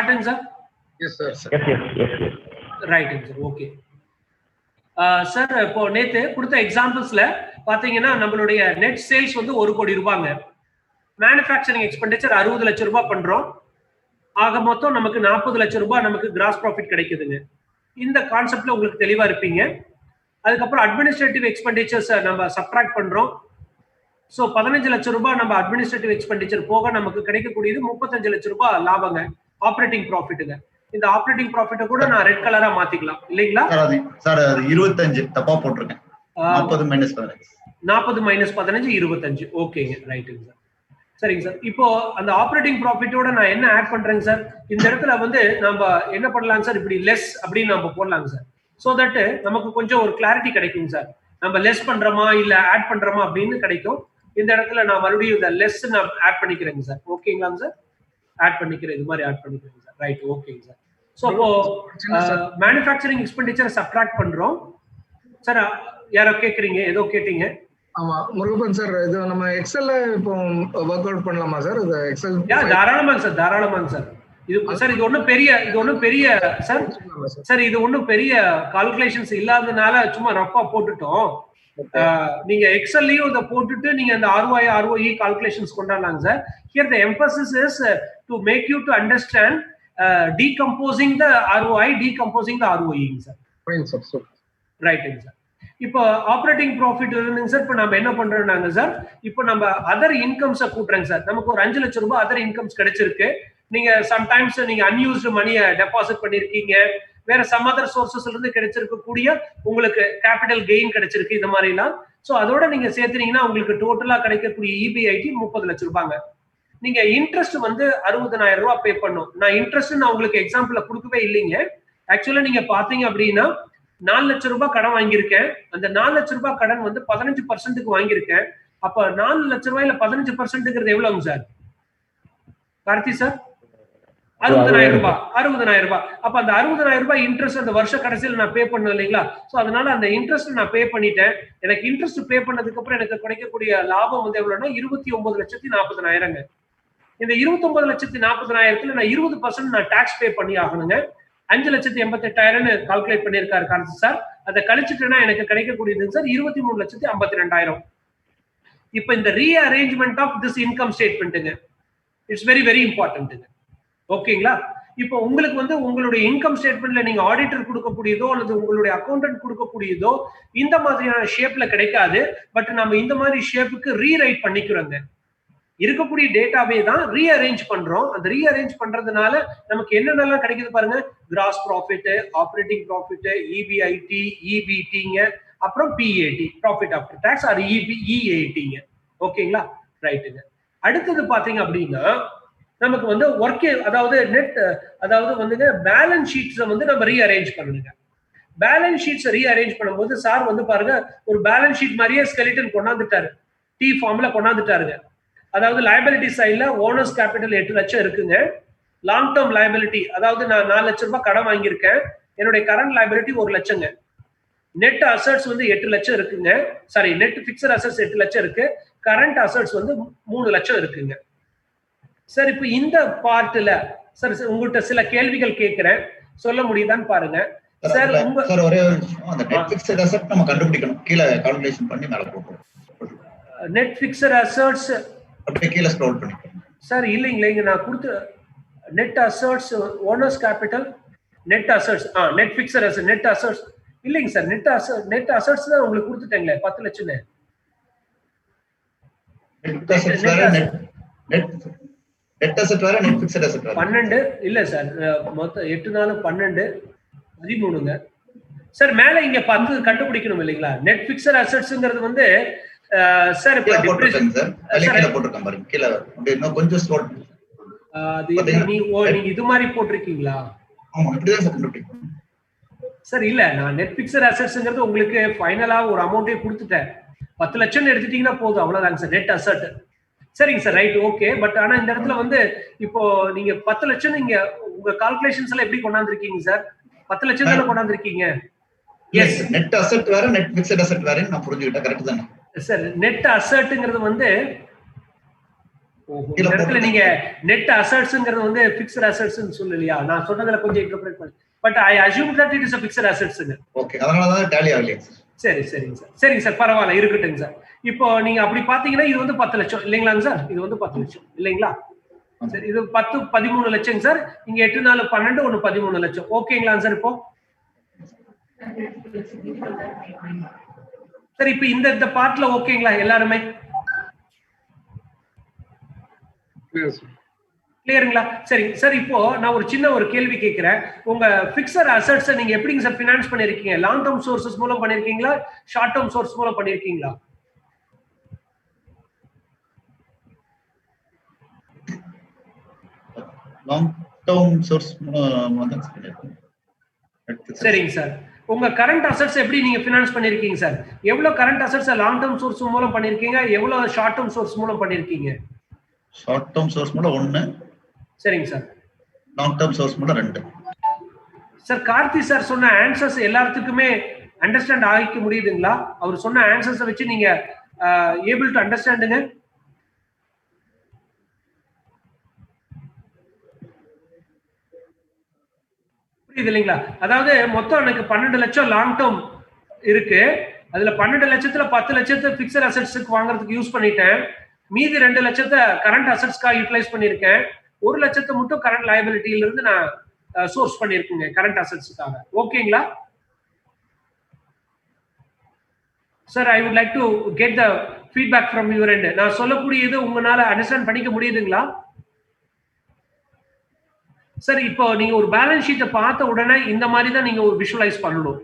கரெக்ட்டுங்க sir? Yes sir. ரைட்டுங்க sir. Okay sir, இப்போ நேத்து கொடுத்த எக்ஸாம்பிள்ஸ்ல பாத்தீங்கன்னா நம்மளுடைய நெட் சேல்ஸ் வந்து 1 கோடி ரூபாங்க. மேனுஃபேக்சரிங் எக்ஸ்பெண்டிச்சர் 60 லட்சம் ரூபாய் பண்றோம். ஆக மொத்தம் நமக்கு 40 லட்சம் ரூபாய் நமக்கு கிராஸ் ப்ராஃபிட் கிடைக்குதுங்க. இந்த கான்செப்ட்ல உங்களுக்கு தெளிவா இருப்பீங்க. அதுக்கப்புறம் அட்மினிஸ்ட்ரேட்டிவ் எக்ஸ்பெண்டிச்சர்ஸ் நம்ம சப்ட்ராக்ட் பண்றோம். ஸோ 15 லட்சம் ரூபாய் நம்ம அட்மினிஸ்ட்ரேட்டிவ் எக்ஸ்பெண்டிச்சர் போக நமக்கு கிடைக்கக்கூடியது 35 லட்சம் ரூபாய் லாபங்க, ஆப்ரேட்டிங் ப்ராஃபிட்டுங்க. இந்த ஆப்ரேட்டிங் ப்ராஃபிட்டை கூட நான் ரெட் கலரா மாத்திக்கலாம் இல்லைங்களா சார்? அது 25 தப்பா போட்டிருக்கேன். 40 மைனஸ் 15 25. ஓகேங்க, ரைட்டுங்க சார். சரிங்க சார். இப்போ அந்த ஆப்ரேட்டிங் ப்ராஃபிட்டோட நான் என்ன ஆட் பண்றேங்க சார்? இந்த இடத்துல வந்து நம்ம என்ன பண்ணலாங்க சார்? இப்படி லெஸ் அப்படின்னு நம்ம போடலாங்க சார். ஸோ தட் நமக்கு கொஞ்சம் ஒரு கிளாரிட்டி கிடைக்கும் சார். நம்ம லெஸ் பண்றோமா இல்ல ஆட் பண்றோமா அப்படின்னு கிடைக்கும். இந்த இடத்துல நான் மறுபடியும் இந்த லெஸ் நான் ஆட் பண்ணிக்கிறேங்க சார். ஓகேங்களாங்க சார்? ஆட் பண்ணிக்கிறேன், இது மாதிரி ஆட் பண்ணிக்கிறேங்க சார். ரைட், ஓகேங்க சார். ஸோ இப்போ மேனுஃபேக்சரிங் எக்ஸ்பெண்டிச்சர் சப்ட்ராக்ட் பண்றோம் சார். யாரோ கேக்குறீங்க, ஏதோ கேட்டீங்க? ஆமா முருகப்பன் சார், இது நம்ம எக்ஸல்ல இப்போ வொர்க் அவுட் பண்ணலாமா சார்? இது எக்ஸல் தாராளமாங்க சார், தாராளமாங்க சார். இது சார் இது ஒன்றும் பெரிய சார் இது ஒன்றும் பெரிய கால்குலேஷன்ஸ் இல்லாததுனால சும்மா ரஃபா போட்டுட்டோம். நீங்க எக்ஸல்லையும் இதை போட்டுட்டு நீங்க அந்த ROI கால்குலேஷன்ஸ் கொண்டாடலாங்க sir. Here the emphasis is to make you to understand decomposing the ROI, decomposing the ROE sir. ரைட்டுங்க சார். இப்போ ஆப்ரேட்டிங் ப்ராஃபிட் இருந்துங்க சார். இப்போ நம்ம என்ன பண்றோம்னாங்க சார், இப்போ நம்ம அதர் இன்கம்ஸை கூட்டுறேங்க சார். நமக்கு ஒரு 5 லட்சம் ரூபாய் அதர் இன்கம்ஸ் கிடைச்சிருக்கு. நீங்க சம்டைம்ஸ் நீங்க அன்யூஸ்டு மணியை டெபாசிட் பண்ணிருக்கீங்க, வேற சம் அதர் சோர்சஸ்ல இருந்து கிடைச்சிருக்கக்கூடிய உங்களுக்கு கேபிட்டல் கெயின் கிடைச்சிருக்கு, இந்த மாதிரி எல்லாம். ஸோ அதோட நீங்க சேர்த்துனீங்கன்னா உங்களுக்கு டோட்டலா கிடைக்கக்கூடிய EBIT 30 லட்சம் ரூபாங்க. நீங்க இன்ட்ரெஸ்ட் வந்து 60,000 ரூபாய் பே பண்ணும். நான் இன்ட்ரெஸ்ட் நான் உங்களுக்கு எக்ஸாம்பிள்ல கொடுக்கவே இல்லைங்க. ஆக்சுவலா நீங்க பாத்தீங்க அப்படின்னா 4 லட்சம் ரூபாய் கடன் வாங்கியிருக்கேன். அந்த 4 லட்சம் ரூபாய் கடன் வந்து 15% வாங்கியிருக்கேன். அப்ப 4 லட்சம் ரூபாயில 15% எவ்வளவுங்க சார் கார்த்தி சார்? 60,000 ரூபாய். 60,000 ரூபாய். அப்ப அந்த 60,000 ரூபாய் இன்ட்ரெஸ்ட் அந்த வருஷ கடைசியில் நான் பே பண்ண இல்லைங்களா? சோ அதனால அந்த இன்ட்ரெஸ்ட் நான் பே பண்ணிட்டேன். எனக்கு இன்ட்ரெஸ்ட் பே பண்ணதுக்கு அப்புறம் எனக்கு கிடைக்கக்கூடிய லாபம் வந்து எவ்வளவுன்னா 29,40,000ங்க. இந்த 29,40,000த்துல நான் 20% நான் டாக்ஸ் பே பண்ணி ஆகணுங்க. 5,88,000 கால்குலேட் பண்ணியிருக்காரு கார்த்தி சார். அதை கழிச்சுட்டுனா எனக்கு கிடைக்கக்கூடியது சார் 23,52,000. இப்ப இந்த ரீஅரேஞ்ச்மெண்ட் ஆஃப் திஸ் இன்கம் ஸ்டேட்மெண்ட்டுங்க, இட்ஸ் வெரி வெரி இம்பார்ட்டன்ட்டுங்க. ஓகேங்களா? இப்போ உங்களுக்கு வந்து உங்களுடைய இன்கம் ஸ்டேட்மெண்ட்ல நீங்க ஆடிட்டர் கொடுக்கக்கூடியதோ அல்லது உங்களுடைய அக்கௌண்டன்ட் கொடுக்கக்கூடியதோ இந்த மாதிரியான ஷேப்ல கிடைக்காது. பட் நம்ம இந்த மாதிரி ஷேப்புக்கு ரீரைட் பண்ணிக்கிறோங்க. இருக்கக்கூடிய டேட்டாவே தான் ரீஅரேஞ்ச் பண்றோம். அந்த ரீஅரேஞ்ச் பண்றதுனால நமக்கு என்னென்னலாம் கிடைக்குது பாருங்க. Gross profit, operating profit, EBIT, EBTங்க, அப்புறம் PAT, ப்ராஃபிட் ஆஃப்டர் டாக்ஸ், அது EATங்க. ஓகேங்களா? ரைட்டுங்க. அடுத்தது பாத்தீங்க அப்படின்னா நமக்கு வந்து ஒர்க், அதாவது நெட், அதாவது வந்துங்க பேலன்ஸ் ஷீட்ஸை வந்து நம்ம ரீஅரேஞ்ச் பண்ணணுங்க. பேலன்ஸ் ஷீட்ஸை ரீஅரேஞ்ச் பண்ணும்போது சார் வந்து பாருங்க ஒரு பேலன்ஸ் ஷீட் மாதிரியே ஸ்கெலிட்டன் கொண்டாந்துட்டாரு, T ஃபார்ம்ல கொண்டாந்துட்டாருங்க. அதாவது லைபிலிட்டி சைட்ல ஓனர்ஸ் கேபிட்டல் 8 லட்சம் இருக்குங்க. லாங் டேர்ம் லைபிலிட்டி, அதாவது நான் 4 லட்சம் ரூபாய் கடன் வாங்கியிருக்கேன். என்னுடைய கரண்ட் லைபிலிட்டி 1 லட்சங்க. நெட் அசட்ஸ் வந்து 8 லட்சம் இருக்குங்க. சாரி, நெட் பிக்சட் அசட்ஸ் 8 லட்சம் இருக்கு. கரண்ட் அசட்ஸ் வந்து 3 லட்சம் இருக்குங்க. சார் இப்போ இந்த பார்ட்ல சார் உங்கள்கிட்ட சில கேள்விகள் கேட்கிறேன், சொல்ல முடியுதான்னு பாருங்க சார். சார் ஒரே அந்த நெட் பிக்சட் அசெட் நம்ம கண்டுபிடிக்கணும். கீழ கால்குலேஷன் பண்ணி மேல போடுறோம். நெட் பிக்சட் அசட்ஸ் அப்படியே கீழ ஸ்க்ரோல் பண்ணிக்கோங்க சார். இல்லைங்க, நான் கொடுத்த net assets owners capital net assets, net fixed asset net assets இல்லைங்க சார். நெட் அசட்ஸ் தான் உங்களுக்கு கொடுத்துட்டேங்களே 10 லட்சம். நெட் அசெட் வேற, நெட் பிக்சட் அசெட் வேற. 12 இல்ல சார், மொத்தம் 8 4 12 13ங்க சார். மேல இங்க 10 கண்டுபிடிக்கணும் இல்லைங்களா? நெட் பிக்சட் அசட்ஸ்ங்கிறது வந்து சார் இப்ப டிப்ரேஷன் சார் கீழ போட்டுருக்கேன் பாருங்க. கீழ அப்படியே இன்னும் கொஞ்சம் ஸ்க்ரோல் பண்ணி நீங்க இது மாதிரி போட்டிருக்கீங்களா? ஆமா, இப்படி தான் சார் கண்டுபிடிக்கணும் சார். இல்ல, நான் நெட் பிக்சட் அசட்ஸ்ங்கிறது உங்களுக்கு ஃபைனலா ஒரு அமௌண்ட்டே கொடுத்துட்டேன். 10 லட்சம் எடுத்துட்டீங்கன்னா போதும், அவ்வளவுதாங்க சார் நெட் அசட். சரிங்க சார், ரைட், ஓகே. பட் ஆனா இந்த இடத்துல வந்து இப்போ நீங்க 10 லட்சம் நீங்க உங்க கால்குலேஷன்ஸ் எல்லாம் எப்படி கொண்டாந்துருக்கீங்க சார்? 10 லட்சம் தானே கொண்டாந்துருக்கீங்க. எஸ், நெட் அசெட் வேற நெட் பிக்சட் அசெட் வேற நான் புரிஞ்சுக்கிட்டேன். கரெக்ட் தானே சார்? நெட் அசெட்ங்கிறது வந்து இந்த இடத்துல நீங்க நெட் அசெட்ஸ்ங்கிறது வந்து ஃபிக்ஸ்ட் அசெட்ஸ்னு சொல்லலையா? நான் சொன்னதுல கொஞ்சம் இன்டர்பிரேட் பண்ணி, but I assume that it is a fixed assets. Okay, அதனால தான் டேலி ஆகலைங்க சார். சரிங்க சார், சரிங்க சார், பரவாயில்ல, இருக்கட்டுங்க சார். இப்போ நீங்க அப்படி பாத்தீங்கன்னா இது வந்து 10 லட்சம் இல்லைங்களாங்க சார்? இது வந்து 10 லட்சம் இல்லைங்களா? சரி, இது 10 13 லட்சம் சார். இங்க 8 4 12 1 13 லட்சம். ஓகேங்களா சார்? இப்போ சார் இப்போ இந்த பார்ட்ல ஓகேங்களா எல்லாருமே? கிளியருங்களா? சரி சார், இப்போ நான் ஒரு சின்ன ஒரு கேள்வி கேட்கிறேன். உங்க பிக்ஸட் அசெட்ஸ் நீங்க எப்படிங்க சார் ஃபினான்ஸ் பண்ணிருக்கீங்க? லாங் டர்ம் சோர்சஸ் மூலம் பண்ணிருக்கீங்களா, ஷார்ட் டர்ம் சோர்ஸ் மூலம் பண்ணிருக்கீங்களா? Long term source. சரிங்க சார். உங்க கரண்ட் அசெட்ஸ் எப்படி நீங்க ஃபினான்ஸ் பண்ணிருக்கீங்க சார்? எவ்வளவு current assets long term source மூலம் பண்ணிருக்கீங்க, எவ்வளவு ஷார்ட் டர்ம் சோர்ஸ் மூலம் பண்ணிருக்கீங்க? ஷார்ட் டர்ம் சோர்ஸ் மூலம் 1. சரிங்க சார். லாங் டர்ம் சோர்ஸ் மூலம் 2. சார் கார்த்தி சார் சொன்ன ஆன்சர்ஸ் எல்லாத்துக்குமே அண்டர்ஸ்டாண்ட் ஆகிக்க முடியுதுங்களா? அவர் சொன்ன ஆன்சர்ஸ் வச்சு நீங்க ஏபிள் டு அண்டர்ஸ்டாண்டுங்க? புரியுது இல்லைங்களா? அதாவது மொத்தம் எனக்கு 12 லட்சம் லாங் டர்ம் இருக்கு. அதுல 12 லட்சத்துல 10 லட்சத்தை பிக்சட் அசெட்ஸ்க்கு வாங்குறதுக்கு யூஸ் பண்ணிட்டேன். மீதி 2 லட்சத்தை கரண்ட் அசெட்ஸ்க்காக யூட்டிலைஸ் பண்ணிருக்கேன். 1 லட்சத்தை மட்டும் கரண்ட் லைபிலிட்டியில இருந்து நான் சோர்ஸ் பண்ணிருக்கேங்க கரண்ட் அசெட்ஸ்க்காக. ஓகேங்களா sir? I would like to get the feedback from your end. நான் சொல்லக்கூடியது உங்களால அண்டர்ஸ்டாண்ட் பண்ணிக்க முடியுதுங்களா சார்? இப்போ நீங்க ஒரு பேலன்ஸ் ஷீட்டை பார்த்த உடனே இந்த மாதிரி தான் நீங்க ஒரு விஷுவலைஸ் பண்ணணும்.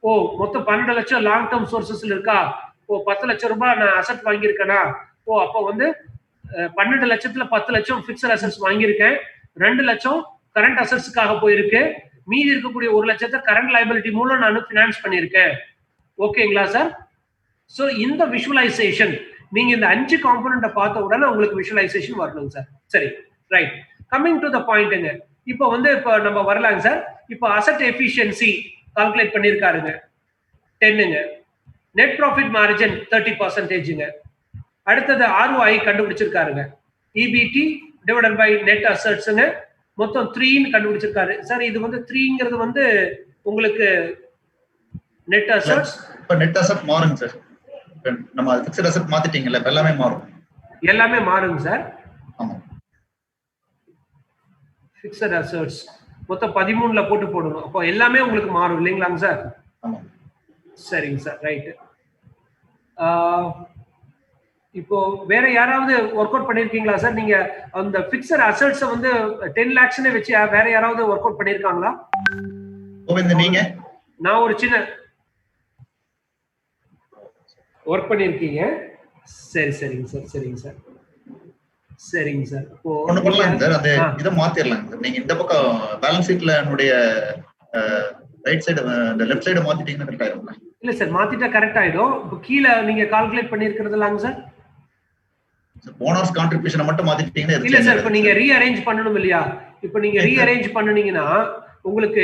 ஓ, மொத்தம் 12 லட்சம் லாங் டர்ம் சோர்சஸ்ல இருக்கா? ஓ, 10 லட்சம் ரூபாய் நான் அசெட் வாங்கியிருக்கேனா? ஓ, அப்போ வந்து 12 லட்சத்துல 10 லட்சம் பிக்சட் அசெட்ஸ் வாங்கியிருக்கேன், 2 லட்சம் கரண்ட் அசெட்ஸ்க்காக போயிருக்கு, மீதி இருக்கக்கூடிய 1 லட்சத்தை கரண்ட் லைபிலிட்டி மூலம் நான் ஃபினான்ஸ் பண்ணியிருக்கேன். ஓகேங்களா சார்? ஸோ இந்த விஷுவலைசேஷன் நீங்க இந்த 5 காம்பனண்ட்டை பார்த்த உடனே உங்களுக்கு விஷுவலைசேஷன் வரணும் சார். சரி, ரைட். கம்மிங் டு த பாயிண்ட்டுங்க. இப்போ வந்து இப்போ நம்ம வரலாங்க சார். இப்போ அசெட் எஃபிஷியன்சி கால்குலேட் பண்ணியிருக்காருங்க 10ங்க. நெட் ப்ராஃபிட் மார்ஜின் 30%ங்க. அடுத்தது ROI கண்டுபிடிச்சிருக்காருங்க. EBT டிவைடட் பை நெட் அசெட்ஸ்ங்க. மொத்தம் 3ன்னு கண்டுபிடிச்சிருக்காரு சார். இது வந்து 3ங்கிறது வந்து உங்களுக்கு நெட் அசெட்ஸ். இப்போ நெட் அசெட் மாறுங்க சார். நம்ம ஃபிக்ஸ்ட் அசெட் மாத்திட்டீங்கல, எல்லாமே மாறும். எல்லாமே மாறுங்க சார். ஆமா, ஃபிக்ஸ்ட் அசெட்ஸ் மொத்தம் 13ல போட்டு போடணும். அப்போ எல்லாமே உங்களுக்கு மாறும் இல்லைங்களாங்க சார்? ஆமா. சரிங்க சார், ரைட். இப்போ வேற யாராவது ஒர்க் அவுட் பண்ணிருக்கீங்களா சார்? நீங்க அந்த ஃபிக்ஸ்ட் அசெட்ஸ் வந்து 10 lakhsனே வச்சு வேற யாராவது ஒர்க் அவுட் பண்ணிருக்காங்களா? கோவிந்த், நீங்க? நான் ஒரு சின்ன ஒர்க் பண்ணிருக்கீங்க. சரிங்க சார், சரிங்க சார், சரிங்க சார். ஒண்ணு பண்ணலாம் சார், அது இதை மாத்திரலாம் சார். நீங்க இந்த பக்கம் பேலன்ஸ் ஷீட்ல என்னுடைய ரைட் சைடு இந்த லெஃப்ட் சைடு மாத்திட்டீங்கன்னா கரெக்ட் ஆயிடும். இல்ல சார், மாத்திட்டா கரெக்ட் ஆயிடும். இப்போ கீழே நீங்க கால்குலேட் பண்ணிருக்கிறதுலாங்க சார்? போனஸ் கான்ட்ரிபியூஷனை மட்டும் மாத்திட்டீங்கன்னா இல்ல சார், இப்போ நீங்க ரீஅரேஞ்ச் பண்ணணும் இல்லையா? இப்போ நீங்க ரீஅரேஞ்ச் பண்ணனீங்கன்னா உங்களுக்கு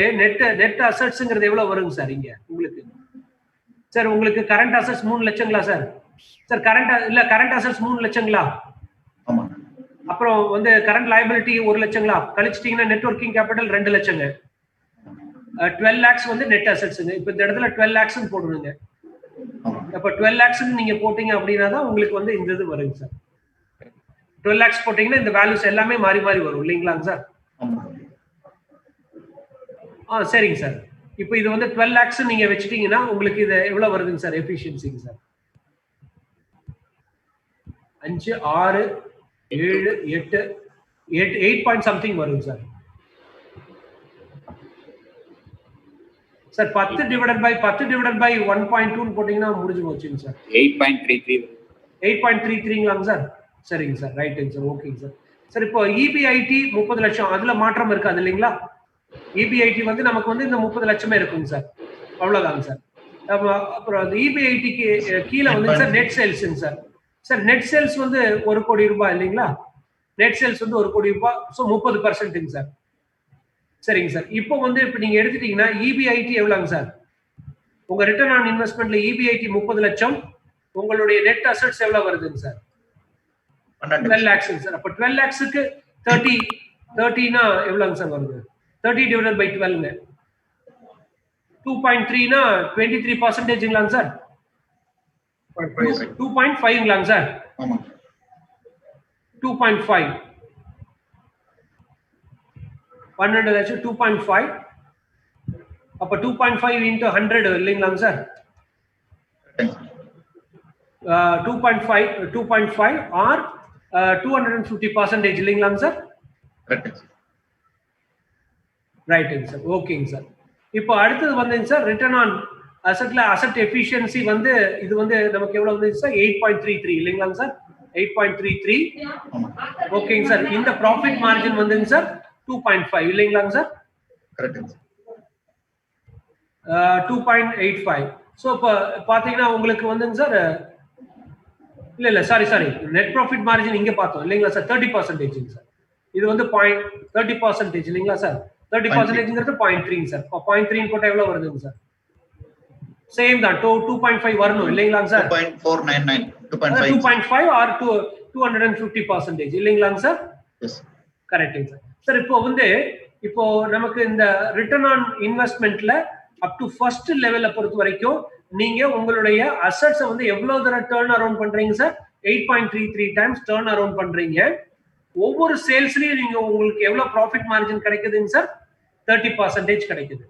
நெட் அசெட்ஸ்ங்கிறது எவ்வளவு வருங்க சார் இங்க உங்களுக்கு? சார் உங்களுக்கு கரண்ட் அசெட்ஸ் 3 லட்சங்களா சார்? சார் கரண்ட் அசெட்ஸ் 3 லட்சங்களா? ஆமா. அப்புறம் வந்து கரண்ட் லைபிலிட்டி 1 லட்சங்களா? கழிச்சிட்டீங்கன்னா நெட் வொர்க்கிங் கேபிட்டல் 2 லட்சங்க. 12 lakhs வந்து நெட் அசெட்ஸ்ங்க. இப்போ இந்த இடத்துல 12 lakhsன்னு போடுங்க. அப்ப 12 lakhsன்னு நீங்க போட்டீங்க அப்படின்னா தான் உங்களுக்கு வந்து இந்த இது வருங்க சார். 12 lakhs போட்டீங்கன்னா இந்த வேல்யூஸ் எல்லாமே மாறி மாறி வரும் இல்லைங்களாங்க சார்? சரிங்க சார். இப்போ இது வந்து 12 lakhs நீங்க வச்சிட்டீங்கன்னா உங்களுக்கு இது எவ்வளவு வருதுங்க சார் எஃபிஷியன்சிங்க சார்? 5 6 7 8 8 பாயிண்ட் சம்திங் வருங்க சார். சார் 10 டிவைடட் பை 1.2 போட்டீங்கன்னா முடிஞ்சு போச்சுங்க சார். 8.33ங்களாங்க சார்? சரிங்க சார், ரைட்டுங்க சார், ஓகேங்க சார். சார் இப்போ EBIT 30 லட்சம் அதுல மாற்றம் இருக்காது இல்லைங்களா? EBIT வந்து நமக்கு வந்து இந்த 30 லட்சமே இருக்குங்க சார், அவ்வளவுதாங்க சார். அப்புறம் அந்த EBITக்கு கீழே வந்து சார் நெட் சேல்ஸுங்க சார். சார் நெட் சேல்ஸ் வந்து 1 கோடி ரூபாய் இல்லைங்களா? நெட் சேல்ஸ் வந்து 1 கோடி ரூபாய், ஸோ 30%ங்க சார். சரிங்க சார். இப்போ வந்து இப்போ நீங்க எடுத்துட்டீங்கன்னா EBIT எவ்வளவுங்க சார்? உங்க ரிட்டர்ன் ஆன் இன்வெஸ்ட்மெண்ட்ல EBIT 30 லட்சம், உங்களுடைய நெட் அசெட்ஸ் எவ்வளவு வருதுங்க சார்? 12 lakhs sir. அப்ப 12 lakhsக்கு 30னா எவ்வளவுங்க சார் வருது? 30 divided by 12ங்க 2.3னா 23%ங்களாங்க சார்? 2.5ங்களாங்க சார்? ஆமா 2.5 12 லட்சம் 2.5 அப்ப 2.5 into 100 இல்லைங்களாங்க சார்? 2.5 or 250% இல்லைங்களாங்க சார்? ரைட்டுங்க சார். ஓகேங்க சார். இப்போ அடுத்தது வந்துங்க சார் ரிட்டர்ன் ஆன் அசெட்ல அசெட் எஃபிஷியன்சி வந்து இது வந்து நமக்கு எவ்வளவு வந்துச்சு சார்? 8.33 இல்லைங்களாங்க சார்? 8.33 ஓகேங்க சார். இந்த ப்ராஃபிட் மார்ஜின் வந்துங்க சார் 2.5 இல்லைங்களாங்க சார்? 2.85. ஸோ இப்போ பாத்தீங்கன்னா உங்களுக்கு வந்துங்க சார் இல்ல சாரி நெட் ப்ராஃபிட் மார்ஜின் இங்க பார்த்தோம் இல்லைங்களா சார்? 30% சார். இது வந்து 30% இல்லைங்களா சார்? 30%ங்கிறது 0.3 சார். 0.3 போட்டா எவ்வளவு வருதுங்க சார்? சேம் தான் 2.5 வரணும் இல்லைங்களாங்க சார்? 2.5 or 250% இல்லைங்களாங்க சார்? கரெக்டுங்க சார். சார் இப்போ வந்து இப்போ நமக்கு இந்த ரிட்டர்ன் ஆன் இன்வெஸ்ட்மெண்ட்ல அப் டு ஃபர்ஸ்ட் லெவல்ல பொறுத்த வரைக்கும் நீங்க உங்களுடைய அசெட்ஸ் வந்து எவ்வளவு தடவை டர்ன் அரவுண்ட் பண்றீங்க சார்? 8.33 டைம்ஸ் டர்ன் அரவுண்ட் பண்றீங்க. ஒவ்வொரு சேல்ஸ்லயும் நீங்க உங்களுக்கு எவ்வளவு ப்ராஃபிட் மார்ஜின் கிடைக்குதுங்க சார்? 30% கிடைக்குது.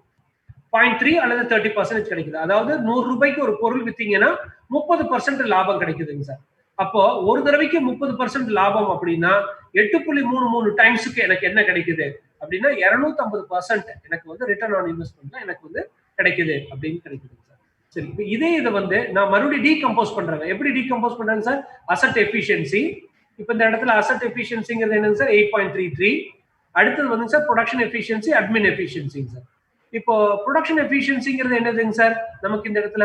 0.3 அல்லது 30% கிடைக்குது. அதாவது 100 ரூபாய்க்கு ஒரு பொருள் வித்தீங்கன்னா 30% லாபம் கிடைக்குதுங்க சார். அப்போ ஒரு தடவைக்கு 30% லாபம் அப்படின்னா 8.33 டைம்ஸுக்கு எனக்கு என்ன கிடைக்குது அப்படின்னா 250% எனக்கு வந்து ரிட்டர்ன் ஆன் இன்வெஸ்ட்மெண்ட்ல எனக்கு வந்து கிடைக்குது அப்படின்னு கிடைக்குது சார். சரி, இப்போ இதை வந்து நான் மறுபடியும் டீகம்போஸ் பண்றேன். எப்படி டீகம்போஸ் பண்றேங்க சார்? Asset efficiency. இப்போ இந்த இடத்துல அசெட் எஃபிஷியன்சிங்கிறது என்னங்க சார்? 8.33. அடுத்தது வந்து சார் ப்ரொடக்ஷன் எஃபிஷியன்சி, அட்மின் எஃபிஷியன்சிங்க சார். இப்போ ப்ரொடக்ஷன் எஃபிஷியன்சிங்கிறது என்னதுங்க சார்? நமக்கு இந்த இடத்துல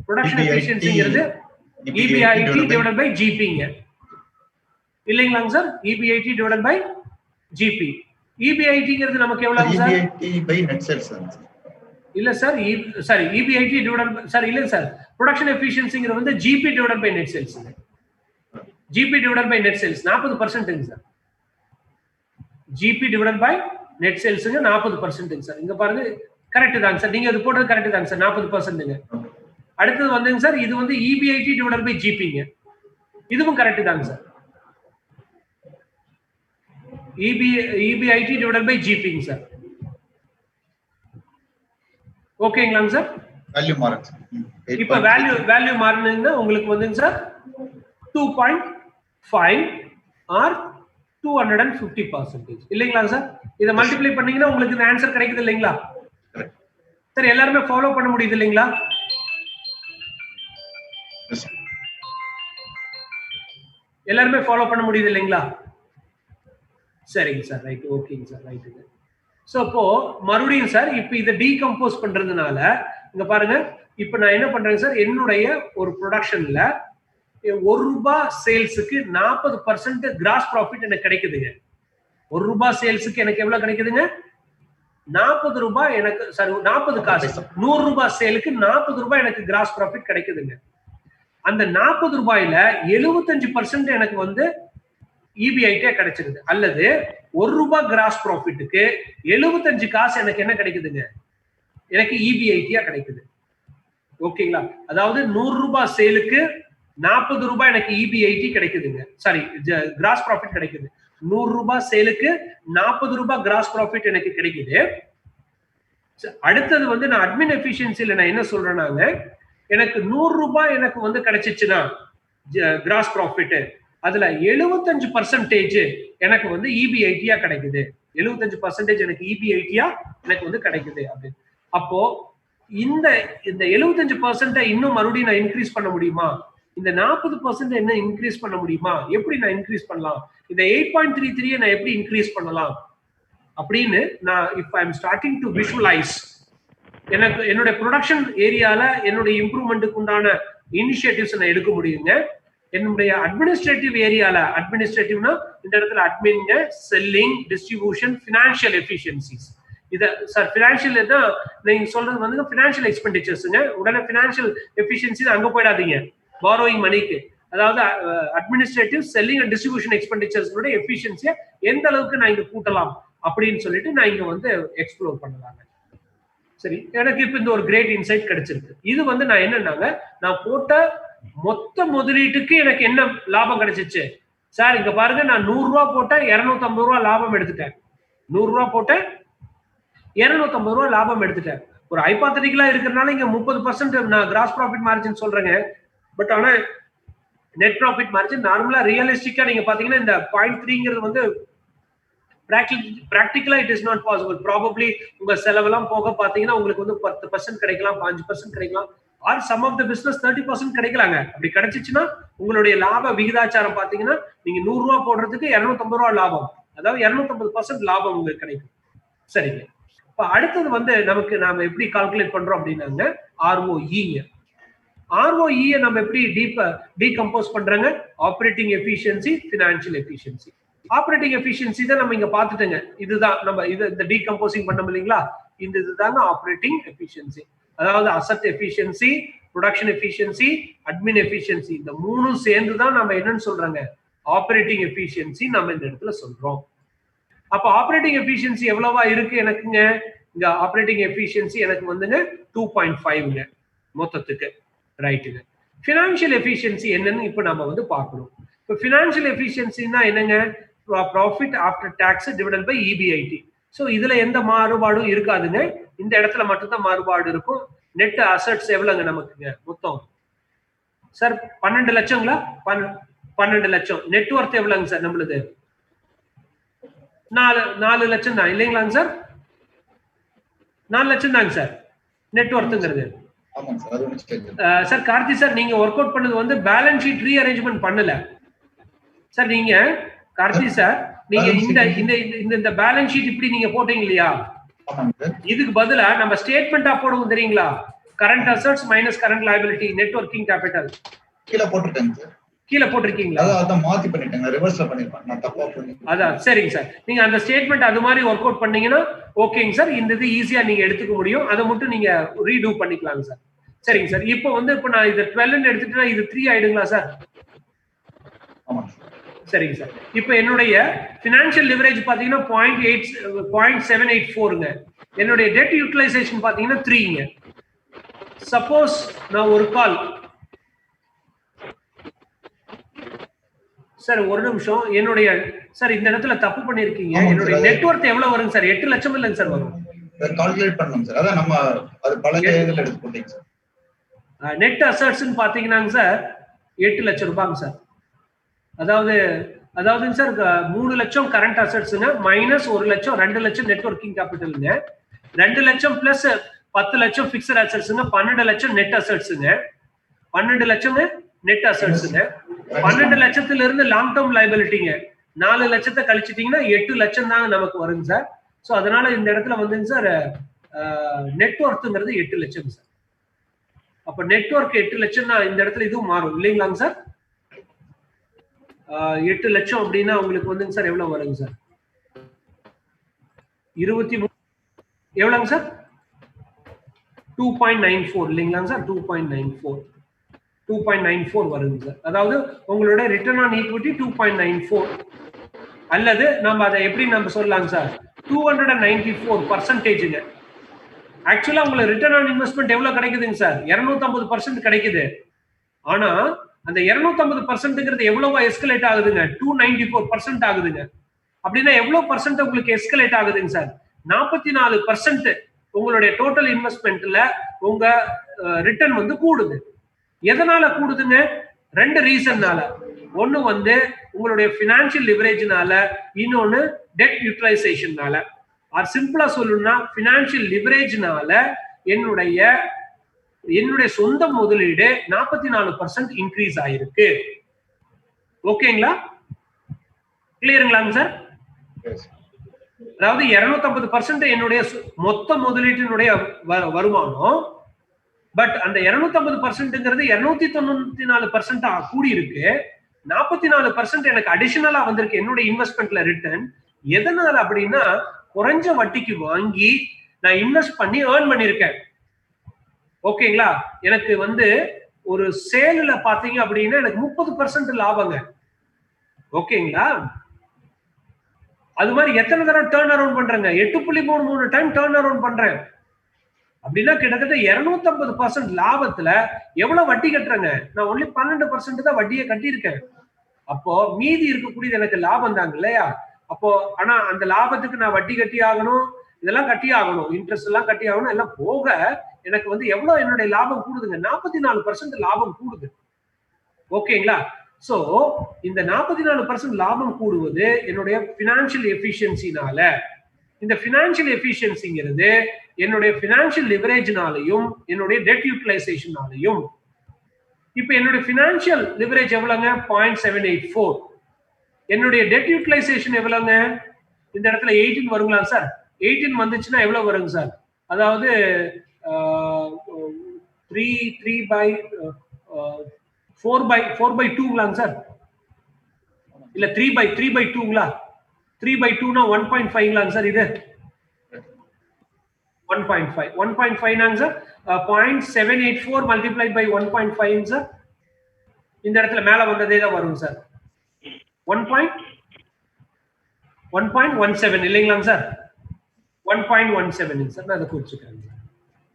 ப்ரொடக்ஷன் எஃபிஷியன்சிங்கிறது EBIT divided by GPங்க இல்லைங்களாங்க sir? EBIT divided by GP. EBITங்கிறது நமக்கு எவ்வளவுங்க sir? EBIT by net sales இல்ல sir, sorry EBIT divided by sir இல்ல சார், ப்ரொடக்ஷன் எஃபிஷியன்சிங்கிறது வந்து GP divided by net sales. GP divided by net sales 40%ங்க sir. GP divided by net salesங்க 40%ங்க சார். இங்க பாருங்க கரெக்ட் தாங்க சார். நீங்க இது போட்டது கரெக்ட் தாங்க சார். 40%ங்க. அடுத்தது வந்துங்க சார் இது வந்து EBIT divided by GPங்க. இதுவும் கரெக்ட் தாங்க சார். EBIT divided by GPங்க சார். ஓகேங்களாங்க சார்? வேல்யூ மாறுங்க சார். இப்போ வேல்யூ மாறுனீங்கன்னா உங்களுக்கு வந்துங்க சார் 2.5 or 250% இல்லைங்களாங்க சார்? இதை மல்டிப்ளை பண்ணீங்கன்னா உங்களுக்கு இந்த ஆன்சர் கிடைக்குது இல்லைங்களா சார்? எல்லாருமே ஃபாலோ பண்ண முடியுது இல்லைங்களா? எல்லாருமே ஃபாலோ பண்ண முடியுது இல்லைங்களா? சரிங்க சார், ரைட், ஓகேங்க சார், ரைட்டுங்க. ஸோ இப்போ மறுபடியும் சார் இப்போ இதை டீகம்போஸ் பண்றதுனால இங்க பாருங்க, இப்போ நான் என்ன பண்றேங்க சார்? என்னுடைய ஒரு ப்ரொடக்ஷன்ல 1 ரூபாய் சேல்ஸுக்கு 40% கிராஸ் ப்ராஃபிட் எனக்கு கிடைக்குதுங்க. 1 ரூபாய் சேல்ஸுக்கு எனக்கு எவ்வளவு கிடைக்குதுங்க? 40 ரூபாய் எனக்கு சாரி 40 காசு. 100 ரூபாய் சேலுக்கு 40 ரூபாய் எனக்கு கிராஸ் ப்ராஃபிட் கிடைக்குதுங்க. அந்த 40 ரூபாயில 75% எனக்கு வந்து EBIT கிடைச்சிருது. அல்லது 1 ரூபாய் கிராஸ் ப்ராஃபிட்டுக்கு 75 காசு எனக்கு என்ன கிடைக்குதுங்க? எனக்கு EBIT கிடைக்குது. ஓகேங்களா? அதாவது 100 ரூபாய் சேலுக்கு 40 ரூபாய் எனக்கு EBIT கிடைக்குதுங்க. சாரி கிராஸ் ப்ராஃபிட் கிடைக்குது. 100 ரூபாய் சேலுக்கு 40 ரூபாய் கிராஸ் ப்ராஃபிட் எனக்கு கிடைக்குது. அடுத்தது வந்து நான் அட்மின் எஃபிஷியன்சில நான் என்ன சொல்றேன்னாங்க, எனக்கு 100 ரூபாய் எனக்கு வந்து கிடைச்சிச்சுன்னா கிராஸ் ப்ராஃபிட், அதுல 75% எனக்கு வந்து EBIT கிடைக்குது. 75% எனக்கு EBIT எனக்கு வந்து கிடைக்குது அப்படின்னு. அப்போ இந்த 75% இன்னும் மறுபடியும் நான் இன்க்ரீஸ் பண்ண முடியுமா? இந்த 40% என்ன இன்க்ரீஸ் பண்ண முடியுமா? எப்படி நான் இன்க்ரீஸ் பண்ணலாம்? இந்த 8.33 நான் எப்படி இன்க்ரீஸ் பண்ணலாம் அப்படின்னு நான் இப்ப I am starting to visualise. எனக்கு என்னுடைய ப்ரொடக்ஷன் ஏரியால என்னுடைய இம்ப்ரூவ்மெண்ட்டுக்கு உண்டான இனிஷியேட்டிவ்ஸ் நான் எடுக்க முடியுங்க. என்னுடைய அட்மினிஸ்ட்ரேட்டிவ் ஏரியால, அட்மினிஸ்ட்ரேட்டிவ்னா இந்த இடத்துல அட்மின்ங்க, செல்லிங், டிஸ்ட்ரிபியூஷன், ஃபினான்ஷியல் எஃபிஷியன்சிஸ். இத சார் ஃபினான்ஷியல் தான் நீங்க சொல்றது வந்து ஃபினான்ஷியல் எக்ஸ்பெண்டிச்சர்ஸ்ங்க. உடனே ஃபினான்ஷியல் எஃபிஷியன்சி அங்க போயிடாதீங்க, பாரோயிங் மணிக்கு. அதாவது அட்மினிஸ்ட்ரேட்டிவ், செல்லிங் அண்ட் டிஸ்ட்ரிபியூஷன் எக்ஸ்பெண்டிச்சர்ஸோட எஃபிஷியன்சியை எந்த அளவுக்கு நான் இங்க கூட்டலாம் அப்படின்னு சொல்லிட்டு நான் இங்க வந்து எக்ஸ்ப்ளோர் பண்ணலாங்க. சரி, எனக்கு இப்ப இந்த ஒரு கிரேட் இன்சைட் கிடைச்சிருக்கு. இது வந்து நான் என்னன்னாங்க, நான் போட்ட மொத்த முதலீட்டுக்கு எனக்கு என்ன லாபம் கிடைச்சிச்சு சார், இங்க பாருங்க, நான் 100 ரூபா போட்டேன், 250 ரூபா லாபம் எடுத்துட்டேன். 100 ரூபா போட்டேன், 250 ரூபா லாபம் எடுத்துட்டேன். ஒரு ஹைபாத்தட்டிக்கலா இருக்கிறதுனால இங்க 30% நான் கிராஸ் ப்ராஃபிட் மார்ஜின் சொல்றேங்க. பட் ஆனா நெட் ப்ராஃபிட் மார்ஜின் நார்மலா ரியலிஸ்டிக்கா நீங்க பாத்தீங்கன்னா இந்த 0.3ங்கிறது வந்து பிராக்டிகலா it is not possible. Probably உங்க செலவெல்லாம் போக பாத்தீங்கன்னா உங்களுக்கு வந்து 10% கிடைக்கலாம், 5% கிடைக்கலாம், or some of the business 30% கிடைக்கலாங்க. அப்படி கிடைச்சிச்சுன்னா உங்களுடைய லாப விகிதாச்சாரம் பாத்தீங்கன்னா நீங்க 100 ரூபா போடுறதுக்கு 250 ரூபா லாபம், அதாவது 250% லாபம் உங்களுக்கு கிடைக்கும். சரிங்க. இப்ப அடுத்தது வந்து நமக்கு நாம எப்படி கால்குலேட் பண்றோம் அப்படின்னாங்க ROE. ROE நம்ம எப்படி டீகம்போஸ் பண்றாங்க? Operating efficiency, financial efficiency. Operating efficiency தான் நம்ம இங்க பாத்துட்டோங்க. இதுதான் நம்ம இந்த டீகம்போசிங் பண்ணோம் இல்லைங்களா, இதுதாங்க ஆப்ரேட்டிங் எஃபிஷியன்சி. அதாவது asset efficiency, production efficiency, admin efficiency, இந்த மூணும் சேர்ந்து தான் நம்ம என்னன்னு சொல்றாங்க ஆப்ரேட்டிங் எஃபிஷியன்சி நம்ம இந்த இடத்துல சொல்றோம். அப்ப ஆப்ரேட்டிங் எஃபிஷியன்சி எவ்வளவா இருக்கு எனக்குங்க? இங்க ஆப்ரேட்டிங் எஃபிஷியன்சி எனக்கு வந்துங்க 2.5ங்க மொத்தத்துக்கு. ரைட்டுங்க. பினான்சியல் எஃபிஷியன்சி என்னன்னு இப்ப நம்ம வந்து பார்க்கணும். இப்ப பினான்சியல் எஃபிஷியன்சினா என்னங்க? Profit after tax divided by EBIT. So இதுல எந்த மாறுபாடும் இருக்காதுங்க. இந்த இடத்துல மட்டும்தான் மாறுபாடு இருக்கும். நெட் அசெட்ஸ் எவ்வளவுங்க நமக்குங்க மொத்தம்? சார் 12 லட்சங்களா? 12 லட்சம். நெட்வொர்த் எவ்வளவுங்க சார் நம்மளுது? 4 லட்சம் தான் இல்லைங்களாங்க சார்? 4 லட்சம் தாங்க சார் நெட்வொர்த்துங்கிறது. சார் கார்த்தி சார், நீங்க ஒர்க் அவுட் பண்ணது வந்து பேலன்ஸ் ஷீட் ரீஅரேஞ்ச்மெண்ட் பண்ணல சார். நீங்க கார்த்தி சார், நீங்க இந்த பேலன்ஸ் ஷீட் இப்படி நீங்க போட்டீங்க இல்லையா, இதுக்கு பதிலா நம்ம ஸ்டேட்மெண்டா போடுவோம் தெரியுங்களா? Current assets minus current liability, net working capital கீழே போட்டுட்டேங்க சார். கீழே போட்டிருக்கீங்களா? அத மாத்தி பண்ணிட்டேங்க, ரிவர்ஸ்ல பண்ணிருப்பேன் நான், தப்பா பண்ணிட்டேன். அதான் சரிங்க சார். நீங்க அந்த ஸ்டேட்மெண்ட் அது மாதிரி ஒர்க் அவுட் பண்ணீங்கன்னா ஓகேங்க சார். இந்த இது ஈஸியா நீங்க எடுத்துக்க முடியும். அதை மட்டும் நீங்க ரீடூ பண்ணிக்கலாங்க சார். சரிங்க சார். இப்போ வந்து இப்ப நான் இது 12 எடுத்துட்டேன்னா இது 3 ஆயிடுங்களா சார்? ஆமா. சரிங்க சார். இப்போ என்னுடைய பினான்சியல் லிவரேஜ் பாத்தீங்கன்னா 0.784ங்க. என்னுடைய டெட் யூட்டிலைசேஷன் பாத்தீங்கன்னா 3ங்க. சப்போஸ் நான் ஒரு கால் சார், ஒரு நிமிஷம், என்னுடைய சார் இந்த இடத்துல தப்பு பண்ணிருக்கீங்க. என்னுடைய நெட்வொர்த் எவ்வளவு வருங்க சார்? 8 லட்சம் இல்லைங்க சார் வரும். கால்குலேட் பண்ணணும் சார். அதான் நம்ம அது பழைய இதுல எடுத்து போட்டீங்க சார். நெட் அசெட்ஸ்னு பாத்தீங்கன்னாங்க சார் 8 லட்சம் ரூபாய்ங்க சார். அதாவதுங்க சார் 3 லட்சம் கரண்ட் அசெட்ஸுங்க, மைனஸ் 1 லட்சம், 2 லட்சம் நெட் வொர்க்கிங் கேபிட்டலுங்க, 2 லட்சம் பிளஸ் 10 லட்சம் பிக்ஸட் அசெட்ஸுங்க, 12 லட்சம் நெட் அசெட்ஸுங்க, 12 லட்சம் நெட் அசெட்ஸுங்க, 12 லட்சத்துல இருந்து லாங் டேர்ம் லைபிலிட்டிங்க 4 லட்சத்தை கழிச்சிட்டீங்கன்னா 8 லட்சம் தாங்க நமக்கு வருங்க சார். ஸோ அதனால இந்த இடத்துல வந்துங்க சார் நெட்வொர்க்குங்கிறது 8 லட்சம் சார். அப்ப நெட்வொர்க் 8 லட்சம்னா இந்த இடத்துல இதுவும் மாறும் இல்லைங்களாங்க சார்? 8 லட்சம் அப்படின்னா உங்களுக்கு வந்துங்க சார் எவ்வளவு வருங்க சார்? 23 எவ்வளவுங்க சார்? 2.94 இல்லைங்களாங்க சார்? 2.94 வருங்க சார். அதாவது உங்களோட ரிட்டர்ன் ஆன் ஈக்விட்டி 2.94, அல்லது நம்ம அதை எப்படி நம்ம சொல்லலாங்க சார்? 294%. ஆக்சுவலா உங்களுக்கு ரிட்டர்ன் ஆன் இன்வெஸ்ட்மெண்ட் எவ்வளவு கிடைக்குதுங்க சார்? 250% கிடைக்குது. ஆனா அந்த 250%ங்கிறது எவ்வளவா எஸ்கலேட் ஆகுதுங்க? 294% ஆகுதுங்க. அப்படின்னா எவ்வளவு பர்சன்ட் உங்களுக்கு எஸ்கலேட் ஆகுதுங்க சார்? 44% உங்களுடைய டோட்டல் இன்வெஸ்ட்மெண்ட்ல உங்க ரிட்டர்ன் வந்து கூடுது. எதனால கூடுதுங்க? 2 ரீசன்னால. ஒன்னு வந்து உங்களுடைய பினான்சியல் லிவரேஜ்னால, இன்னொன்னு டெட் யூட்டிலைசேஷன்னால. அது சிம்பிளா சொல்லணும்னா பினான்சியல் லிவரேஜ்னால என்னுடைய சொந்த முதலீடு 44% இன்க்ரீஸ் ஆயிருக்கு. ஓகேங்களா? கிளியருங்களாங்க சார்? அதாவது 250% என்னுடைய மொத்த முதலீட்டினுடைய வருமானம். பட் அந்த 250%ங்கிறது 294% கூடி இருக்கு. 44% எனக்கு அடிஷனலா வந்திருக்கு என்னுடைய இன்வெஸ்ட்மெண்ட்ல ரிட்டர்ன். எதனால அப்படின்னா குறைஞ்ச வட்டிக்கு வாங்கி நான் இன்வெஸ்ட் பண்ணி ஏர்ன் பண்ணிருக்கேன். ஓகேங்களா? எனக்கு வந்து ஒரு சேல்ல பாத்தீங்க அப்படின்னா எனக்கு 30% லாபங்க. ஓகேங்களா? அது மாதிரி எத்தனை தடவை டர்ன் அரவுண்ட் பண்றேங்க? 8.33 டைம் டர்ன் அரவுண்ட் பண்றேன் அப்படின்னா கிட்டத்தட்ட 250% லாபத்துல எவ்வளவு வட்டி கட்டுறேங்க? நான் ஒன்லி 12% தான் வட்டியை கட்டியிருக்கேன். அப்போ மீதி இருக்கக்கூடியது எனக்கு லாபம் தாங்க இல்லையா? அப்போ ஆனா அந்த லாபத்துக்கு நான் வட்டி கட்டி ஆகணும், இதெல்லாம் கட்டி ஆகணும், இன்ட்ரெஸ்ட் எல்லாம் கட்டி ஆகணும். எல்லாம் போக எனக்கு வந்து எவ்வளவு என்னுடைய லாபம் கூடுதுங்க? 44% லாபம் கூடுது. ஓகேங்களா? சோ இந்த 44% லாபம் கூடுவது என்னுடைய பினான்சியல் எஃபிஷியன்சினால. இந்த பினான்சியல் எஃபிஷியன்சிங்கிறது என்னுடைய பினான்சியல் லிவரேஜ்னாலையும் என்னுடைய டெட் யூட்டிலைசேஷனாலையும். இப்ப என்னுடைய பினான்சியல் லிவரேஜ் எவ்வளவுங்க? 0.784. என்னுடைய டெட் யூட்டிலைசேஷன் எவ்வளவுங்க? இந்த இடத்துல 18 வருங்களா சார்? 18 வந்துச்சுன்னா எவ்வளவு வருங்க சார்? அதாவது 4/2ங்களாங்க சார்? இல்ல 3/2ங்களா? 3/2னா 1.5ங்களாங்க சார்? இது 1.5 நாங்க சார். 0.784 multiplied by 1.5 sir. இந்த இடத்துல மேல வந்ததே தான் வரும் சார். 1.17 இல்லைங்களாங்க சார்? 1.17 சார். நான் அதை குறிச்சுக்கிறேன் சார்.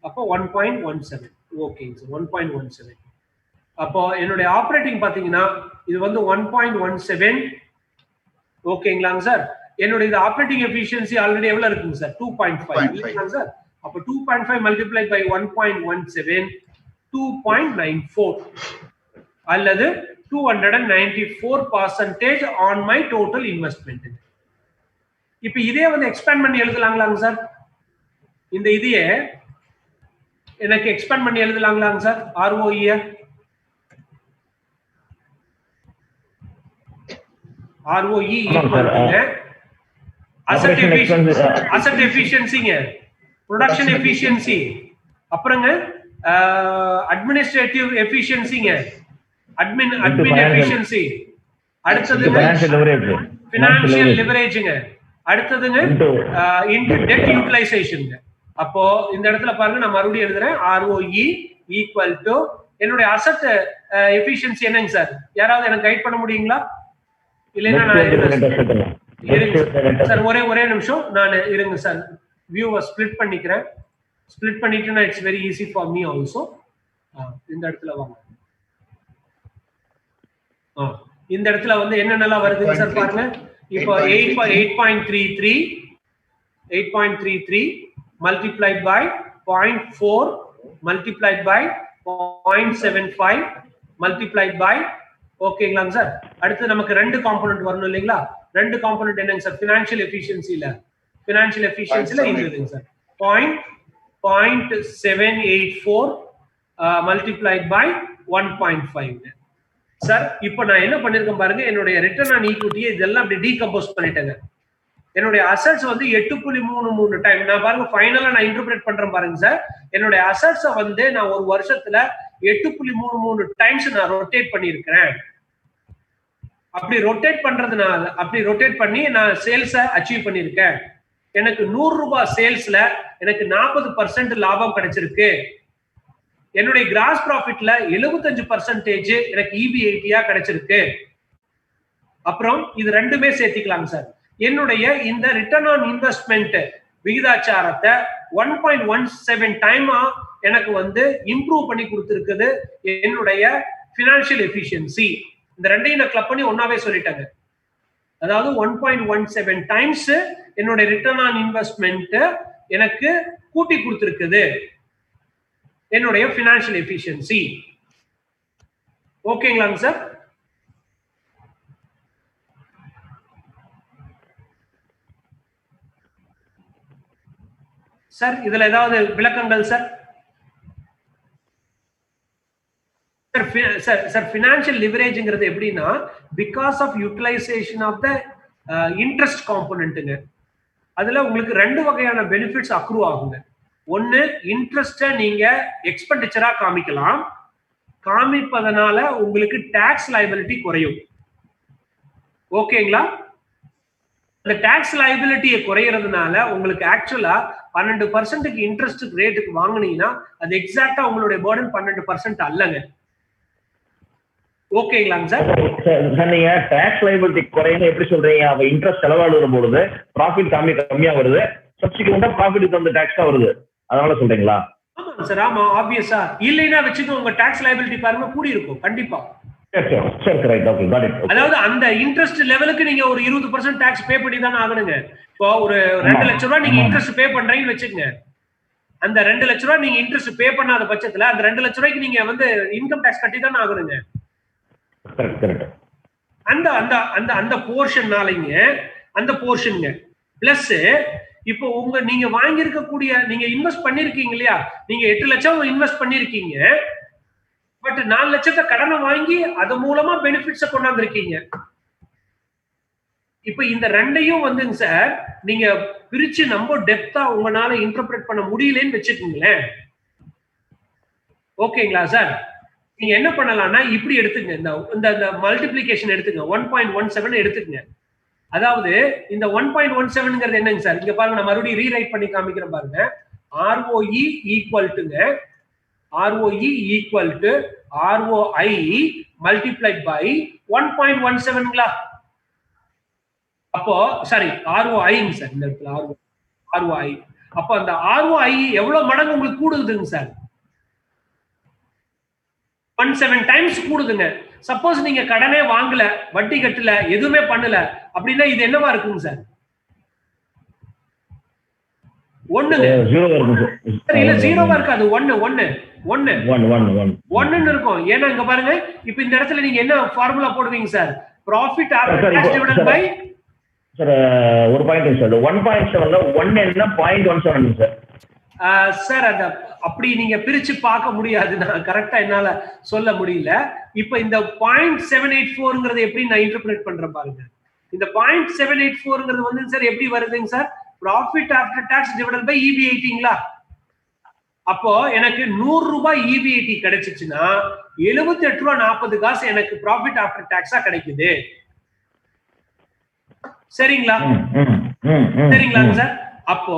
அப்போ 1.17. ஓகேங்க சார். 1.17. அப்போ என்னுடைய ஆப்ரேட்டிங் பாத்தீங்கன்னா இது வந்து 1.17. ஓகேங்களாங்க சார்? என்னுடைய ஆப்ரேட்டிங் எஃபிஷியன்சி ஆல்ரெடி எவ்வளவு இருக்குங்க சார்? 2.5 இல்லைங்களாங்க சார்? அப்போ 2.5 multiplied by 1.17 2.94 அல்லது 294% on my total investment. இப்ப இதே வந்து எக்ஸ்பேண்ட் பண்ணி எழுதலாங்களாங்க சார்? இந்த இதையே எனக்கு எக்ஸ்பேண்ட் பண்ணி எழுதலாங்களாங்க சார்? ROE அசெட் எஃபிஷியன்சிங்க, ப்ரொடக்ஷன் எஃபிஷியன்சி, அப்புறங்க அட்மினிஸ்ட்ரேட்டிவ் எஃபிஷியன்சிங்க, அட்மின் எஃபிஷியன்சி, அடுத்தது ஃபினான்ஷியல் லிவரேஜ்ங்க, அடுத்ததுங்க இன்டு டெட் யூட்டிலைசேஷன்ங்க. அப்போ இந்த இடத்துல பாருங்க நான் மறுபடியும் எழுதுறேன். ROE ஈக்குவல் டு என்னுடைய அசெட் எஃபிஷியன்சி என்னங்க சார்? யாராவது எனக்கு கைட் பண்ண முடியுங்களா? இல்லைன்னா சார் ஒரே நிமிஷம் நான் இருங்க சார். வியூவை ஸ்பிளிட் பண்ணிக்கிறேன். ஸ்பிளிட் பண்ணிட்டுனா it's very easy for me also. இந்த இடத்துல வாங்க. இந்த இடத்துல வந்து என்னென்னலாம் வருதுங்க சார் பாருங்க. இப்போ 8.33 multiplied by 0.4 multiplied by 0.75 multiplied by ஓகேங்களாங்க சார்? அடுத்து நமக்கு ரெண்டு காம்போனன்ட் வரணும் இல்லைங்களா? ரெண்டு காம்போனன்ட் என்னங்க சார்? ஃபினான்ஷியல் எஃபிஷியன்சில இதுங்க சார் 0.784 multiplied by 1.5 சார். இப்போ நான் என்ன பண்ணிருக்கேன் பாருங்க, என்னுடைய ரிட்டர்ன் ஆன் ஈக்விட்டியை இதெல்லாம் அப்படி டீகம்போஸ் பண்ணிட்டேங்க. என்னுடைய அசெட்ஸ் வந்து 8.33 டைம் நான் பாருங்க ஃபைனலா நான் இன்டர்பிரேட் பண்றேன் பாருங்க சார். என்னுடைய அசெட்ஸை வந்து நான் ஒரு வருஷத்துல 8.33 டைம்ஸ் நான் ரொட்டேட் பண்ணியிருக்கிறேன். அப்படி ரொட்டேட் பண்றதுனால அப்படி ரொட்டேட் பண்ணி நான் சேல்ஸை அச்சீவ் பண்ணியிருக்கேன். எனக்கு 100 ரூபாய் சேல்ஸ்ல எனக்கு 40% லாபம் கிடைச்சிருக்கு. என்னுடைய கிராஸ் ப்ராஃபிட்ல 75% எனக்கு EBIT கிடைச்சிருக்கு. அப்புறம் இது ரெண்டுமே சேர்த்திக்கலாங்க சார். என்னுடைய இந்த ரிட்டர்ன் ஆன் இன்வெஸ்ட்மெண்ட் விகிதாச்சாரத்தை 1.17 டைமா எனக்கு வந்து இம்ப்ரூவ் பண்ணி கொடுத்திருக்குது என்னுடைய பினான்சியல் எஃபிஷியன்சி. இந்த ரெண்டையும் நான் கிளப் பண்ணி ஒன்னாவே சொல்லிட்டேங்க. அதாவது 1.17 டைம்ஸ் என்னுடைய ரிட்டர்ன் ஆன் இன்வெஸ்ட்மெண்ட் எனக்கு கூட்டி கொடுத்திருக்குது என்னுடைய பினான்சியல் எஃபிஷியன்சி. ஓகேங்களாங்க சார்? சார் இதுல ஏதாவது விளக்கங்கள் சார்? சார் ஃபினான்ஷியல் லிவரேஜ்ங்கிறது எப்படின்னா because of utilisation of the interest காம்போனன்ட்டுங்க. அதுல உங்களுக்கு ரெண்டு வகையான பெனிஃபிட்ஸ் அக்ரூ ஆகுங்க. ஒன்னு இன்ட்ரெஸ்ட நீங்க எக்ஸ்பெண்டிச்சரா காமிக்கலாம். காமிப்பதனால உங்களுக்கு டாக்ஸ் லைபிலிட்டி குறையும். ஓகேங்களா? அந்த டாக்ஸ் லைபிலிட்டியை குறையறதுனால உங்களுக்கு ஆக்சுவலா 12% இன்ட்ரெஸ்ட் ரேட்டுக்கு வாங்கினீங்கன்னா அது எக்ஸாக்டா உங்களுடைய பர்டன் 12% அல்லங்க. ஓகேங்களாங்க சார்? சார் நீங்க டாக்ஸ் லைபிலிட்டி குறையுன்னு எப்படி சொல்றீங்க? அப்ப இன்ட்ரெஸ்ட் செலவாடு வரும்பொழுது ப்ராஃபிட் கம்மியா வருது, சப்சிக்வெண்டா ப்ராஃபிட் தந்த டாக்ஸ் தான் வருது, அதனால சொல்றீங்களா? ஆமாங்க சார், ஆமா, ஆப்வியஸா. இல்லைன்னா வச்சுக்கோ உங்க டாக்ஸ் லைபிலிட்டி பாருங்க கூடி இருக்கும் கண்டிப்பா. அதாவது அந்த இன்ட்ரெஸ்ட் லெவலுக்கு நீங்க ஒரு 20% டாக்ஸ் பே பண்ணி தானே ஆகணுங்க. இப்போ ஒரு 2 லட்சம் ரூபாய் நீங்க இன்ட்ரெஸ்ட் பே பண்றீங்கன்னு வச்சுக்கோங்க. அந்த 2 லட்சம் ரூபாய் நீங்க இன்ட்ரெஸ்ட் பே பண்ணாத பட்சத்துல அந்த 2 லட்சம் ரூபாய்க்கு நீங்க வந்து இன்கம் டாக்ஸ் கட்டி தானே ஆகணுங்க. அந்த அந்த அந்த அந்த போர்ஷன்னாலங்க, அந்த போர்ஷனுங்க பிளஸ் இப்போ நீங்க வாங்கி இருக்கக்கூடிய, நீங்க இன்வெஸ்ட் பண்ணிருக்கீங்க இல்லையா, நீங்க 8 லட்சம் இன்வெஸ்ட் பண்ணிருக்கீங்க, பட் 4 லட்சத்தை கடனை வாங்கி அது மூலமா பெனிஃபிட்ஸ் கொண்டாந்துருக்கீங்க. இப்ப இந்த ரெண்டையும் வந்துங்க சார் நீங்க பிரிச்சு நம்ம டெப்தா உங்களால இன்டர்பிரேட் பண்ண முடியலன்னு வச்சுக்கோங்களேன். ஓகேங்களா சார்? நீங்க என்ன பண்ணலாம்னா இப்படி எடுத்துங்க, இந்த மல்டிப்ளிகேஷன் எடுத்துங்க, 1.17 எடுத்துக்கங்க. அதாவது இந்த 1.17ங்கிறது என்னங்க சார்? இங்க பாருங்க, நான் மறுபடியும் ரீரைட் பண்ணி காமிக்கிறேன் பாருங்க. ROE ஈக்குவல் டுங்க, ROE equal to ROI multiplied by 1.17ங்களா? அப்போ சாரி ROIங்க சார், இந்த இடத்துல ROI. அப்போ அந்த ROI எவ்வளவு மடங்கு உங்களுக்கு கூடுதுங்க சார்? 17 டைம்ஸ் கூடுதுங்க. சப்போஸ் நீங்க கடனே வாங்கல, வட்டி கட்டல, எதுவுமே பண்ணல அப்படின்னா இது என்னவா இருக்குங்க சார்? 1ங்க. இல்ல ஜீரோவா இருக்காது, 1 இருக்கும். ஏன்னா இங்க பாருங்க, இப்ப இந்த இடத்துல நீங்க என்ன ஃபார்முலா போடுவீங்க sir? Profit after tax divided by sir ஒரு பாயிண்ட் சார், 1.7ல 1 என்ன 0.17 சார்? சார் அத அப்படி நீங்க பிரிச்சு பார்க்க முடியாது, நான் கரெக்டா என்னால சொல்ல முடியல. இப்ப இந்த 0.784ங்கிறது எப்படி நான் இன்டர்பிரேட் பண்றேன் பாருங்க. இந்த 0.784ங்கிறது வந்து சார் எப்படி வருதுங்க sir? Profit after tax divided by EBITங்களா? அப்போ எனக்கு 100 ரூபாய் EBIT கிடைச்சிச்சுன்னா 78 ரூபாய் 40 காசு எனக்கு ப்ராஃபிட் ஆஃப்டர் டாக்ஸா கிடைக்குது. சரிங்களா? சரிங்களாங்க சார்? அப்போ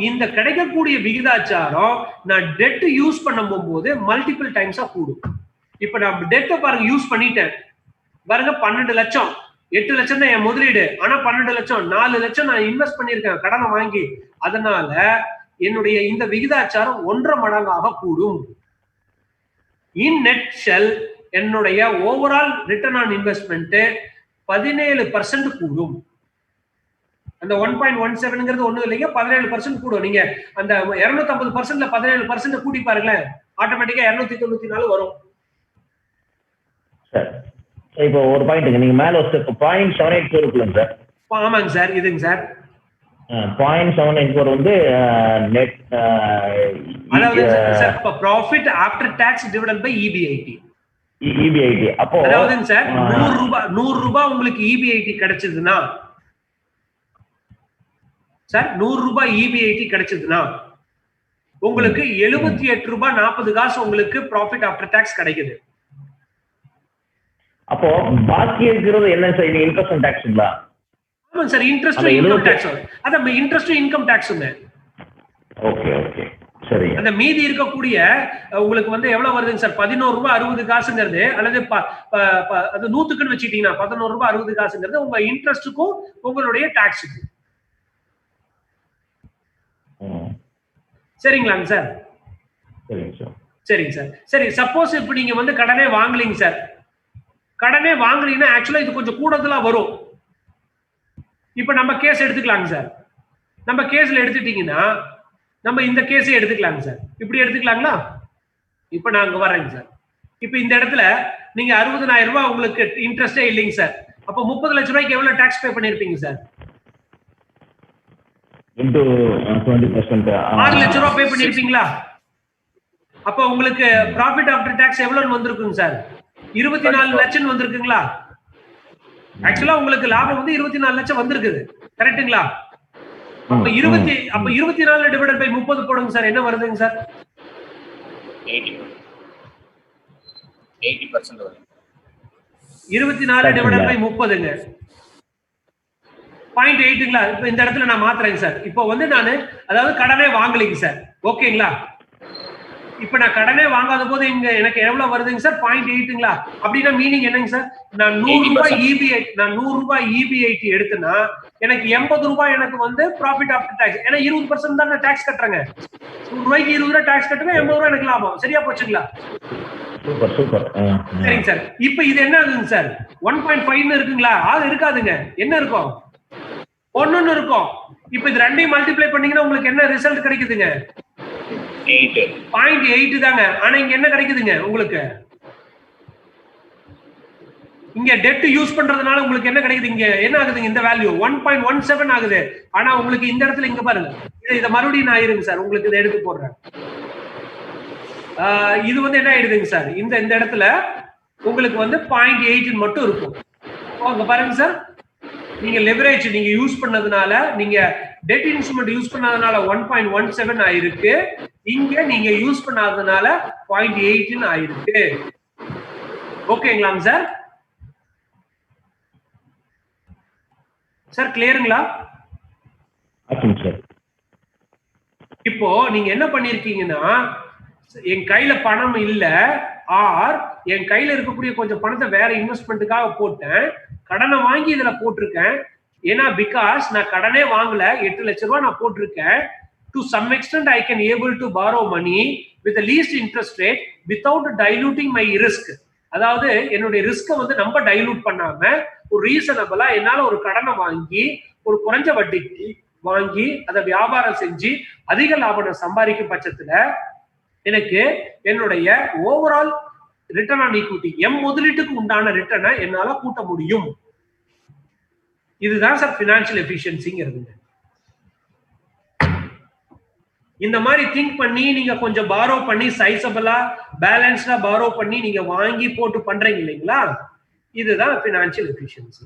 இந்த கிடைக்கக்கூடிய விகிதாச்சாரம் நான் டெட் யூஸ் பண்ணும்போது மல்டிபிள் டைம்ஸா கூடும். இப்ப நான் டெட்டை பாருங்க யூஸ் பண்ணிட்டேன் பாருங்க, 12 லட்சம், 8 லட்சம் தான் என் முதலீடு, ஆனா 12 லட்சம், 4 லட்சம் நான் இன்வெஸ்ட் பண்ணிருக்கேன் கடனை வாங்கி. அதனால என்னுடைய இந்த விகிதாச்சாரம் 1.5 மடங்காக கூடும். இன் நெட் ஷெல் என்னுடைய ஓவரால் ரிட்டர்ன் ஆன் இன்வெஸ்ட்மெண்ட் 17% கூடும். அந்த 1.17ங்கிறது ஒண்ணும் இல்லைங்க, 17% கூடும். நீங்க அந்த 250%ல 17% கூட்டி பாருங்களேன், ஆட்டோமேட்டிக்கா 294 வரும். சார் இப்போ ஒரு பாயிண்ட் நீங்க மேல ஒரு ஸ்டெப் 0.784 இருக்குங்க சார். ஆமாங்க சார், இதுங்க சார் 0.784 வந்து நெட், அதாவது sir profit after tax divided by EBIT. அப்போ அதாவதுங்க சார் 100 ரூபாய் உங்களுக்கு EBIT கிடைச்சதுன்னா சார், 100 ரூபாய் EBIT கிடைச்சதுன்னா உங்களுக்கு 78 ரூபாய் 40 காசு உங்களுக்கு ப்ராஃபிட் ஆஃப்டர் டாக்ஸ் கிடைக்குது. அப்போ பாக்கி இருக்கிறது என்ன சார்? இது இன்ட்ரெஸ்ட் டாக்ஸ்ங்களா? ஆமா சார், இன்ட்ரெஸ்ட் இன்கம் டாக்ஸ். அத இன்ட்ரெஸ்ட் இன்கம் டாக்ஸ்ங்க. ஓகே சரி. அந்த மீதி இருக்கக்கூடிய உங்களுக்கு வந்து எவ்வளவு வருதுங்க சார்? 11 ரூபாய் 60 காசுங்கிறது, அல்லது அது 100க்குன்னு வச்சுக்கிட்டீங்கன்னா 11 ரூபாய் 60 காசுங்கிறது உங்க இன்ட்ரெஸ்ட்டுக்கும் உங்களுடைய டாக்ஸுக்கும். சரிங்களாங்க சார்? சரிங்க சார். சரி, சப்போஸ் இப்ப நீங்க வந்து கடனே வாங்கலீங்க சார், கடனே வாங்கலீங்கன்னா ஆக்சுவலா இது கொஞ்சம் கூடுதலா வரும். இப்ப நம்ம கேஸ் எடுத்துக்கலாங்க சார். நம்ம கேஸ்ல எடுத்துட்டீங்கன்னா நம்ம இந்த கேஸே எடுத்துக்கலாங்க சார். இப்படி எடுத்துக்கலாங்களா? இப்ப நான் அங்க வரேங்க சார். இப்ப இந்த இடத்துல நீங்க 60,000 ரூபாய் உங்களுக்கு இன்ட்ரெஸ்டே இல்லைங்க சார். அப்ப 30 லட்சம் ரூபாய்க்கு எவ்வளவு டாக்ஸ் பே பண்ணிருப்பீங்க சார்? 20%. 6 லட்சம் ரூபாய் பே பண்ணிருப்பீங்களா? அப்ப உங்களுக்கு ப்ராஃபிட் ஆஃப்டர் டாக்ஸ் எவ்வளவு வந்திருக்குங்க சார்? 24 லட்சம் வந்திருக்குங்களா? ஆக்சுவலா உங்களுக்கு லாபம் வந்து 24 லட்சம் வந்திருக்குது, கரெக்ட்டுங்களா? அப்ப 24 டிவைடட் பை 30 போடுங்க சார், என்ன வருதுங்க சார்? 80% வரும். 24 டிவைடட் பை 30ங்க 0.8ங்களா? இப்ப இந்த இடத்துல நான் மாத்துறேங்க சார். இப்போ வந்து நானு அதாவது கடனே வாங்கலைங்க சார், ஓகேங்களா? இப்ப நான் கடனே வாங்காத போது இங்க எனக்கு எவ்வளவு வருதுங்க சார் 0.8ங்களா அப்படின்னா மீனிங் என்னங்க சார் நான் 100 ரூபாய் EB80 எடுத்தேன்னா எனக்கு 80 ரூபாய் எனக்கு வந்து ப்ராஃபிட் ஆஃப்டர் டாக்ஸ் ஏன்னா 20% தான் நான் டாக்ஸ் கட்டுறேங்க 100 ரூபாய்க்கு 20 ரூபாய் டாக்ஸ் கட்டுவேன் 80 ரூபாய் எனக்கு லாபம் சரியா போச்சுங்களா சரிங்க சார் இப்ப இது என்ன ஆகுதுங்க சார் 1.5 இருக்குங்களா அது இருக்காதுங்க என்ன இருக்கும் 1 இருக்கும் இப்ப இது ரெண்டையும் மல்டிப்ளை பண்ணீங்கன்னா உங்களுக்கு என்ன ரிசல்ட் கிடைக்குதுங்க 0.8 தாங்க ஆனா இங்க என்ன கிடைக்குதுங்க உங்களுக்கு இங்க டெட் யூஸ் பண்றதுனால உங்களுக்கு என்ன கிடைக்குது இங்க என்ன ஆகுதுங்க இந்த வேல்யூ 1.17 ஆகுது ஆனா உங்களுக்கு இந்த இடத்துல இங்க பாருங்க இத மறுபடியும் நான் இருங்க சார் உங்களுக்கு இதை எடுத்து போடுறேன் இது வந்து என்ன ஆயிடுதுங்க சார் இந்த இடத்துல உங்களுக்கு வந்து 0.8 மட்டும் இருக்கும் அங்க பாருங்க சார் நீங்க லெவரேஜ் நீங்க யூஸ் பண்ணதுனால நீங்க டெட் இன்ஸ்ட்ருமெண்ட் யூஸ் பண்ணதுனால 1.17 ஆயிருக்கு இங்க நீங்க யூஸ் பண்ணாததுனால 0.8 ஆயிருக்கு ஓகேங்களாங்க சார் சார் கிளியருங்களா இப்போ நீங்க என்ன பண்ணிருக்கீங்கன்னா என் கையில பணம் இல்ல ஆர் என் கையில இருக்கக்கூடிய கொஞ்சம் பணத்தை வேற இன்வெஸ்ட்மெண்ட்டுக்காக போட்டேன் கடனை வாங்கி இதுல போட்டிருக்கேன் ஏன்னா பிகாஸ் நான் கடனே வாங்கல 8 லட்சம் ரூபாய் நான் போட்டிருக்கேன் to some extent I can able to borrow money with least interest rate without diluting my risk அதாவது என்னுடைய ரிஸ்கை வந்து நம்ம டைலூட் பண்ணாம ஒரு ரீசனபிளா என்னால ஒரு கடனை வாங்கி ஒரு குறைஞ்ச வட்டிக்கு வாங்கி அதை வியாபாரம் செஞ்சு அதிக லாபம் சம்பாதிக்கும் பட்சத்துல எனக்கு என்னுடைய ஓவரால் ரிட்டர்ன் ஆன் ஈக்விட்டி முதலீட்டுக்கு உண்டான ரிட்டர்னை என்னால கூட்ட முடியும் இதுதான் சார் பினான்சியல் எஃபிஷியன்சிங்கிறது இந்த மாதிரி திங்க் பண்ணி நீங்க கொஞ்சம் பாரோ பண்ணி சைஸபிளா பேலன்ஸ்டா பாரோ பண்ணி நீங்க வாங்கி போட்டு பண்றீங்க இல்லைங்களா இதுதான் பினான்சியல் எஃபிஷியன்சி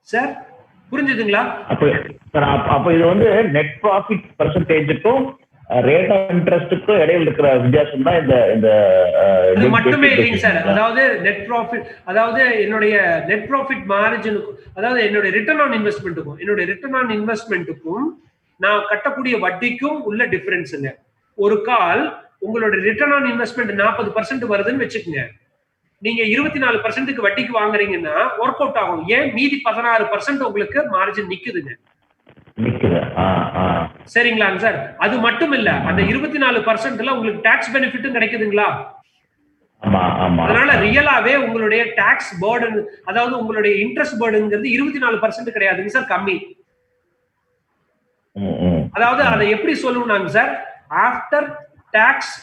சார் புரிஞ்சுதுங்களா அப்ப இது வந்து நெட் ப்ராஃபிட் பெர்சன்டேஜுக்கும் ரேட் ஆஃப் இன்ட்ரெஸ்டுக்கும் இடையில இருக்கிற வித்தியாசம் தான் இந்த இது மட்டுமே இல்லைங்க சார் அதாவது நெட் ப்ராஃபிட் அதாவது என்னுடைய நெட் ப்ராஃபிட் மார்ஜினுக்கும் அதாவது என்னுடைய ரிட்டர்ன் ஆன் இன்வெஸ்ட்மெண்ட்டுக்கும் நான் கட்டக்கூடிய வட்டிக்கும் உள்ள டிஃபரன்ஸுங்க ஒரு கால் உங்களோட ரிட்டர்ன் ஆன் இன்வெஸ்ட்மெண்ட் 40% வருதுன்னு வச்சுக்கோங்க நீங்க 24% வட்டிக்கு வாங்குறீங்கன்னா ஒர்க் அவுட் ஆகும் ஏன் மீதி 16% உங்களுக்கு மார்ஜின் நிக்குதுங்க சரிங்களாங்க சார் அது மட்டும் இல்ல அந்த 24%ல உங்களுக்கு டாக்ஸ் பெனிஃபிட்டும் கிடைக்குதுங்களா அதனால ரியலாவே உங்களுடைய டாக்ஸ் பர்டன் அதாவது உங்களுடைய இன்ட்ரெஸ்ட் பர்டன்ங்கிறது 24% கிடையாதுங்க சார் கம்மி அதாவது அதை எப்படி சொல்லுவாங்க sir after tax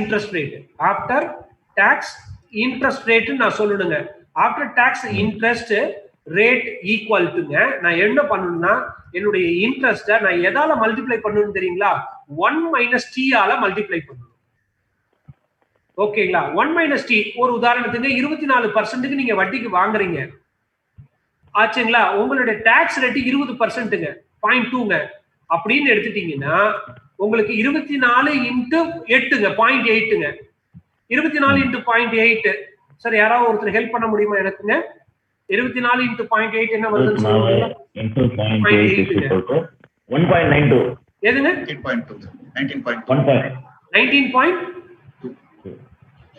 interest rate after tax interest rate நான் சொல்லணுங்க after tax interest rate equal டுங்க நான் என்ன பண்ணணும்னா என்னுடைய இன்ட்ரெஸ்ட நான் எதால மல்டிப்ளை பண்ணணும்னு தெரியுங்களா 1 - t ஆல மல்டிப்ளை பண்ணணும் ஓகேங்களா 1 - t ஒரு உதாரணத்துக்கு 24%க்கு நீங்க வட்டிக்கு வாங்குறீங்க ஆச்சுங்களா உங்களுடைய டாக்ஸ் ரேட் 20%ங்க 0.2ங்க அப்படின்னு எடுத்துட்டீங்கன்னா உங்களுக்கு 24 × 8ங்க 0.8ங்க 24 × 0.8 சார் யாராவது ஒருத்தர் ஹெல்ப் பண்ண முடியுமா எனக்குங்க 24 × 0.8 என்ன வருதுன்னு சொல்லுங்க 1.92 எதுங்க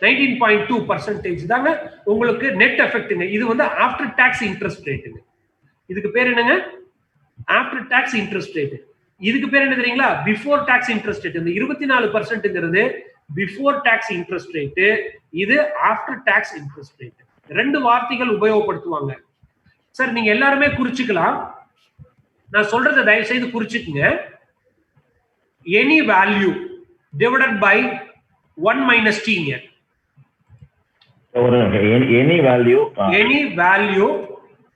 19.2% தாங்க உங்களுக்கு நெட் எஃபெக்ட்ங்க இது வந்து ஆஃப்டர் டாக்ஸ் இன்ட்ரெஸ்ட் ரேட்டுங்க இதுக்கு பேர் என்னங்க ஆஃப்டர் டாக்ஸ் இன்ட்ரெஸ்ட் ரேட் இதுக்கு பேர் என்ன தெரியுங்களா பிஃபோர் டாக்ஸ் இன்ட்ரெஸ்ட் ரேட் இந்த 24%ங்கிறது பிஃபோர் டாக்ஸ் இன்ட்ரெஸ்ட் ரேட் இது ஆஃப்டர் டாக்ஸ் இன்ட்ரெஸ்ட் ரேட் ரெண்டு வார்த்தைகள் உபயோகப்படுத்துவாங்க சார் நீங்க எல்லாருமே குறிச்சுக்கலாம் நான் சொல்றதை தயவு செய்து குறிச்சுக்குங்க any value divided by 1 - t ங்க any value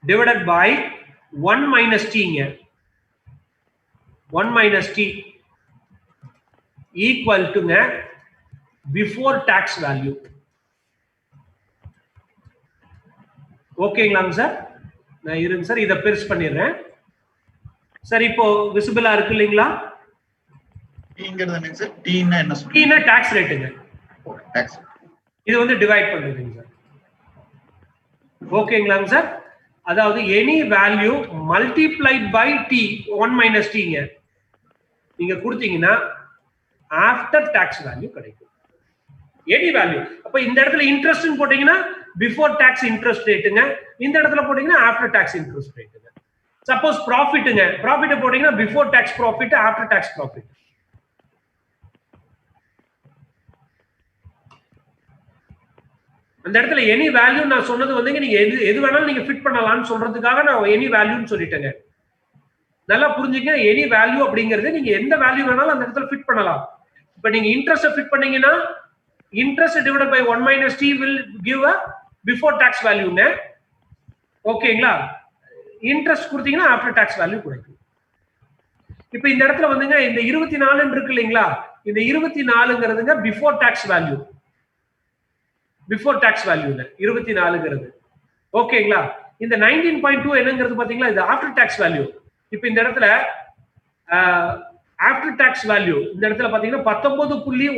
divided by 1 - t ங்க 1 - t ஈக்குவல் டுங்க பிஃபோர் டாக்ஸ் வேல்யூ ஓகேங்களாங்க சார் நான் இருங்க சார் இதை பெருசு பண்ணிடுறேன் சார் இப்போ விசிபிளா இருக்கு இல்லைங்களா டீங்கிறது என்னங்க சார் டீனா என்ன சொல்றீங்க டீனா டாக்ஸ் ரேட்டுங்க டாக்ஸ் இது வந்து டிவைட் பண்றதுங்க சார். ஓகேங்களாங்க சார்? அதாவது any value multiplied by T 1 minus டீங்க நீங்க கொடுத்தீங்கன்னா ஆஃப்டர் டாக்ஸ் வேல்யூ கிடைக்கும். Any value. அப்ப இந்த இடத்துல இன்ட்ரெஸ்ட் போட்டீங்கன்னா பிஃபோர் டாக்ஸ் இன்ட்ரெஸ்ட் ரேட்டுங்க, இந்த இடத்துல போட்டீங்கன்னா ஆஃப்டர் டாக்ஸ் இன்ட்ரெஸ்ட் ரேட்டுங்க. சப்போஸ் ப்ராஃபிட்டுங்க, ப்ராஃபிட் போட்டீங்கன்னா before tax profit, after tax profit. அந்த இடத்துல எனி வேல்யூ நான் சொன்னது வந்து நீங்க எது வேணாலும் நீங்க ஃபிட் பண்ணலாம்னு சொல்றதுக்காக நான் எனி வேல்யூன்னு சொல்லிட்டேங்க. நல்லா புரிஞ்சுங்க. எனி வேல்யூ அப்படிங்கிறது நீங்க எந்த வேல்யூ வேணாலும் அந்த இடத்துல ஃபிட் பண்ணலாம். இப்ப நீங்க இன்ட்ரெஸ்ட் ஃபிட் பண்ணீங்கன்னா interest divided by 1 minus T will give a before tax வேல்யூங்க. ஓகேங்களா? இன்ட்ரெஸ்ட் கொடுத்தீங்கன்னா ஆஃப்டர் டாக்ஸ் வேல்யூ கிடைக்கும். இப்ப இந்த இடத்துல வந்துங்க இந்த 24 இருக்கு இல்லைங்களா, இந்த 24ங்கிறதுங்க before tax value. Before tax வேல்யூல 24ங்கிறது. ஓகேங்களா? இந்த 19.2 என்னங்கிறது பாத்தீங்களா, இது ஆஃப்டர் டாக்ஸ் வேல்யூ. இப்ப இந்த இடத்துல ஆஃப்டர் டாக்ஸ் வேல்யூ இந்த இடத்துல பாத்தீங்கன்னா 19.12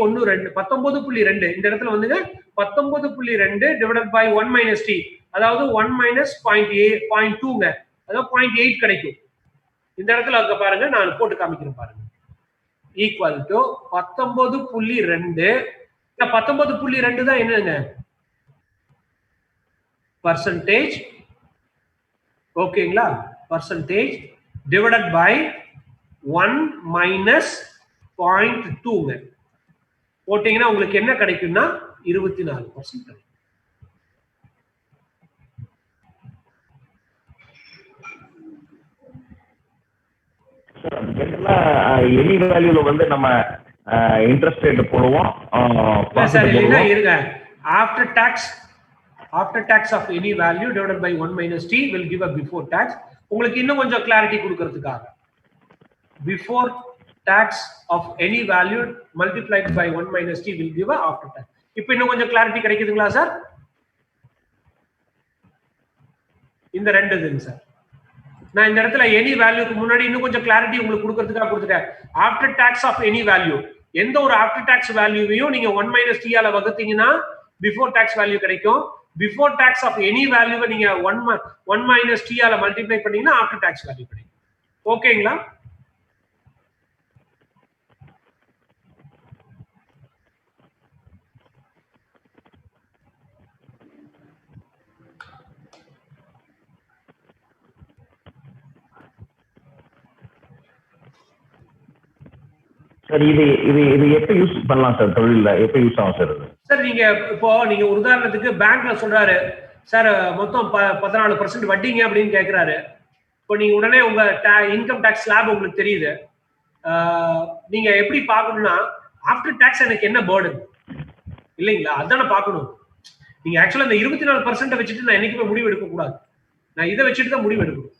19.2 இந்த இடத்துல வந்துங்க 19.2 டிவைடட் பை 1 மைனஸ் டி, அதாவது 1 மைனஸ் 0.2ங்க, அதாவது 0.8 கிடைக்கும். இந்த இடத்துல அங்க பாருங்க, நான் போட்டு காமிக்கிறேன் பாருங்க. Equal to 19.2. 19.2 தான் என்னங்க பர்சன்டேஜ். ஓகேங்களா? பர்சன்டேஜ் டிவைடட் பை 1 மைனஸ் 0.2ங்க போட்டீங்கன்னா உங்களுக்கு என்ன கிடைக்கும்னா 24% கிடைக்கும். எனி வேல்யூல வந்து நம்ம இன்ட்ரெஸ்ட் ரேட் போடுவோம். இருங்க, after tax of any value divided by 1 minus T will give a before tax. உங்களுக்கு இன்னும் கொஞ்சம் கிளாரிட்டி கொடுக்கிறதுக்காக before tax of any value multiplied by 1 minus t will give a after tax. இப்போ இன்னும் கொஞ்சம் clarity கிடைக்குதுங்களா sir? இந்த ரெண்டு இதுங்க சார். நான் இந்த இடத்துல எனி வேல்யூக்கு முன்னாடி இன்னும் கொஞ்சம் கிளாரிட்டி உங்களுக்கு கொடுக்கிறதுக்காக கொடுத்துட்டேன். After tax of any value, எந்த ஒரு ஆஃப்டர் டாக்ஸ் வேல்யூவையும் நீங்க 1 மைனஸ் டி ஆல வகுத்தீங்கன்னா பிஃபோர் டாக்ஸ் வேல்யூ கிடைக்கும். பிஃபோர் டாக்ஸ் ஆஃப் எனி வேல்யூவை நீங்க 1 மைனஸ் டி ஆல மல்டிப்ளை பண்ணீங்கன்னா ஆஃப்டர் டாக்ஸ் வேல்யூ கிடைக்கும். ஓகேங்களா? சார் இது இது இது எப்ப யூஸ் பண்ணலாம் சார்? தொழில்ல எப்ப யூஸ் ஆகும் சார்? சார் நீங்க இப்போ நீங்க ஒரு உதாரணத்துக்கு பேங்க்ல சொல்றாரு சார் மொத்தம் 14% வட்டிங்க அப்படின்னு கேட்கிறாரு. இப்போ நீங்க உடனே உங்க இன்கம் டாக்ஸ் ஸ்லாப் உங்களுக்கு தெரியுது. நீங்க எப்படி பார்க்கணும்னா ஆஃப்டர் டாக்ஸ் எனக்கு என்ன பர்டன் இல்லைங்களா, அதான பார்க்கணும். நீங்க ஆக்சுவலா இந்த 24% வச்சுட்டு நான் என்னைக்குமே முடிவு எடுக்க கூடாது. நான் இதை வச்சுட்டு தான் முடிவு எடுக்கணும்.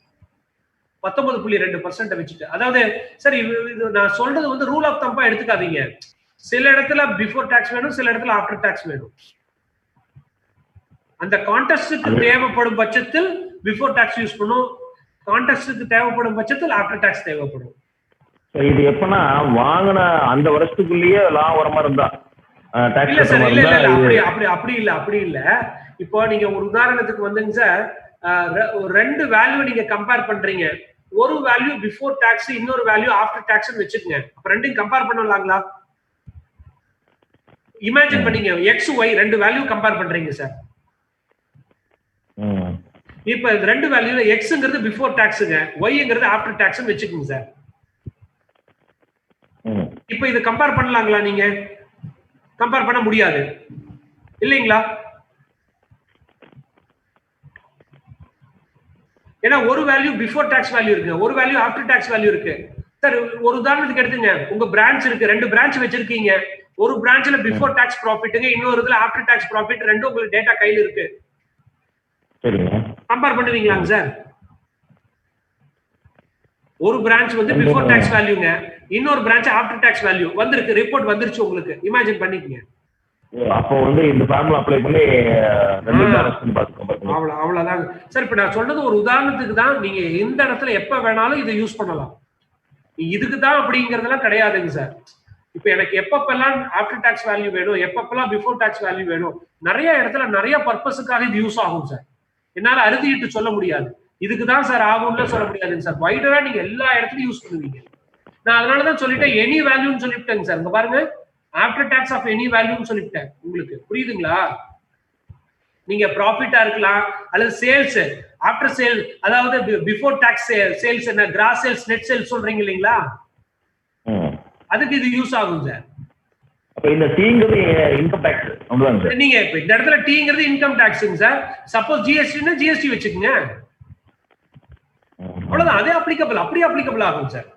19.2% வச்சுட்டு, அதாவது சார் இது நான் சொல்றது வந்து ரூல் ஆஃப் தம்பா எடுத்துக்காதீங்க. சில இடத்துல பிஃபோர் டாக்ஸ் வேணும், சில இடத்துல ஆஃப்டர் டாக்ஸ் வேணும். அந்த கான்டெஸ்டுக்கு தேவைப்படும் பட்சத்தில் பிஃபோர் டாக்ஸ் யூஸ் பண்ணும், கான்டெஸ்டுக்கு தேவைப்படும் பட்சத்தில் ஆஃப்டர் டாக்ஸ் தேவைப்படும். இது எப்பனா வாங்கின அந்த வருஷத்துக்குள்ளேயே லாபம் வர மாதிரி இருந்தா இல்ல சார், இல்ல அப்படி இல்ல. இப்போ நீங்க ஒரு உதாரணத்துக்கு வந்துங்க சார், ரெண்டு வேல்யூ நீங்க கம்பேர் பண்றீங்க. ஒரு வேல்யூ பிஃபோர் டாக்ஸ், இன்னொரு வேல்யூ ஆஃப்டர் டாக்ஸ் வச்சுக்கோங்க. அப்ப ரெண்டையும் கம்பேர் பண்ணலாங்களா? இமேஜின் பண்ணீங்க, எக்ஸ் ஒய் ரெண்டு வேல்யூ கம்பேர் பண்றீங்க சார். இப்ப ரெண்டு வேல்யூல எக்ஸ்ங்கிறது பிஃபோர் டாக்ஸுங்க, ஒய்ங்கிறது ஆஃப்டர் டாக்ஸ் வச்சுக்கோங்க சார். இப்ப இது கம்பேர் பண்ணலாங்களா? நீங்க கம்பேர் பண்ண முடியாது இல்லைங்களா? ஏன்னா ஒரு வேல்யூ பிஃபோர் டாக்ஸ் வேல்யூ இருக்கு, ஒரு வேல்யூ ஆஃப்டர் டாக்ஸ் வேல்யூ இருக்கு. சார் ஒரு உதாரணத்துக்கு எடுத்துங்க, உங்க பிரான்ச் இருக்கு, ரெண்டு பிரான்ச் வச்சிருக்கீங்க. ஒரு பிரான்ச்ல பிஃபோர் டாக்ஸ் ப்ராஃபிட்டுங்க, இன்னொரு இதுல ஆஃப்டர் டாக்ஸ் ப்ராஃபிட், ரெண்டும் உங்களுக்கு டேட்டா கையில இருக்கு. கம்பேர் பண்ணுவீங்களாங்க சார்? ஒரு பிரான்ச் வந்து பிஃபோர் டாக்ஸ் வேல்யூங்க, இன்னொரு பிரான்ச் ஆஃப்டர் டாக்ஸ் வேல்யூ வந்திருக்கு, ரிப்போர்ட் வந்துருச்சு உங்களுக்கு. இமேஜின் பண்ணிக்கங்க. அப்போ வந்து இந்த ஃபார்முலா அப்ளை பண்ணி அவ்வளவுதான் சார். இப்ப நான் சொல்றது ஒரு உதாரணத்துக்கு தான். நீங்க எந்த இடத்துல எப்ப வேணாலும் இதை யூஸ் பண்ணலாம். இதுக்கு தான் அப்படிங்கறதெல்லாம் கிடையாதுங்க சார். இப்ப எனக்கு எப்பப்பெல்லாம் ஆஃப்டர் டாக்ஸ் வேல்யூ வேணும், எப்பப்பெல்லாம் பிஃபோர் டாக்ஸ் வேல்யூ வேணும், நிறைய இடத்துல நிறைய பர்பஸுக்காக இது யூஸ் ஆகும் சார். என்னால அறுதிட்டு சொல்ல முடியாது இதுக்குதான் சார் ஆகும்னு சொல்ல முடியாதுங்க சார். வைடரா நீங்க எல்லா இடத்துலயும் யூஸ் பண்ணுவீங்க. நான் அதனாலதான் சொல்லிட்டேன் எனி வேல்யூன்னு சொல்லிவிட்டேங்க சார். இங்க பாருங்க, ஆஃப்டர் டாக்ஸ் ஆஃப் எனி வேல்யூன்னு சொல்லிவிட்டேன். உங்களுக்கு புரியுதுங்களா? நீங்க ப்ராஃபிட்டா இருக்கலாம் அல்லது சேல்ஸ் ஆஃப்டர் சேல், அதாவது பிஃபோர் டாக்ஸ் சேல்ஸ் என்ன, கிராஸ் சேல்ஸ், நெட் சேல்ஸ் சொல்றீங்க இல்லைங்களா, அதுக்கு இது யூஸ் ஆகும் சார். அப்ப இந்த டீங்கிறது இன்கம் டாக்ஸ் அவ்வளவுதான் சார். நீங்க இப்ப இந்த இடத்துல டீங்கிறது இன்கம் டாக்ஸ்ங்க சார். சப்போஸ் ஜிஎஸ்டினா ஜிஎஸ்டி வச்சுக்கோங்க, அவ்வளவுதான். அதே அப்ளிகபிள், அப்படியே அப்ளிகபிள் ஆகும் சார்.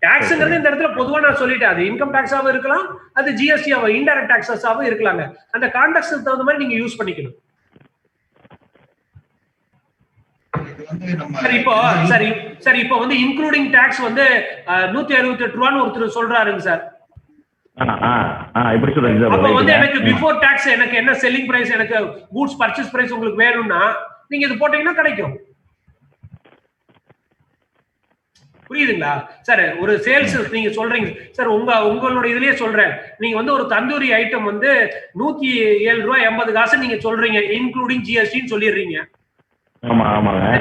டாக்ஸ்ங்கிறது இந்த இடத்துல பொதுவா நான் சொல்லிட்டேன், அது இன்கம் டாக்ஸாவும் இருக்கலாம், அது ஜிஎஸ்டியாவும் இன்டைரக்ட் டாக்ஸஸாவும் இருக்கலாங்க. அந்த கான்டெக்ஸ்டுக்கு தகுந்த மாதிரி நீங்க யூஸ் பண்ணிக்கணும். சார் இப்போ சார் இப்போ வந்து இன்க்ளூடிங் டாக்ஸ் வந்து 168 ரூபான்னு ஒருத்தர் சொல்றாருங்க சார். இப்படி சொல்றீங்க. அப்ப வந்து எனக்கு பிஃபோர் டாக்ஸ் எனக்கு என்ன செல்லிங் பிரைஸ், எனக்கு கூட்ஸ் பர்ச்சேஸ் பிரைஸ் உங்களுக்கு வேணும்னா நீங்க இது போட்டீங்கன்னா கிடைக்கும். புரியுதுங்களா சார்? ஒரு சேல்ஸ் நீங்க சொல்றீங்க சார், உங்களோட இதுலயே சொல்றேன், நீங்க வந்து ஒரு தந்தூரி ஐட்டம் வந்து 107 ரூபாய் 80 காசு நீங்க சொல்றீங்க, இன்க்ளூடிங் ஜிஎஸ்டின்னு சொல்லிடுறீங்க.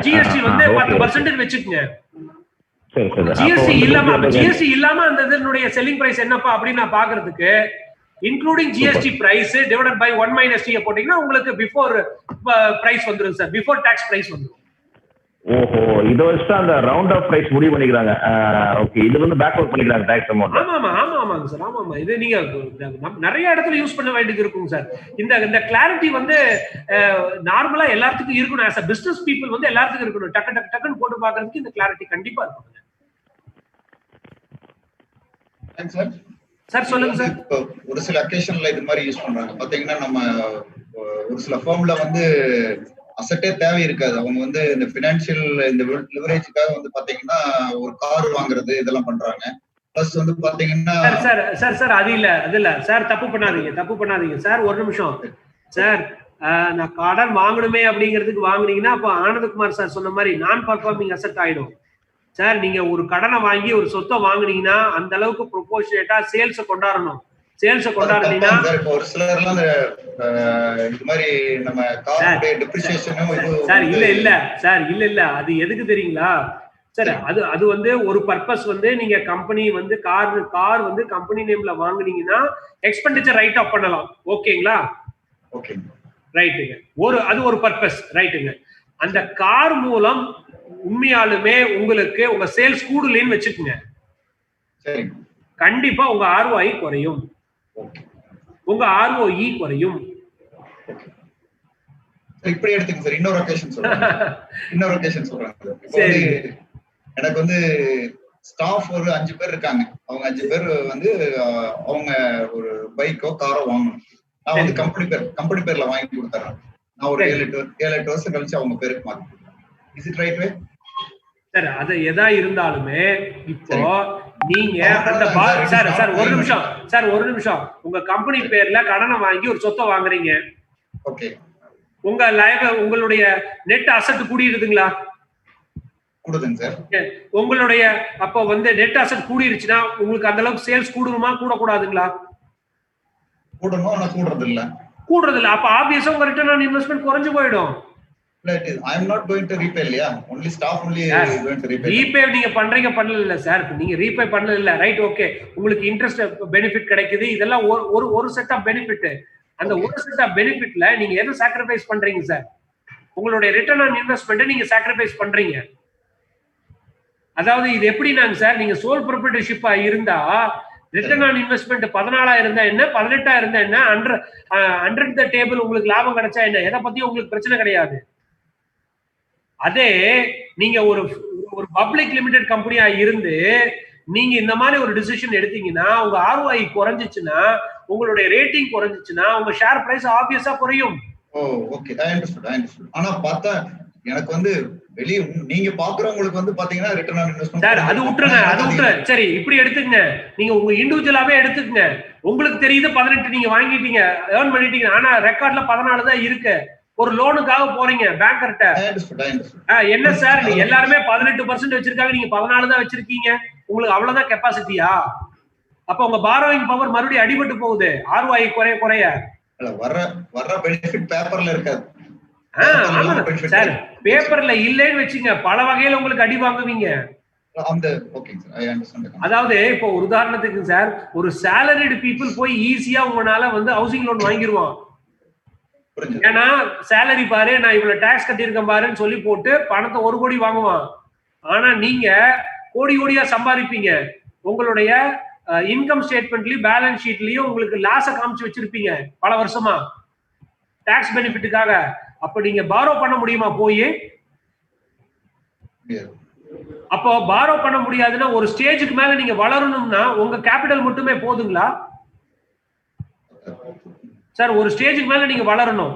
ஜிஎஸ்டி வந்து 10% வச்சுக்கோங்க. ஜிஎஸ்டி இல்லாம அந்த இதனுடைய செல்லிங் பிரைஸ் என்னப்பா அப்படின்னு நான் பாக்குறதுக்கு including GST price divided by 1 - t போட்டீங்கன்னா உங்களுக்கு பிஃபோர் பிரைஸ் வந்துரும் சார், பிஃபோர் டாக்ஸ் பிரைஸ் வந்துரும். ஓஹோ, இத வச்சு அந்த ரவுண்ட் ஆஃப் பிரைஸ் முடிவு பண்ணிக்கிறாங்க. ஓகே, இது வந்து பேக் அவுட் பண்ணிக்கிறாங்க டாக்ஸ் அமௌண்ட். ஆமாங்க சார், ஆமாமா. இது நீங்க நிறைய இடத்துல யூஸ் பண்ண வேண்டியது இருக்கும் சார். இந்த கிளாரிட்டி வந்து நார்மலா எல்லாத்துக்கும் இருக்கணும். ஆஸ் a business people வந்து எல்லாத்துக்கும் இருக்கணும். டக்குன்னு போட்டு பார்க்கிறதுக்கு இந்த கிளாரிட்டி கண்டிப்பா இருக்கணும் சார். சொல்லுங்க சார். ஒரு சில அக்கேஷன்ல இது மாதிரி யூஸ் பண்றாங்க. பாத்தீங்கன்னா நம்ம ஒரு சில ஃபார்ம்ல வந்து அசட்டே தேவை இருக்காது. அவங்க வந்து இந்த பினான்சியல் இந்த லிவரேஜ்க்காக வந்து பாத்தீங்கன்னா ஒரு கார் வாங்குறது இதெல்லாம் பண்றாங்க. பிளஸ் வந்து பாத்தீங்கன்னா சார் அது இல்ல சார், தப்பு பண்ணாதீங்க சார். ஒரு நிமிஷம் சார். நான் கடன் வாங்கணுமே அப்படிங்கிறதுக்கு வாங்குனீங்கன்னா அப்ப ஆனந்தகுமார் சார் சொன்ன மாதிரி நான் பர்ஃபார்மிங் அசெட் ஆயிடும் சார். நீங்க ஒரு கடனை வாங்கி ஒரு சொத்தை வாங்குனீங்கன்னா அந்த அளவுக்கு ப்ரொபோர்ஷனேட்டா சேல்ஸ் கொண்டாடணும். சேல்ஸ் கொண்டாடுனீங்கன்னா ஒரு சிலர்லாம் இந்த மாதிரி நம்ம காரோட டெப்ரிசியேஷனும் சார் இல்ல அது எதுக்கு தெரியுங்களா சார்? அது வந்து ஒரு பர்பஸ் வந்து நீங்க கம்பெனி வந்து கார் வந்து கம்பெனி நேம்ல வாங்குனீங்கன்னா எக்ஸ்பெண்டிச்சர் ரைட் ஆஃப் பண்ணலாம். ஓகேங்களா? ஓகே, ரைட்டுங்க. அது ஒரு பர்பஸ், ரைட்டுங்க. அந்த கார் மூலம் உண்மையாலுமே உங்களுக்கு உங்க சேல்ஸ் கூடலன்னு வச்சுக்கோங்க, கண்டிப்பா உங்க ROI குறையும், உங்க ROE குறையும். இப்படி எடுத்துங்க சார். இன்னொரு ஒகேஷன் சொல்றேன். எனக்கு வந்து ஸ்டாஃப் ஒரு 5 பேர் இருக்காங்க. அவங்க 5 பேர் வந்து அவங்க ஒரு பைக்கோ காரோ வாங்கணும். நான் வந்து கம்பெனி பேர்ல வாங்கி கொடுத்துறேன். நான் ஒரு 7-8 வருஷம் கழிச்சு அவங்க பேருக்கு மாத்தி. Is it right way sir? அது எதா இருந்தாலுமே இப்போ நீங்க அந்த சார் ஒரு நிமிஷம் உங்க கம்பெனி பேர்ல கடனை வாங்கி ஒரு சொத்தை வாங்குறீங்க. ஓகே, உங்களுடைய நெட் அசெட் கூடிடுதுங்களா? கூடுதுங்க சார். உங்களுடைய அப்போ வந்து நெட் அசெட் கூடிருச்சுன்னா உங்களுக்கு அந்த அளவுக்கு சேல்ஸ் கூடணுமா கூடாதுங்களா? கூடணும், ஆனா கூடுறது இல்ல. அப்ப ஆப்வியஸா உங்க ரிட்டர்ன் ஆன் இன்வெஸ்ட்மென்ட் குறைஞ்சு போயிடும். I am not going to repay இல்லையா? only staff only going to repay. Repay நீங்க பண்ணல சார். நீங்க ரீபே பண்ணல, ரைட்? ஓகே, உங்களுக்கு இன்ட்ரெஸ்ட் பெனிஃபிட் கிடைக்குது. இதெல்லாம் ஒரு செட் ஆஃப் பெனிஃபிட். அந்த ஒரு செட் ஆஃப் பெனிஃபிட்ல நீங்க எதை சாக்ரிஃபைஸ் பண்றீங்க சார்? உங்களுடைய ரிட்டர்ன் ஆன் இன்வெஸ்ட்மெண்ட் நீங்க சாக்ரிஃபைஸ் பண்றீங்க. அதாவது இது எப்படினாங்க சார், நீங்க சோல் ப்ரொப்ரைட்டர்ஷிப்பா இருந்தா ரிட்டர்ன் ஆன் இன்வெஸ்ட்மெண்ட் 14 இருந்தா என்ன, 18 இருந்தா என்ன, 100 த டேபிள் உங்களுக்கு லாபம் கிடைச்சா என்ன, எதை பத்தியும் உங்களுக்கு பிரச்சனை கிடையாது. அதே நீங்க ஒரு பப்ளிக் லிமிடெட் கம்பெனியா இருந்து நீங்க இந்த மாதிரி ஒரு டிசிஷன் எடுத்தீங்கன்னா உங்க ROI குறைஞ்சிச்சுன்னா, உங்களுடைய ரேட்டிங் குறைஞ்சிச்சுன்னா உங்க ஷேர் பிரைஸ் ஆப்வியஸா குறையும். Okay, I understand. ஆனா பார்த்தா எனக்கு வந்து வெளிய நீங்க பாக்குறவங்களுக்கு வந்து பாத்தீங்கன்னா ரிட்டர்ன் ஆன் இன்வெஸ்ட்மென்ட் சார் அது விட்டுருங்க. சரி, இப்படி எடுத்துக்கங்க. நீங்க உங்க இண்டிவிஜுவலாவே எடுத்துக்கங்க. உங்களுக்கு தெரியுது 18 நீங்க வாங்கிட்டீங்க, ஏர்ன் பண்ணிட்டீங்க. ஆனா ரெக்கார்ட்ல 14 தான் இருக்கு. ஒரு லோனுக்காக போறீங்க பேங்கர்ட்ட. என்ன சார், நீங்க எல்லாருமே 18% வச்சிருக்காங்க, நீங்க 14 தான் வச்சிருக்கீங்க. உங்களுக்கு அவ்வளவுதான் கெப்பாசிட்டியா? அப்ப உங்க பாரோயிங் பவர் மறுபடியும் அடிபட்டு போகுது, ROI குறைய குறைய. வர்ற பெனிஃபிட் பேப்பர்ல இருக்காது. சார் பேப்பர்ல இல்லைன்னு வச்சுங்க, பல வகையில உங்களுக்கு அடி வாங்குவீங்க. அதாவது இப்போ ஒரு உதாரணத்துக்கு சார், ஒரு சேலரிடு பீப்புள் போய் ஈஸியா உங்களால ஹவுசிங் லோன் வாங்கிடுவான். ஏன்னா சேலரி பாரு, நான் இவ்வளவு டாக்ஸ் கட்டியிருக்கேன் பாருன்னு சொல்லி போட்டு பணத்தை 1 கோடி வாங்குவான். ஆனா நீங்க கோடி கோடியா சம்பாதிப்பீங்க. உங்களுடைய இன்கம் ஸ்டேட்மெண்ட்லயும் பேலன்ஸ் ஷீட்லயும் உங்களுக்கு லாஸ காமிச்சு வச்சிருப்பீங்க பல வருஷமா டாக்ஸ் பெனிஃபிட்டுக்காக. அப்ப நீங்க பாரோ பண்ண முடியுமா போய்? அப்போ பாரோ பண்ண முடியாதுன்னா ஒரு ஸ்டேஜுக்கு மேல நீங்க வளரணும்னா உங்க கேபிட்டல் மட்டுமே போதுங்களா சார்? ஒரு ஸ்டேஜுக்கு மேல நீங்க வளரணும்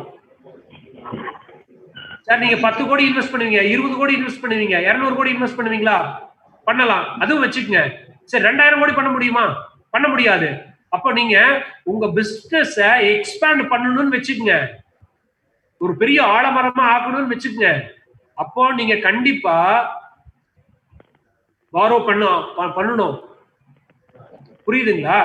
சார். நீங்க 10 கோடி இன்வெஸ்ட் பண்ணுவீங்க, 20 கோடி இன்வெஸ்ட் பண்ணுவீங்க, 200 கோடி இன்வெஸ்ட் பண்ணுவீங்களா? பண்ணலாம், அதுவும் வச்சுக்கங்க. சரி 2000 கோடி பண்ண முடியுமா? பண்ண முடியாது. அப்போ நீங்க உங்க பிசினஸ் எக்ஸ்பேண்ட் பண்ணணும்னு வச்சுக்கங்க, ஒரு பெரிய ஆலமரமா ஆக்கணும்னு வச்சுக்கங்க. அப்போ நீங்க கண்டிப்பா பாரோ பண்ணணும். புரியுதுங்களா?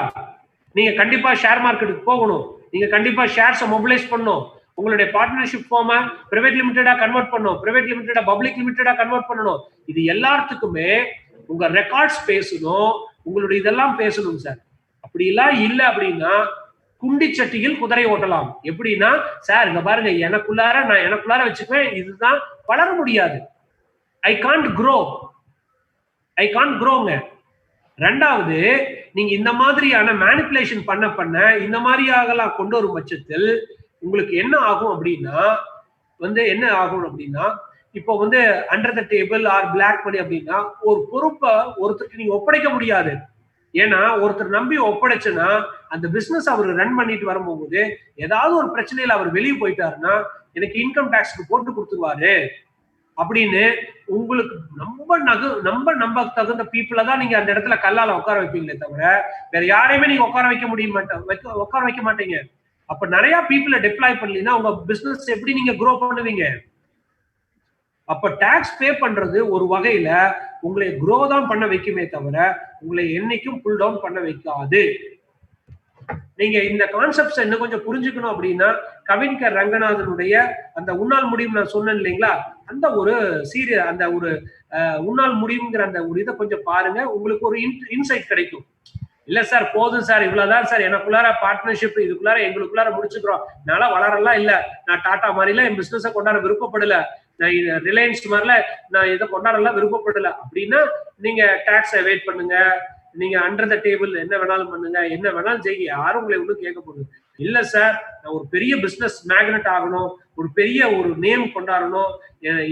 நீங்க கண்டிப்பா ஷேர் மார்க்கெட்டுக்கு போகணும். நீங்க கண்டிப்பா ஷேர்ஸை மொபிலைஸ் பண்ணணும். உங்களுடைய பார்ட்னர்ஷிப் ஃபார்மை பிரைவேட் லிமிடெடா கன்வெர்ட் பண்ணணும், பிரைவேட் லிமிடெடா பப்ளிக் லிமிடெடா கன்வெர்ட் பண்ணணும். இது எல்லாத்துக்குமே உங்க ரெக்கார்ட்ஸ் பேசணும், உங்களுடைய இதெல்லாம் பேசணும் சார். அப்படி எல்லாம் இல்லை அப்படின்னா குண்டி சட்டியில் குதிரை ஓட்டலாம். எப்படின்னா சார் இங்க பாருங்க, நான் எனக்குள்ளார வச்சுக்குவேன், இதுதான் வளர முடியாது. ஐ காண்ட் க்ரோங்க. ரெண்டாவது, நீங்க இந்த மாதிரியான மேனிபுலேஷன் பண்ண இந்த மாதிரியாகலாம் கொண்டு வரும் பட்சத்தில் உங்களுக்கு என்ன ஆகும் அப்படின்னா இப்போ under the table or black money அப்படின்னா ஒரு பொறுப்பை ஒருத்தருக்கு நீங்க ஒப்படைக்க முடியாது. ஏன்னா ஒருத்தர் நம்பி ஒப்படைச்சுன்னா அந்த பிசினஸ் அவர் ரன் பண்ணிட்டு வரும்போது ஏதாவது ஒரு பிரச்சனையில அவர் வெளியே போயிட்டாருன்னா எனக்கு இன்கம் டாக்ஸ்க்கு போட்டு கொடுத்துருவாரு அப்படின்னு உங்களுக்கு நம்ப தகுந்த பீப்புளை தான் நீங்க அந்த இடத்துல கல்லால உட்கார வைப்பீங்களே தவிர வேற யாரையுமே நீங்க உட்கார வைக்க மாட்டீங்க. அப்ப நிறைய பீப்புளை டிப்ளாய் பண்ணலீங்கன்னா உங்க பிசினஸ் எப்படி நீங்க க்ரோ பண்ணுவீங்க? அப்ப டாக்ஸ் பே பண்றது ஒரு வகையில உங்களை க்ரோ தான் பண்ண வைக்குமே தவிர உங்களை என்னைக்கும் புல் டவுன் பண்ண வைக்காது. நீங்க இந்த கான்செப்ட்ஸ் இன்னும் கொஞ்சம் புரிஞ்சுக்கணும் அப்படின்னா கவின்கர் ரங்கநாதனுடைய அந்த உன்னால் முடியும் நான் சொன்னேன் இல்லைங்களா, அந்த ஒரு அந்த ஒரு உன்னால் முடியுங்கிற அந்த ஒரு இதை கொஞ்சம் பாருங்க, உங்களுக்கு ஒரு இன்சைட் கிடைக்கும். இல்ல சார் போதும் சார், இவ்வளவுதான் சார் எனக்குள்ளார பார்ட்னர்ஷிப், இதுக்குள்ளார எங்களுக்குள்ளார முடிச்சுக்கிறோம், நாளா வளரலாம் இல்ல, நான் டாடா மாதிரிலாம் என் பிசினஸை கொண்டாட விருப்பப்படல, நான் ரிலையன்ஸ் மாதிரில நான் இதை கொண்டாடலாம் விருப்பப்படல அப்படின்னா நீங்க டாக்ஸ் அவாய்ட் பண்ணுங்க, நீங்க அண்டர் த டேபிள் என்ன வேணாலும் பண்ணுங்க, என்ன வேணாலும் செய்ய, யாரும் உங்களை ஒன்றும் கேட்க போகுது இல்ல சார். நான் ஒரு பெரிய பிசினஸ் மேக்னெட் ஆகணும், ஒரு பெரிய ஒரு நேம் கொண்டாடணும்,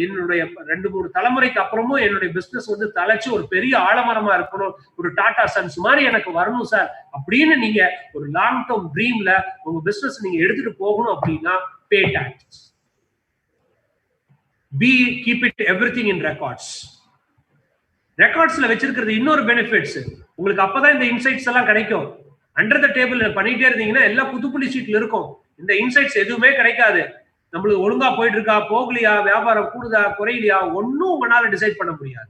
என்னுடைய 2-3 தலைமுறைக்கு அப்புறமும் என்னுடைய பிசினஸ் தலைச்சு ஒரு பெரிய ஆலமரமா இருக்கணும், ஒரு டாடா சன்ஸ் மாதிரி எனக்கு வரணும் சார் அப்படின்னு நீங்க ஒரு லாங் டேர்ம் ட்ரீம்ல உங்க பிசினஸ் நீங்க எடுத்துட்டு போகணும் அப்படின்னா pay tax. keep it everything in records. ரெக்கார்ட்ஸ்ல வச்சிருக்கிறது இன்னொரு பெனிஃபிட்ஸ் உங்களுக்கு, அப்பதான் இந்த இன்சைட்ஸ் எல்லாம் கிடைக்கும். அண்டர் த டேபிள் பண்ணிட்டே இருந்தீங்கன்னா எல்லாம் புதுப்புள்ளி சீட்ல இருக்கும், இந்த இன்சைட்ஸ் எதுவுமே கிடைக்காது. நம்மளுக்கு ஒழுங்கா போயிட்டு இருக்கா, போகலையா, வியாபாரம் கூடுதா குறையிலையா, ஒன்னும் உங்களால டிசைட் பண்ண முடியாது.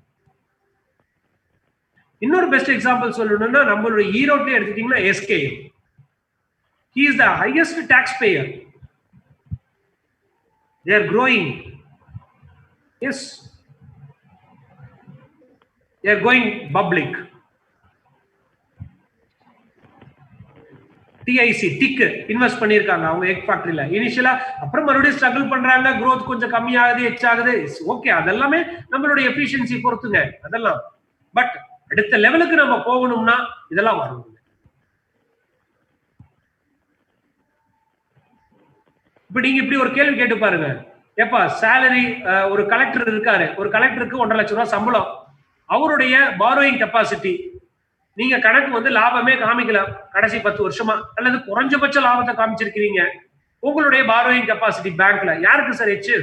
இன்னொரு பெஸ்ட் எக்ஸாம்பிள் சொல்லணும்னா நம்மளுடைய ஈரோட்ல எடுத்துட்டீங்கன்னா SK, he is the highest taxpayer. They are growing. Yes, they are going public. TIC டிக் இன்வெஸ்ட் பண்ணிருக்காங்க அவங்க எக் ஃபேக்டரியில இனிஷியலா, அப்புறம் மறுபடியும் ஸ்ட்ரகிள் பண்றாங்க, growth கொஞ்சம் கம்மியாகுது, எச் ஆகுது, ஓகே, அதெல்லாமே நம்மளுடைய எஃபிஷியன்சி பொறுத்துங்க அதெல்லாம். பட் அடுத்த லெவலுக்கு நம்ம போகணும்னா இதெல்லாம் வரும். இப்ப நீங்க இப்படி ஒரு கேள்வி கேட்டு பாருங்க, ஏப்பா சேலரி ஒரு கலெக்டர் இருக்காரு, ஒரு கலெக்டருக்கு 1.5 லட்சம் ரூபாய் சம்பளம், அவருடைய பாரோயிங் கெப்பாசிட்டி நீங்க கணக்கு லாபமே காமிக்கல கடைசி 10 வருஷமா, அல்லது குறைஞ்சபட்ச லாபத்தை காமிச்சிருக்கிறீங்க, உங்களுடைய பாரோயிங் கெப்பாசிட்டி பேங்க்ல யாருக்கு சார் எச்சு?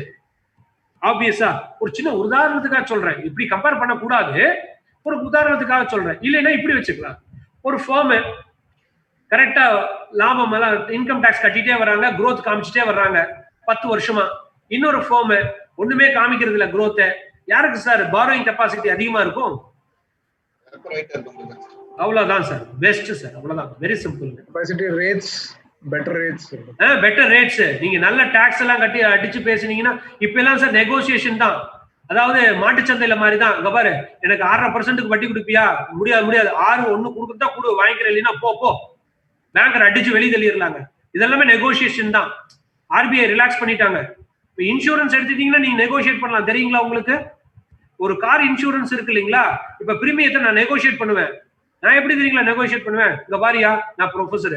ஆப்வியஸா ஒரு சின்ன உதாரணத்துக்காக சொல்றேன், இப்படி கம்பேர் பண்ண கூடாது, ஒரு உதாரணத்துக்காக சொல்றேன். இல்லைன்னா இப்படி வச்சுக்கலாம், ஒரு ஃபார்ம் கரெக்டா லாபம் எல்லாம் இன்கம் டாக்ஸ் கட்டிட்டே வர்றாங்க, growth காமிச்சிட்டே வர்றாங்க 10 வருஷமா. இன்னொரு ஃபார்ம் ஒண்ணுமே காமிக்கிறது இல்ல growth, யாருக்கு சார் பாரோயிங் கெப்பாசிட்டி அதிகமா இருக்கும்? அவ்வளவுதான் சார், பெஸ்ட் சார், அவ்வளவுதான், very simple. Capacity rates, better rates, better rates. நீங்க நல்ல டாக்ஸ் எல்லாம் கட்டி அடிச்சு பேசுனீங்கன்னா இப்ப எல்லாம் சார் நெகோசியேஷன் தான். அதாவது மாட்டுச்சந்தையில மாதிரி தான். இங்க பாரு, எனக்கு 6.5% வட்டி கொடுப்பியா? முடியாது முடியாது, 6.1 கொடுக்குறதா கொடு, வாங்கிக்கிற, இல்லைன்னா போ பேங்கர் அடிச்சு வெளியே தள்ளிடலாங்க. இதெல்லாமே நெகோசியேஷன் தான். ஆர்பிஐ ரிலாக்ஸ் பண்ணிட்டாங்க. இப்போ இன்சூரன்ஸ் எடுத்துட்டீங்கன்னா நீங்க நெகோசியேட் பண்ணலாம், தெரியுங்களா உங்களுக்கு? ஒரு கார் இன்சூரன்ஸ் இருக்கு இல்லைங்களா, இப்ப பிரீமியத்தை நான் நெகோசியேட் பண்ணுவேன். நான் எப்படி தெரியுங்களா நெகோசியேட் பண்ணுவேன்? இங்க பாரியா, நான் ப்ரொஃபஸர்,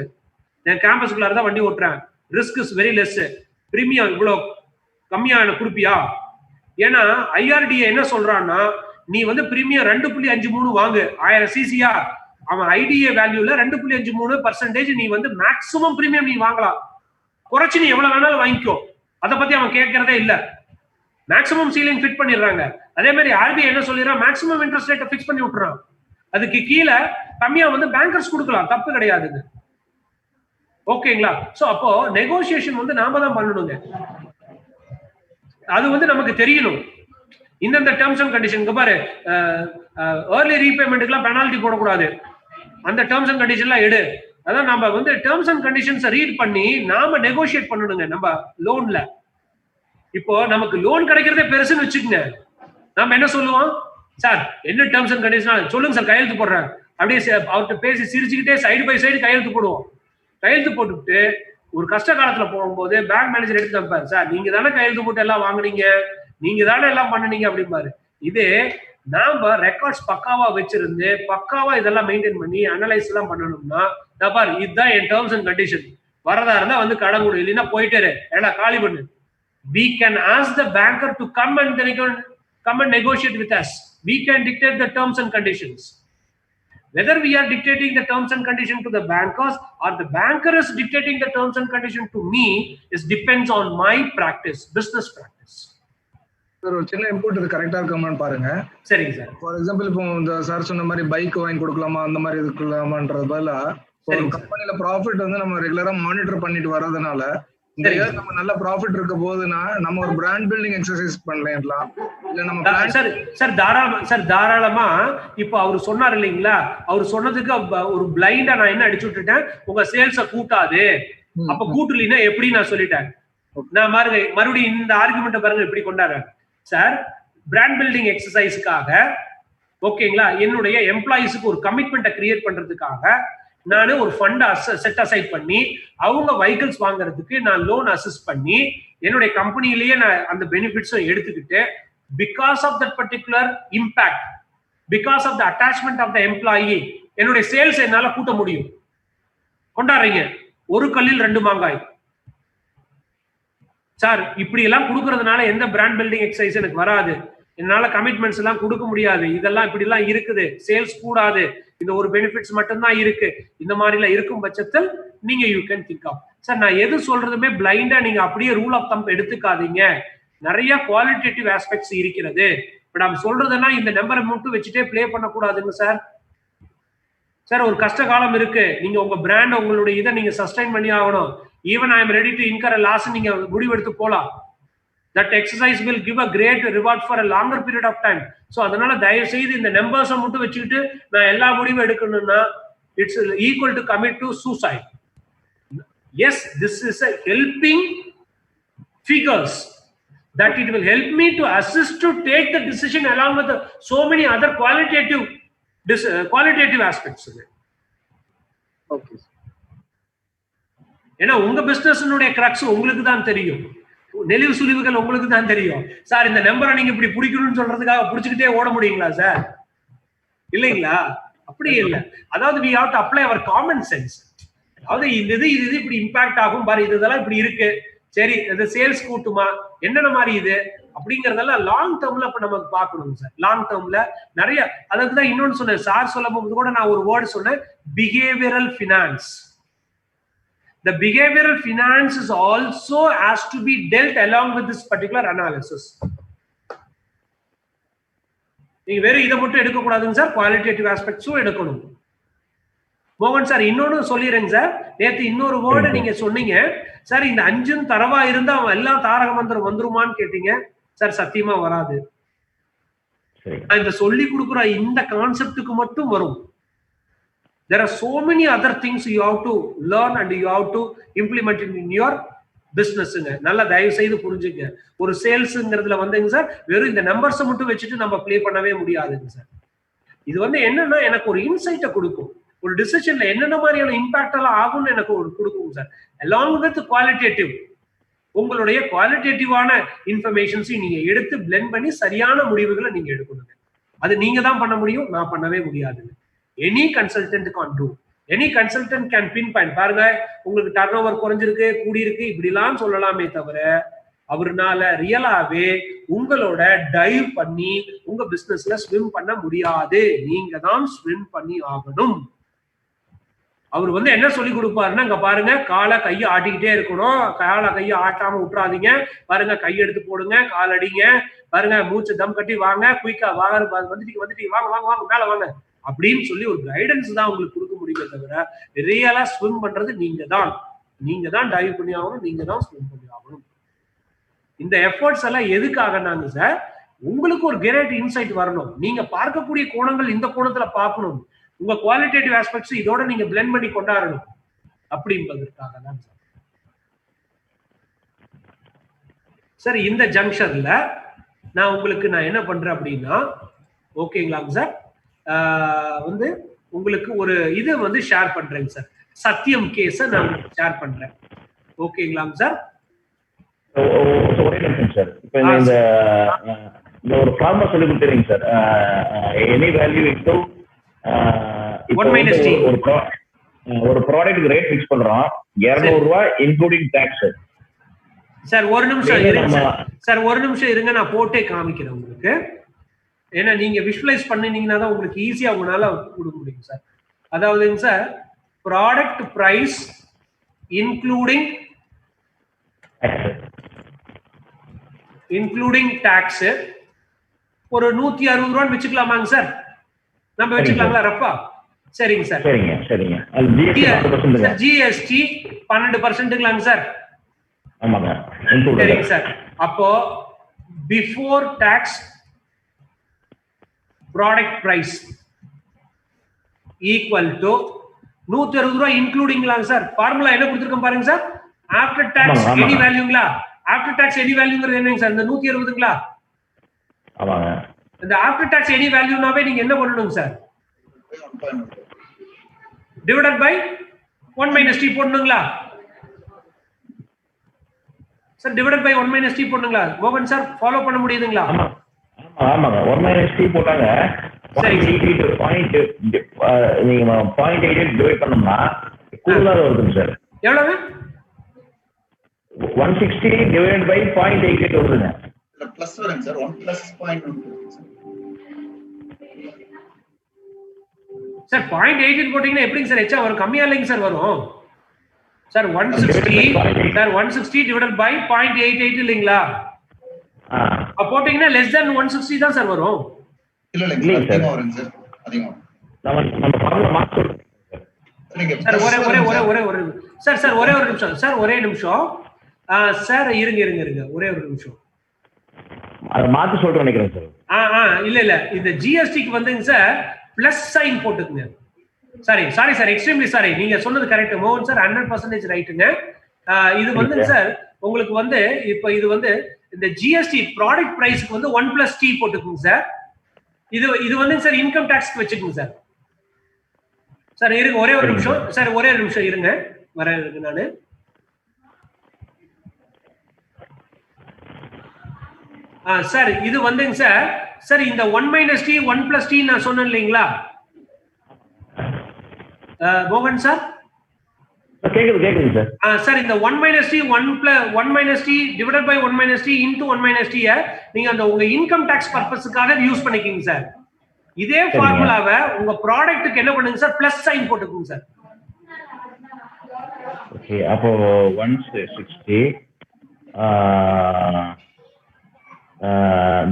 என் கேம்பஸ்குள்ளார தான் வண்டி ஓட்டுறேன், risk is very less, premium இவ்வளவு கம்மியா எனக்கு கொடுப்பியா? ஏன்னா ஐஆர்டிஏ என்ன சொல்றான்னா, நீ வந்து பிரீமியம் 2.53 வாங்கு, 1000 சிசியா, அவன் ஐடிஏ வேல்யூல 2.53% நீ வந்து மேக்ஸிமம் பிரீமியம் நீ வாங்கலாம், குறைச்சு நீ எவ்வளவு வேணாலும் வாங்கிக்கோ, அதை பத்தி அவன் கேட்கறதே இல்ல. மேக்ஸிமம் சீலிங் ஃபிட் பண்ணிடுறாங்க. அதே மாதிரி ஆர்பிஐ என்ன சொல்லிடுறான், மேக்ஸிமம் இன்ட்ரெஸ்ட் ரேட்டை ஃபிக்ஸ் பண்ணி விட்டுறான். அதுக்கு கீழே கம்மியா வந்து பேங்கர்ஸ் கொடுக்கலாம், தப்பு கிடையாதுங்க. ஓகேங்களா? சோ அப்போ நெகோசியேஷன் வந்து நாம தான் பண்ணணுங்க. அது வந்து நமக்கு தெரியணும். இந்த டேர்ம்ஸ் அண்ட் கண்டிஷன் பாரு, ஏர்லி ரீபேமெண்ட்டுக்குலாம் பெனால்டி போடக்கூடாது, அந்த டேர்ம்ஸ் அண்ட் கண்டிஷன்லாம் எடு. அதான் நம்ம வந்து டேர்ம்ஸ் அண்ட் கண்டிஷன்ஸ் ரீட் பண்ணி நாம நெகோசியேட் பண்ணணுங்க. நம்ம லோன்ல இப்போ நமக்கு லோன் கிடைக்கிறதே பெருசுன்னு வச்சுக்கோங்க, நம்ம என்ன சொல்லுவோம், சார் என்ன டேர்ம்ஸ் அண்ட் கண்டிஷன் சொல்லுங்க சார், கையெழுத்து போடுறேன். அப்படியே அவர்கிட்ட பேசி சிரிச்சுக்கிட்டே சைடு பை சைடு கையெழுத்து போடுவோம். கையெழுத்து போட்டுவிட்டு ஒரு கஷ்ட காலத்துல போகும்போது பேங்க் மேனேஜர் எடுத்து தப்பாரு, சார் நீங்க தானே கையெழுத்து போட்டு எல்லாம் வாங்குனீங்க, நீங்க தானே எல்லாம் பண்ணுனீங்க அப்படிம்பாரு. இதே நாம ரெக்கார்ட்ஸ் பக்காவா வச்சிருந்து பக்காவா இதெல்லாம் மெயின்டைன் பண்ணி அனலைஸ் எல்லாம் பண்ணணும்னா, பாரு இதுதான் என் டேர்ம்ஸ் அண்ட் கண்டிஷன், வரதா இருந்தா வந்து கடன் கொடு, இல்லைன்னா போயிட்டே ஏன்னா காலி பண்ணு. We can ask the banker to come and negotiate with us. We can dictate the terms and conditions. Whether we are dictating the terms and conditions to the bankers or the banker is dictating the terms and conditions to me, is depends on my practice, business practice. ஒரு சின்ன input இது கரெக்டா இருக்காமான்னு பாருங்க. சரிங்க sir. For example இப்போ இந்த sir சொன்ன மாதிரி பைக் வாங்கி கொடுக்கலாமா அந்த மாதிரி இருக்கலாமான்றது பதிலா, ஒரு கம்பெனில ப்ராஃபிட் வந்து நம்ம ரெகுலரா மானிட்டர் பண்ணிட்டு வர்றதுனால இந்த இயர் நம்ம நல்ல ப்ராஃபிட் இருக்க போதுனா நம்ம ஒரு பிராண்ட் பில்டிங் எக்ஸர்சைஸ் பண்ணலாம். இல்ல நம்ம சார் தாராளமா இப்போ அவர் சொன்னார் இல்லைங்களா, அவர் சொன்னதுக்கு ஒரு பிளைண்டா நான் என்ன அடிச்சு விட்டுட்டேன், உங்க சேல்ஸ கூட்டாது, அப்ப கூட்டலினா எப்படி நான் சொல்லிட்டேன். நான் மறுபடியும் இந்த ஆர்குமெண்ட் பாருங்க எப்படி கொண்டாடுறேன் சார். பிராண்ட் பில்டிங் எக்ஸசைஸ்க்காக ஓகேங்களா, என்னுடைய எம்ப்ளாயிஸ்க்கு ஒரு கமிட்மெண்ட்டை கிரியேட் பண்றதுக்காக நான் ஒரு ஃபண்ட் செட் அசைட் பண்ணி அவங்க வெஹிக்கிள்ஸ் வாங்குறதுக்கு நான் லோன் அசிஸ்ட் பண்ணி என்னுடைய கம்பெனிலேயே நான் அந்த பெனிஃபிட்ஸும் எடுத்துக்கிட்டு, because of that particular impact, because of the attachment of the employee, என்னுடைய சேல்ஸ் என்னால கூட்ட முடியும். கொண்டாடுறீங்க, ஒரு கல்லில் 2 மாங்காய் சார். இப்படி எல்லாம் கொடுக்கறதுனால எந்த பிராண்ட் பில்டிங் எக்ஸசைஸ் எனக்கு வராது, என்னால கமிட்மெண்ட்ஸ் எல்லாம் கொடுக்க முடியாது, இதெல்லாம் இப்படி எல்லாம் இருக்குது, சேல்ஸ் கூடாது, இந்த ஒரு பெனிஃபிட்ஸ் மட்டும்தான் இருக்கு, இந்த மாதிரி எல்லாம் இருக்கும் பட்சத்தில் நீங்க you can think of. Sir நான் எது சொல்றதுமே பிளைண்டா நீங்க அப்படியே ரூல் ஆஃப் தம்ப் எடுத்துக்காதீங்க, நிறைய குவாலிட்டேட்டிவ் ஆஸ்பெக்ட்ஸ் இருக்கிறது. இப்ப நம்ம சொல்றதுன்னா இந்த நம்பரை மட்டும் வச்சுட்டே பிளே பண்ணக்கூடாதுங்க சார். சார் ஒரு கஷ்ட காலம் இருக்கு, நீங்க உங்க பிராண்ட் உங்களுடைய இதை நீங்க சஸ்டைன் பண்ணி ஆகணும். Even I am ready to in her a loss நீங்க முடிவெடுத்து போலாம். That exercise will give a great reward for a longer period of time. So அதனால தயவு செய்து இந்த நம்பர்ஸை மட்டும் வச்சுக்கிட்டு நான் எல்லா முடிவும் எடுக்கணும்னா it's equal to commit to suicide. Yes, this is a helping figures that it will help me to assist to take the decision along with so many other qualitative aspects. Okay. ஏன்னா உங்க பிசினஸ்னுடைய cracks உங்களுக்கு தான் தெரியும், நெளிவு சுழிவுகள் உங்களுக்கு தான் தெரியும். Sir இந்த நம்பரை நீங்க இப்படி பிடிக்கணும்னு சொல்றதுக்காக பிடிச்சுக்கிட்டே ஓட முடியுங்களா சார்? இல்லைங்களா? அப்படி இல்லை. அதாவது we have to apply our common sense. அதாவது இது இப்படி இம்பாக்ட் ஆகும் பாரு, இதெல்லாம் இப்படி இருக்கு, சரி இது சேல்ஸ் கூட்டுமா, என்னென்ன மாதிரி இது அப்படிங்கறதெல்லாம் லாங் டேர்ம்ல அப்ப நமக்கு பார்க்கணும் சார். லாங் டேர்ம்ல நிறைய, அதுக்குதான் இன்னொன்னு சொன்னேன் சார், சொல்லும் போது கூட நான் ஒரு வேர்டு சொன்னேன், behavioural finance. The behavioral finance is also has to be dealt along with this particular analysis. நீங்க வேற இதை மட்டும் எடுக்க கூடாதுங்க சார், குவாலிட்டேட்டிவ் ஆஸ்பெக்ட்ஸும் எடுக்கணும். மோகன் சார் இன்னொன்னு சொல்லிடுறேங்க சார், நேற்று இன்னொரு வேர்டு நீங்க சொன்னீங்க சார், இந்த 5 தரவா இருந்தா அவன் எல்லாம் தாரக மந்திரம் வந்துருமான்னு கேட்டீங்க சார். சத்தியமா வராது. இந்த சொல்லி கொடுக்குற இந்த கான்செப்டுக்கு மட்டும் வரும். There are so many other things you have to learn and you have to implement in your பிசினஸ்ங்க. நல்லா தயவு செய்து புரிஞ்சுங்க. ஒரு சேல்ஸ்ங்கிறதுல வந்துங்க சார் வெறும் இந்த நம்பர்ஸை மட்டும் வச்சுட்டு நம்ம ப்ளே பண்ணவே முடியாதுங்க சார். இது வந்து என்னன்னா எனக்கு ஒரு இன்சைட்டை கொடுக்கும். ஒரு டிசிஷன்ல என்னென்ன மாதிரியான இம்பாக்ட் எல்லாம் ஆகும்னு எனக்கு ஒரு கொடுக்கும் சார். அலாங் வித் குவாலிட்டேட்டிவ், உங்களுடைய குவாலிட்டேட்டிவான இன்ஃபர்மேஷன்ஸையும் நீங்க எடுத்து பிளெண்ட் பண்ணி சரியான முடிவுகளை நீங்க எடுக்கணுங்க. அது நீங்க தான் பண்ண முடியும், நான் பண்ணவே முடியாதுங்க. Any consultant can do. Any consultant can pin point. பாருங்க, உங்களுக்கு டர்ன் ஓவர் குறைஞ்சிருக்கு, கூடியிருக்கு, இப்படிலாம் சொல்லலாமே தவிர அவர்னால ரியலாவே உங்களோட டைவ் பண்ணி உங்க பிசினஸ்ல ஸ்விம் பண்ண முடியாது. நீங்க தான் ஸ்விம் பண்ணி ஆகணும். அவர் வந்து என்ன சொல்லி கொடுப்பாருன்னா, இங்க பாருங்க, காலை கையை ஆட்டிக்கிட்டே இருக்கணும், காலை கையை ஆட்டாம விட்டுறாதீங்க, பாருங்க கையெடுத்து போடுங்க, கால் அடிங்க, பாருங்க மூச்சு தம் கட்டி வாங்க, குயிக்கா வாங்க, வந்துட்டு வாங்க வாங்க வாங்க மேல வாங்க அப்படின்னு சொல்லி ஒரு கைடன்ஸ் தான் உங்களுக்கு கொடுக்க முடியுமே தவிர ரியலா ஸ்விம் பண்றது நீங்க தான் டைவ் பண்ணி ஆகணும், நீங்க தான் ஸ்விம் பண்ணி ஆகணும். இந்த எஃபர்ட்ஸ் எல்லாம் எதுக்காகனாங்க சார், உங்களுக்கு ஒரு கிரேட் இன்சைட் வரணும். நீங்க பார்க்கக்கூடிய கோணங்கள் இந்த கோணத்துல பார்க்கணும். உங்க குவாலிட்டேட்டிவ் ஆஸ்பெக்ட்ஸ் இதோட நீங்க பிளெண்ட் பண்ணி கொண்டாடணும் அப்படின்றதுக்காக தான் சார். சார் இந்த ஜங்ஷன்ல நான் என்ன பண்றேன் அப்படின்னா, ஓகேங்களாங்க சார், வந்து உங்களுக்கு ஒரு இது வந்து ஷேர் பண்றேங்க சார். சத்தியம் கேஸை நான் ஷேர் பண்றேன். ஓகேங்களாங்க சார். ஒரே நிமிஷம் சார். இப்போ இந்த ஒரு ஃபார்முலா சொல்லி கொடுத்துறீங்க சார். எனி வேல்யூ இன்டு ஒரு ப்ராடக்ட்டுக்கு ரேட் ஃபிக்ஸ் பண்றோம், 200 ரூபாய் இன்க்ளூடிங் டாக்ஸ். சார் ஒரு நிமிஷம் இருங்க சார், ஒரு நிமிஷம் இருங்க, நான் போட்டே காமிக்கிறேன் உங்களுக்கு. ஏன்னா நீங்க விஷுவலைஸ் பண்ணினீங்கன்னா தான் உங்களுக்கு ஈஸியா உங்களால கொடுக்க முடியும் சார். அதாவதுங்க sir, product price including tax ஒரு 160 ரூபான்னு வச்சுக்கலாமாங்க சார்? நம்ம வச்சுக்கலாங்களா ரப்பா? சரிங்க சார். GST 12%ங்களாங்க sir? ஆமாங்க. சரிங்க சார். அப்போ before tax product price equal to 160 ரூபாய் இன்க்ளூடிங்லாங்க சார். ஃபார்முலா என்ன கொடுத்துருக்கோம் பாருங்க சார். ஆஃப்டர் டாக்ஸ் எனி வேல்யூங்களா? ஆஃப்டர் டாக்ஸ் எனி வேல்யூங்கிறது என்னங்க சார்? இந்த 160ங்களா? ஆமாங்க. இந்த ஆஃப்டர் டாக்ஸ் எனி வேல்யூனாவே நீங்க என்ன பண்ணணுங்க சார்? டிவைடட் பை 1 - t போடணுங்களா சார்? டிவைடட் பை 1 - t போடணுங்களா? மோகன் சார் ஃபாலோ பண்ண முடியுதுங்களா? ஆமாங்க. 1 - t போட்டாங்க. நீங்க 0.88 டிவைட் பண்ணோம்னா கூடுதலா வருதுங்க சார். எவ்வளவு? 160 டிவைட் பை 0.88 வருதுங்க. பிளஸ் வருங்க சார். 1 plus 0.1 sir. 0.88 போட்டீங்கன்னா எப்படிங்க சார் எச்சா வரும்? கம்மியா இல்லைங்க சார் வரும் சார். 160 சார், 160 டிவைடட் பை 0.88 இல்லைங்களா? போட்டீங்கன்னா லெஸ் தென் 160 தான் சார் வரும். இல்ல அதிகமா வருங்க சார். அதிகமா நம்ம ஃபார்முலா மாத்த சார். ஒரே சார் ஒரே ஒரு நிமிஷம் சார், ஒரே நிமிஷம் சார், இருங்க ஒரே ஒரு நிமிஷம். அத மாத்தி சொல்றேன் நினைக்கிறேன் சார். இல்ல இந்த ஜிஎஸ்டிக்கு வந்துங்க சார் பிளஸ் சைன் போட்டுக்குங்க. Sorry sir, extremely sorry. நீங்க சொன்னது கரெக்ட் மோகன் சார், 100% ரைட்டுங்க. இது வந்துங்க சார் உங்களுக்கு வந்து இப்போ இது வந்து இந்த ஜிஎஸ்டி ப்ராடக்ட் பிரைஸ்க்கு வந்து 1 + t போட்டுக்குங்க சார். இது வந்துங்க சார் இன்கம் டாக்ஸ்க்கு வச்சுக்கோங்க சார். சார் இருங்க ஒரே ஒரு நிமிஷம் சார், ஒரே ஒரு நிமிஷம் இருங்க, வரேன் நானு. சார் இது வந்துங்க சார் இந்த 1 - t 1 + t நான் சொன்னேன் இல்லைங்களா மோகன் சார்? கேக்குது சார். சார் இந்த 1 - t 1 - t divided by 1 - t into 1 - t நீங்க அந்த உங்க இன்கம் டாக்ஸ் பர்பஸ்க்காக யூஸ் பண்ணிக்கீங்க சார். இதே ஃபார்முலாவை உங்க ப்ராடக்ட்டுக்கு என்ன பண்ணுங்க சார்? பிளஸ் சைன் போட்டுக்குங்க சார். ஓகே, அப்போ 160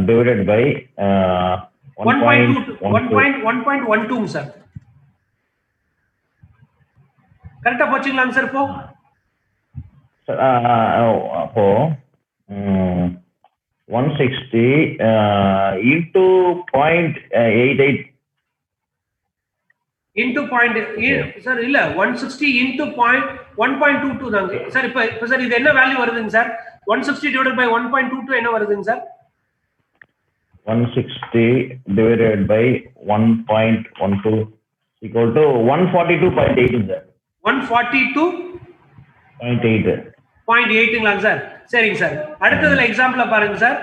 divided by 1.12 சார். கரெக்டா போச்சுங்களாங்க சார்? அப்போ 160 into 0.88 இன்டூ பாயிண்ட் சார் இல்ல 160 இன்டூ 1.22 தாங்க சார். இப்போ சார் இது என்ன வேல்யூ வருதுங்க சார்? 160 டிவைடட் பை 1.22 என்ன வருதுங்க sir? 160 divided by 1.12 equal to 142.8 sir. 142.8ங்களா சார்? சரிங்க சார். அடுத்ததுல எக்ஸாம்பிள பாருங்க sir.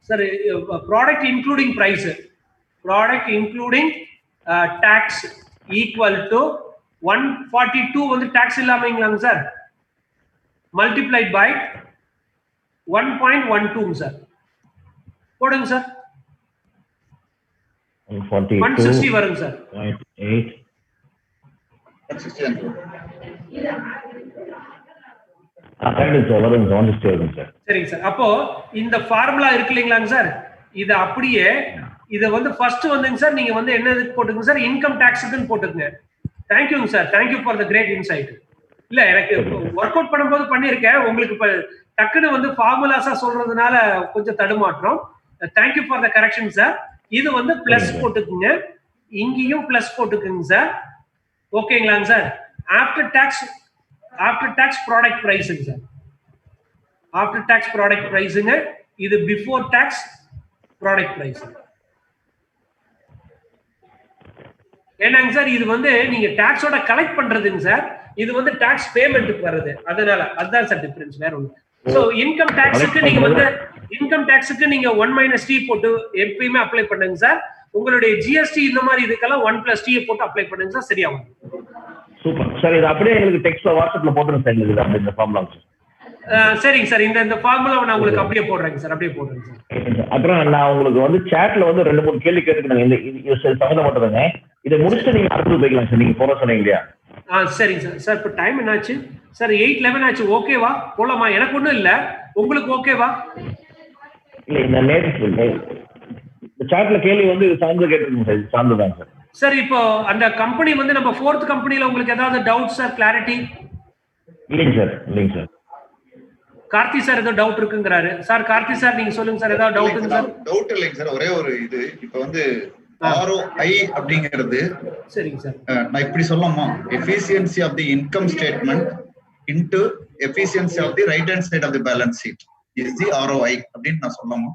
Sir product including price, product including tax equal to 142 வந்து டாக்ஸ் இல்லாமங்களாங்க சார், மல்டிப்ளைட் பை 1.12 சார். போடுங்க சார். 160 வருங்க சார். 160 சரிங்க சார். அப்போ இந்த ஃபார்முலா இருக்கு இல்லைங்களாங்க சார், இது அப்படியே இத வந்து ஃபர்ஸ்ட் வந்துங்க சார் நீங்க வந்து என்ன போட்டுங்க சார், இன்கம் டாக்ஸுக்குன்னு போட்டுங்க. தேங்க்யூங்க sir, thank you for the great insight. இல்ல எனக்கு ஒர்க் அவுட் பண்ணும்போது பண்ணிருக்கேன், உங்களுக்கு இப்ப டக்குன்னு வந்து ஃபார்முலாஸா சொல்றதுனால கொஞ்சம் தடுமாற்றம். Thank you for the correction sir. இது வந்து பிளஸ் போட்டுக்குங்க, இங்கேயும் பிளஸ் போட்டுக்குங்க சார். ஓகேங்களாங்க சார். ஆஃப்டர் டாக்ஸ் ப்ராடக்ட் பிரைஸுங்க சார், ஆஃப்டர் டாக்ஸ் ப்ராடக்ட் பிரைஸுங்க. இது பிஃபோர் டாக்ஸ் ப்ராடக்ட் பிரைஸ். ஏன்னாங்க சார் இது வந்து நீங்க டாக்ஸோட கலெக்ட் பண்றதுங்க சார், இது வந்து டாக்ஸ் பேமெண்ட்டுக்கு வருது, அதனால அதுதான் சார் டிஃபரன்ஸ், வேற ஒண்ணு. சோ இன்கம் டாக்ஸுக்கு நீங்க வந்து இன்கம் டாக்ஸுக்கு நீங்க 1 - t போட்டு எப்பயுமே அப்ளை பண்ணுங்க சார். உங்களுடைய ஜிஎஸ்டி இந்த மாதிரி இதுக்கெல்லாம் 1 + t போட்டு அப்ளை பண்ணுங்க சார், சரியா வரும். Super sir. இது அப்படியே எங்களுக்கு டெக்ஸ்ட்ல வாட்ஸ்அப்ல போட்டுருங்க சார், இது அப்படி இந்த ஃபார்முலா. சரிங்க சார், இந்த ஃபார்முலாவை நான் உங்களுக்கு அப்படியே போடுறேங்க சார், அப்படியே போடுறேங்க சார். அப்புறம் நான் உங்களுக்கு வந்து சாட்ல வந்து 2-3 கேள்வி கேட்டுக்கணும், இந்த சம்மந்தப்பட்டதுங்க. இதை முடிச்சுட்டு நீங்க அடுத்து போய்க்கலாம் சார், நீங்க போற சொன்னீங்க இல்லையா? சரிங்க சார். சார் இப்போ டைம் என்னாச்சு சார்? 8:11 ஆச்சு. ஓகேவா, போலாமா? எனக்கு ஒன்றும் இல்லை, உங்களுக்கு ஓகேவா? இல்லை, இந்த நேற்று சாட்ல கேள்வி வந்து இது சார்ந்து கேட்டுருங்க சார், இது சார்ந்துதான் சார். சார் இப்போ அந்த கம்பெனி வந்து நம்ம 4th கம்பெனில உங்களுக்கு ஏதாவது டவுட் சார், கிளாரிட்டி? இல்லைங்க சார், இல்லைங்க சார். கார்த்தி சார் ஏதோ டவுட் இருக்குங்கிறாரு சார். கார்த்தி சார் நீங்க சொல்லுங்க சார், ஏதாவது டவுட் சார்? டவுட் இல்லைங்க சார், ஒரே ஒரு இது. இப்போ வந்து ROI அப்படிங்கிறது, சரிங்க சார், நான் இப்படி சொல்லலாமா, efficiency of the income statement into efficiency of the right hand side of the balance sheet is the ROI அப்படின்னு நான் சொல்லலாமா?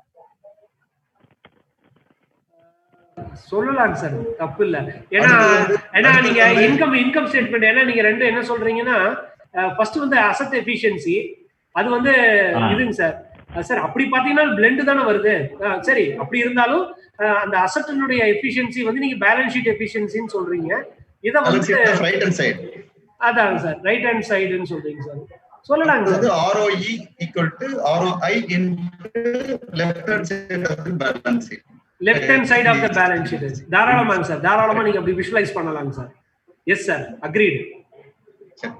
சொல்லலாங்க சார், தப்பு இல்ல. ஏன்னா நீங்க இன்கம் ஸ்டேட்மெண்ட், ஏன்னா நீங்க ரெண்டு என்ன சொல்றீங்கன்னா, ஃபர்ஸ்ட் வந்து அசெட் எஃபிஷியன்சி, அது வந்து இதுங்க சார். சார் அப்படி பாத்தீங்கன்னா பிளெண்ட் தானே வருது. சரி, அப்படி இருந்தாலும் அந்த அசெட்டினுடைய எஃபிஷியன்சி வந்து நீங்க பேலன்ஸ் ஷீட் எஃபிஷியன்சின்னு சொல்றீங்க. இத வந்து ரைட் ஹேண்ட் சைடு, அதாங்க சார், ரைட் ஹேண்ட் சைடுன்னு சொல்றீங்க சார். சொல்லலாங்க sir. ROE equal to ROI into left hand side of the balance sheet. Left hand side of the balance sheet. தாராளமாங்க சார், தாராளமா நீங்க அப்படி விஷுவலைஸ் பண்ணலாங்க sir. Yes sir, agreed sir.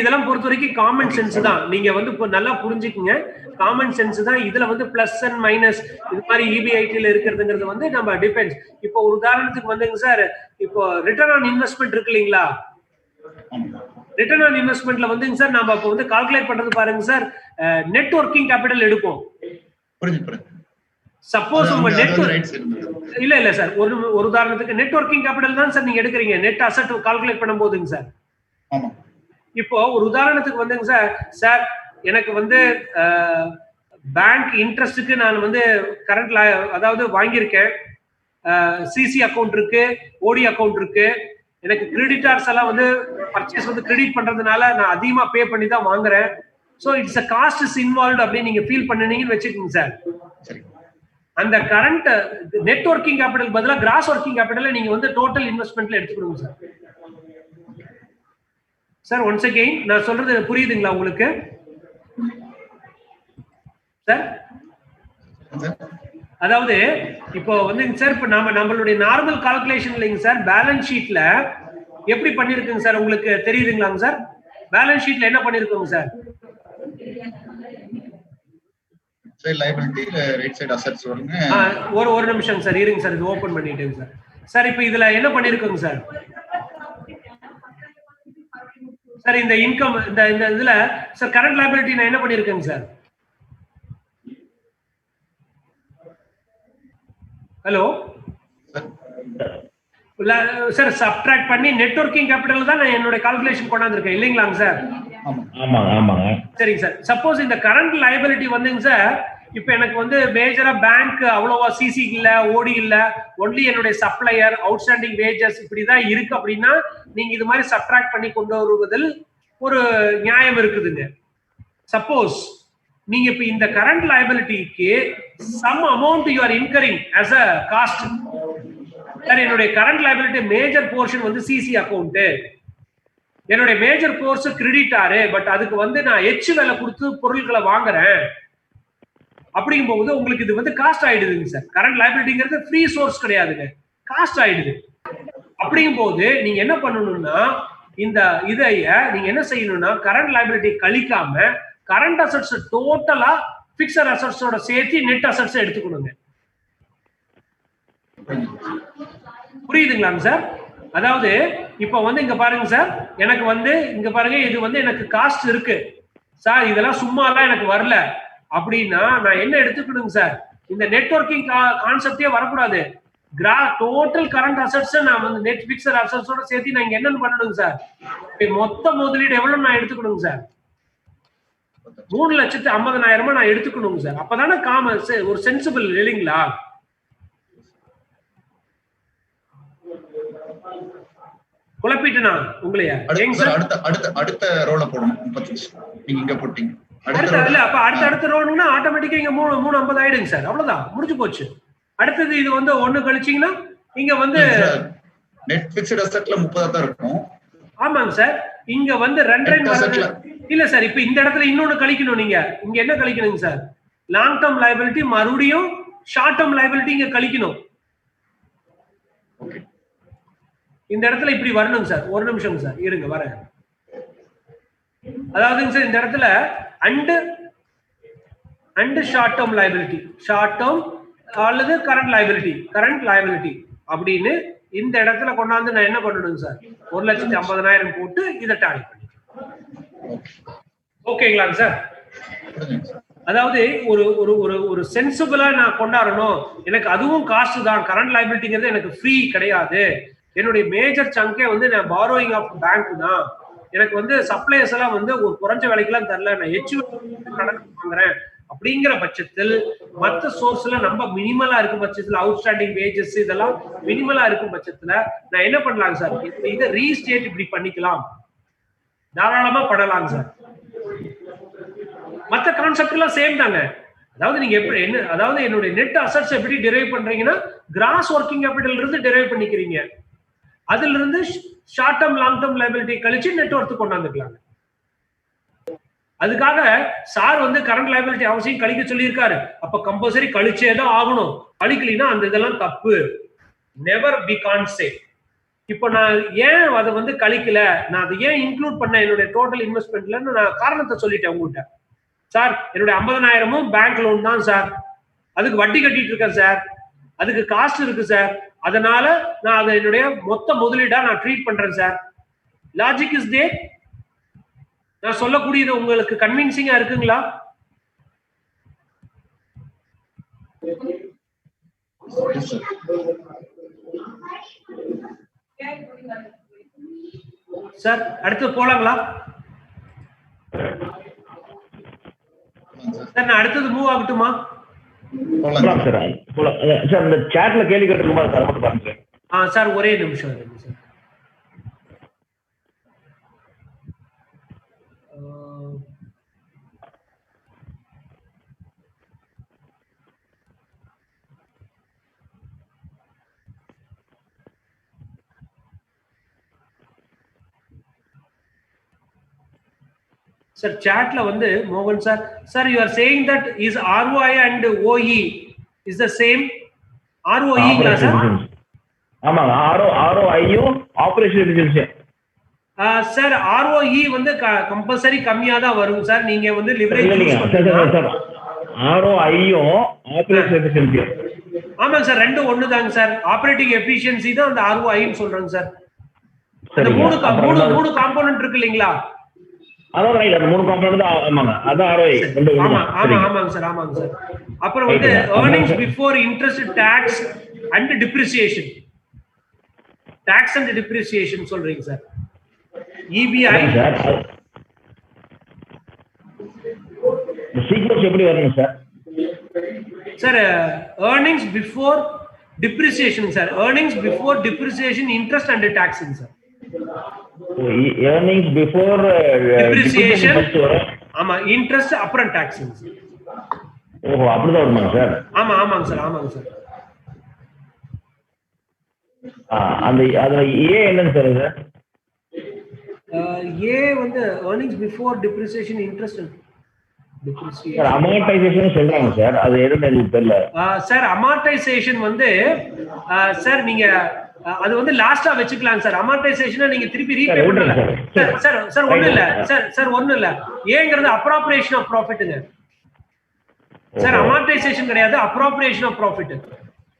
இதெல்லாம் பொறுத்த வரைக்கும் காமன் சென்ஸ் தான். நீங்க வந்து இப்போ நல்லா புரிஞ்சுக்குங்க, காமன் சென்ஸ் தான். இதுல வந்து பிளஸ் அண்ட் மைனஸ் இது மாதிரி EBIT-ல இருக்கிறதுங்கிறது வந்து நம்ம டிபெண்ட்ஸ். இப்போ ஒரு உதாரணத்துக்கு வந்துங்க சார், இப்போ ரிட்டர்ன் ஆன் இன்வெஸ்ட்மெண்ட் இருக்கு இல்லைங்களா? ரிட்டர்ன் ஆன் இன்வெஸ்ட்மெண்ட்ல வந்துங்க சார் நம்ம இப்போ வந்து கால்குலேட் பண்றது பாருங்க சார், நெட் ஒர்க்கிங் கேபிட்டல் எடுப்போம். சப்போஸ் உங்க நெட் இல்ல சார், ஒரு உதாரணத்துக்கு நெட் ஒர்க்கிங் கேபிட்டல் தான் சார் நீங்க எடுக்கிறீங்க நெட் அசெட் கால்குலேட் பண்ணும் போதுங்க சார். இப்போ ஒரு உதாரணத்துக்கு வந்துங்க சார், எனக்கு வந்து பேங்க் இன்ட்ரெஸ்ட்டுக்கு நான் வந்து கரண்ட்ல அதாவது வாங்கியிருக்கேன், சிசி அக்கௌண்ட் இருக்கு, ஓடி அக்கௌண்ட் இருக்கு. எனக்கு கிரெடிட்டார்ஸ் எல்லாம் வந்து பர்ச்சேஸ் வந்து கிரெடிட் பண்றதுனால நான் அதிகமா பே பண்ணி தான் வாங்குறேன். So it's a cost is involve அப்படின்னு நீங்க ஃபீல் பண்ணீங்கன்னு வச்சுக்கோங்க சார். அந்த கரண்ட் நெட் ஒர்க்கிங் கேபிட்டல் பதிலாக கிராஸ் ஒர்க்கிங் கேபிட்டல் நீங்க வந்து டோட்டல் இன்வெஸ்ட்மெண்ட்ல எடுத்துக்கணும் சார். சார் ஒன்ஸ் அகெயின் நான் சொல்றது புரியுதுங்களா உங்களுக்கு சார்? அதாவது இப்போ வந்து சார், இப்போ நம்மளுடைய நார்மல் கால்குலேஷன் இல்லைங்க சார், பேலன்ஸ் ஷீட்ல எப்படி பண்ணிருக்குங்க சார் உங்களுக்கு தெரியுதுங்களாங்க சார்? பேலன்ஸ் ஷீட்ல என்ன பண்ணிருக்கோங்க சார்? ஒரு நிமிஷம் சார் இருங்க சார், இது ஓபன் பண்ணிட்டேங்க சார். சார் இப்போ இதுல என்ன பண்ணிருக்கோங்க சார்? சார் இந்த இன்கம் இந்த இதுல சார் கரண்ட் லைபிலிட்டி நான் என்ன பண்ணிருக்கேங்க சார்? ஹலோ சார் சப்ட்ராக்ட் பண்ணி நெட் ஒர்க்கிங் கேபிட்டல் தான் நான் என்னோட கால்குலேஷன் கொண்டாந்துருக்கேன் இல்லைங்களாங்க சார்? சரிங்க சார். சப்போஸ் இந்த கரண்ட் லைபிலிட்டி வந்துங்க சார், இப்ப எனக்கு வந்து மேஜரா பேங்க் அவ்வளவா சிசி இல்ல, ஓடி இல்ல, ஒன்லி என்னுடைய சப்ளையர், அவுட்ஸ்டாண்டிங் வேஜஸ் இப்படிதான் இருக்கு அப்படின்னா நீங்க இது மாதிரி சப்ட்ராக்ட் பண்ணி கொண்டு வருவதில் ஒரு நியாயம் இருக்குதுங்க. சப்போஸ் நீங்க இப்ப இந்த கரண்ட் லைபிலிட்டிக்கு some amount you are incurring as a cost, sir என்னுடைய கரண்ட் லைபிலிட்டி மேஜர் போர்ஷன் வந்து சிசி அக்கௌண்ட், என்னுடைய மேஜர் போர்ஸ் கிரெடிட் ஆறு, பட் அதுக்கு வந்து நான் எச் விலை கொடுத்து பொருட்களை வாங்குறேன் அப்படிங்கும் போது உங்களுக்கு இது வந்து காஸ்ட் ஆயிடுதுங்க சார். கரண்ட் லைபிலிட்டிங்கிறது ஃப்ரீ சோர்ஸ் கிடையாதுங்க, காஸ்ட் ஆயிடுது. அப்படிங்கும் போது நீங்க என்ன பண்ணணும்னா இந்த இதைய நீங்க என்ன செய்யணும்னா கரண்ட் லைபிலிட்டி கழிக்காம கரண்ட் அசெட்ஸ் டோட்டலா பிக்ஸட் அசெட்ஸோட சேர்த்து நெட் அசெட்ஸ் எடுத்துக்கணுங்க. புரியுதுங்களாங்க சார்? அதாவது இப்ப வந்து இங்க பாருங்க சார், எனக்கு வந்து இங்க பாருங்க இது வந்து எனக்கு காஸ்ட் இருக்கு சார், இதெல்லாம் சும்மாலாம் எனக்கு வரல அப்படின்னா நான் என்ன எடுத்துக்கணுங்க சார், இந்த நெட்வொர்க்கிங் கான்செப்டே வரக்கூடாது. டோட்டல் கரண்ட் அசெட்ஸ் நான் வந்து நெட் பிக்ஸட் அசெட்ஸோட சேர்த்து நான் இங்க என்னன்னு பண்ணணுங்க சார், மொத்த முதலீடு எவ்வளவு நான் எடுத்துக்கணுங்க சார், 3,50,000 நான் எடுத்துக்கணுங்க சார். அப்பதானே காமர்ஸ் ஒரு சென்சிபிள் இல்லைங்களா? குழப்பிட்டேனா உங்களையா? அடுத்த ரோல போடணும் 35 நீங்க இங்க போட்டீங்க. அடுத்த ரோல்னா ஆட்டோமேட்டிக்கா இங்க 350 ஆயிடுங்க சார், அவ்வளவுதான் முடிஞ்சு போச்சு. அடுத்தது இது வந்து 1 கழிச்சீங்கன்னா இங்க வந்து நெட் பிக்ஸ்ட் அசெட்ல 30 தான் இருக்கும். ஆமாங்க சார். இங்க வந்து 2 இல்ல சார், இப்ப இந்த இடத்துல இன்னொன்னு கழிக்கணும். நீங்க இங்க என்ன கழிக்கணுங்க சார், லாங் டேர்ம் லைபிலிட்டி மறுபடியும் ஷார்ட் டேர்ம் லைபிலிட்டி இங்க கழிக்கணும். இந்த இடத்துல இப்படி வரணுங்க சார். ஒரு நிமிஷம் சார் இருங்க வரேன். அதாவதுங்க சார் இந்த இடத்துல and short term liability, short term அல்லது கரண்ட் லைபிலிட்டி அப்படின்னு இந்த இடத்துல கொண்டாந்து நான் என்ன பண்ணணுங்க சார், 1,50,000 போட்டு இதை டாலி பண்ணிக்கிறேன். ஓகேங்களாங்க சார்? அதாவது ஒரு ஒரு ஒரு ஒரு சென்சிபிளா நான் கொண்டாடணும். எனக்கு அதுவும் காஸ்ட் தான், கரண்ட் லைபிலிட்டிங்கிறது எனக்கு ஃப்ரீ கிடையாது. என்னுடைய மேஜர் சங்கே வந்து நான் பாரோயிங் ஆஃப் பேங்க் தான். எனக்கு வந்து சப்ளையர்ஸ் எல்லாம் வந்து ஒரு குறைஞ்ச விலைக்கெல்லாம் தரல, நான் ஹெச் கடன் வாங்குறேன் அப்படிங்கிற பட்சத்தில் மற்ற சோர்ஸ்ல நம்ம மினிமலா இருக்கும் பட்சத்துல அவுட்ஸ்டாண்டிங் வேஜஸ் இதெல்லாம் மினிமலா இருக்கும் பட்சத்துல நான் என்ன பண்ணலாங்க சார், இதை ரீஸ்டேட் இப்படி பண்ணிக்கலாம், தாராளமா பண்ணலாங்க சார். மற்ற கான்செப்ட் எல்லாம் சேம் தாங்க. அதாவது நீங்க எப்படி என்ன, அதாவது என்னுடைய நெட் அசெட்ஸ் எப்படி டிரைவ் பண்றீங்கன்னா கிராஸ் ஒர்க்கிங் கேபிட்டல் இருந்து டிரைவ் பண்ணிக்கிறீங்க, அதுல இருந்து short term long term liability கழிச்சு நெட்வொர்க் கொண்டாந்துக்கலாங்க. அதுக்காக சார் வந்து கரண்ட் லைபிலிட்டி அவசியம் கழிக்க சொல்லியிருக்காரு, அப்ப கம்பல்சரி கழிச்சே தான் ஆகணும். கழிக்கலினா அந்த இதெல்லாம் தப்பு, நெவர் பி கான்செப்ட். இப்போ நான் ஏன் அதை வந்து கழிக்கல, நான் அதை ஏன் இன்க்ளூட் பண்ண என்னுடைய டோட்டல் இன்வெஸ்ட்மெண்ட்லன்னு நான் காரணத்தை சொல்லிட்டேன் உங்ககிட்ட. சார் என்னுடைய 50,000 பேங்க் லோன் தான் சார், அதுக்கு வட்டி கட்டிட்டு இருக்கேன் சார், அதுக்கு காஸ்ட் இருக்கு சார், அதனால நான் அதை என்னுடைய மொத்த முதலீடா நான் ட்ரீட் பண்றேன் சார். Logic is there. நான் சொல்லக்கூடியது உங்களுக்கு கன்வின்சிங்கா இருக்குங்களா? சார் அடுத்து போலாங்களா சார்? நான் அடுத்தது மூவ் ஆகட்டுமா? சார் இந்த சாட்ல கேள்வி கேட்டுருக்குமா சார்? மட்டும் பாருங்க சார் ஒரே நிமிஷம் இருக்கு சார். சார் சாட்ல வந்து மோகன் sir, sir you are saying that is ROI and OE is the same. ROE ங்களா சார்? ஆமாங்க, ROI-யும் ஆபரேஷன் எஃபிஷியன்சி. சார் ROE வந்து கம்பல்சரி கம்மியா தான் வரும் சார். நீங்க வந்து லிவரேஜ் சார் ROI-யும் ஆபரேஷன் எஃபிஷியன்சி. ஆமாங்க சார், ரெண்டும் ஒண்ணு தாங்க சார். ஆபரேட்டிங் எஃபிஷியன்சி தான் அந்த ROI-ன்னு சொல்றாங்க சார். அந்த மூணு காம்போனன்ட் இருக்கு இல்லீங்களா? அதான் ரைட், அந்த 3 காம்போனன்ட் தான். ஆமாங்க, அதான் ROI. ஆமாங்க சார், ஆமாங்க சார். அப்புறம் வந்து earnings before interest, tax and depreciation. Tax and depreciation சொல்றீங்க சார். இபிஐ சீக்வன்ஸ் எப்படி வரணும் sir? Sir earnings before depreciation sir. earnings before depreciation, interest and tax sir. earnings before depreciation ஆமா, interest அப்புறம் tax sir. ஓஹோ, அப்படிதான் வருமா sir? ஆமா ஆமாங்க சார், ஆமாங்க சார். அந்த அதுல ஏ என்னன்னு சார்? இது ஏ வந்து earnings before depreciation, interest and sir amortisation சொல்றாங்க சார், அது எதுன்னு எனக்கு தெரியல சார். அமார்டைசேஷன் வந்து சார் நீங்க அது வந்து லாஸ்டா வச்சுக்கலாம் சார். அமார்டைசேஷனை நீங்க திருப்பி ரீபே பண்ணல சார். சார் ஒண்ணு இல்ல சார், சார் ஒண்ணு இல்ல. ஏங்கிறது அப்ராப்ரியேஷன் ஆஃப் ப்ராஃபிட்ங்க சார். அமார்டைசேஷன் கிடையாது, அப்ராப்ரியேஷன் ஆஃப் ப்ராஃபிட்.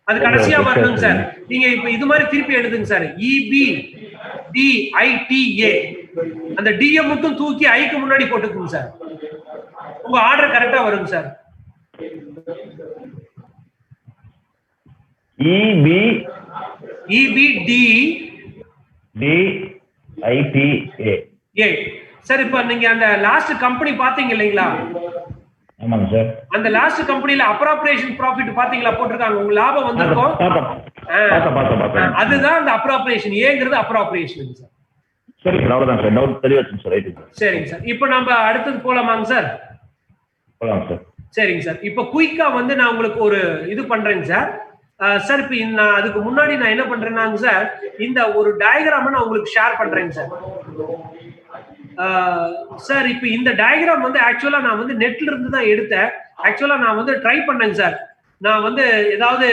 அது கடைசியா வரணுங்க சார். நீங்க இப்ப இது மாதிரி திருப்பி எழுதுங்க சார். இபி டிஐடிஏ, அந்த டிஏ மட்டும் தூக்கி ஐக்கு முன்னாடி போட்டுக்குங்க சார். உங்க ஆர்டர் கரெக்டா வருங்க சார். EBDITA sir. இப்ப நீங்க அந்த லாஸ்ட் கம்பெனி பாத்தீங்க இல்லீங்களா? ஆமாங்க சார். அந்த லாஸ்ட் கம்பெனில அப்ராப்ரியேஷன் ப்ராஃபிட் பாத்தீங்களா போட்டுருக்காங்க. உங்க லாபம் வந்திருக்கும். அதுதான் அந்த அப்ராப்ரியேஷன். ஏங்கிறது அப்ராப்ரியேஷன் சார். சரி, அவ்வளவுதான் சார். டவுட் தெளிவாச்சு சார். சரிங்க சார். இப்போ நம்ம அடுத்தது போலாமாங்க சார்? போலாம் சார். சரிங்க சார். இப்போ குயிக்கா வந்து நான் உங்களுக்கு ஒரு இது பண்றேங்க சார். சார் இப்போ நான் அதுக்கு முன்னாடி நான் என்ன பண்றேன்னாங்க சார், இந்த ஒரு டயக்ராம் நான் உங்களுக்கு ஷேர் பண்றேங்க சார். சார் இப்போ இந்த டயக்ராம் வந்து ஆக்சுவலா நான் வந்து நெட்ல இருந்து தான் எடுத்தேன். ஆக்சுவலா நான் வந்து ட்ரை பண்ணேங்க சார். நான் வந்து ஏதாவது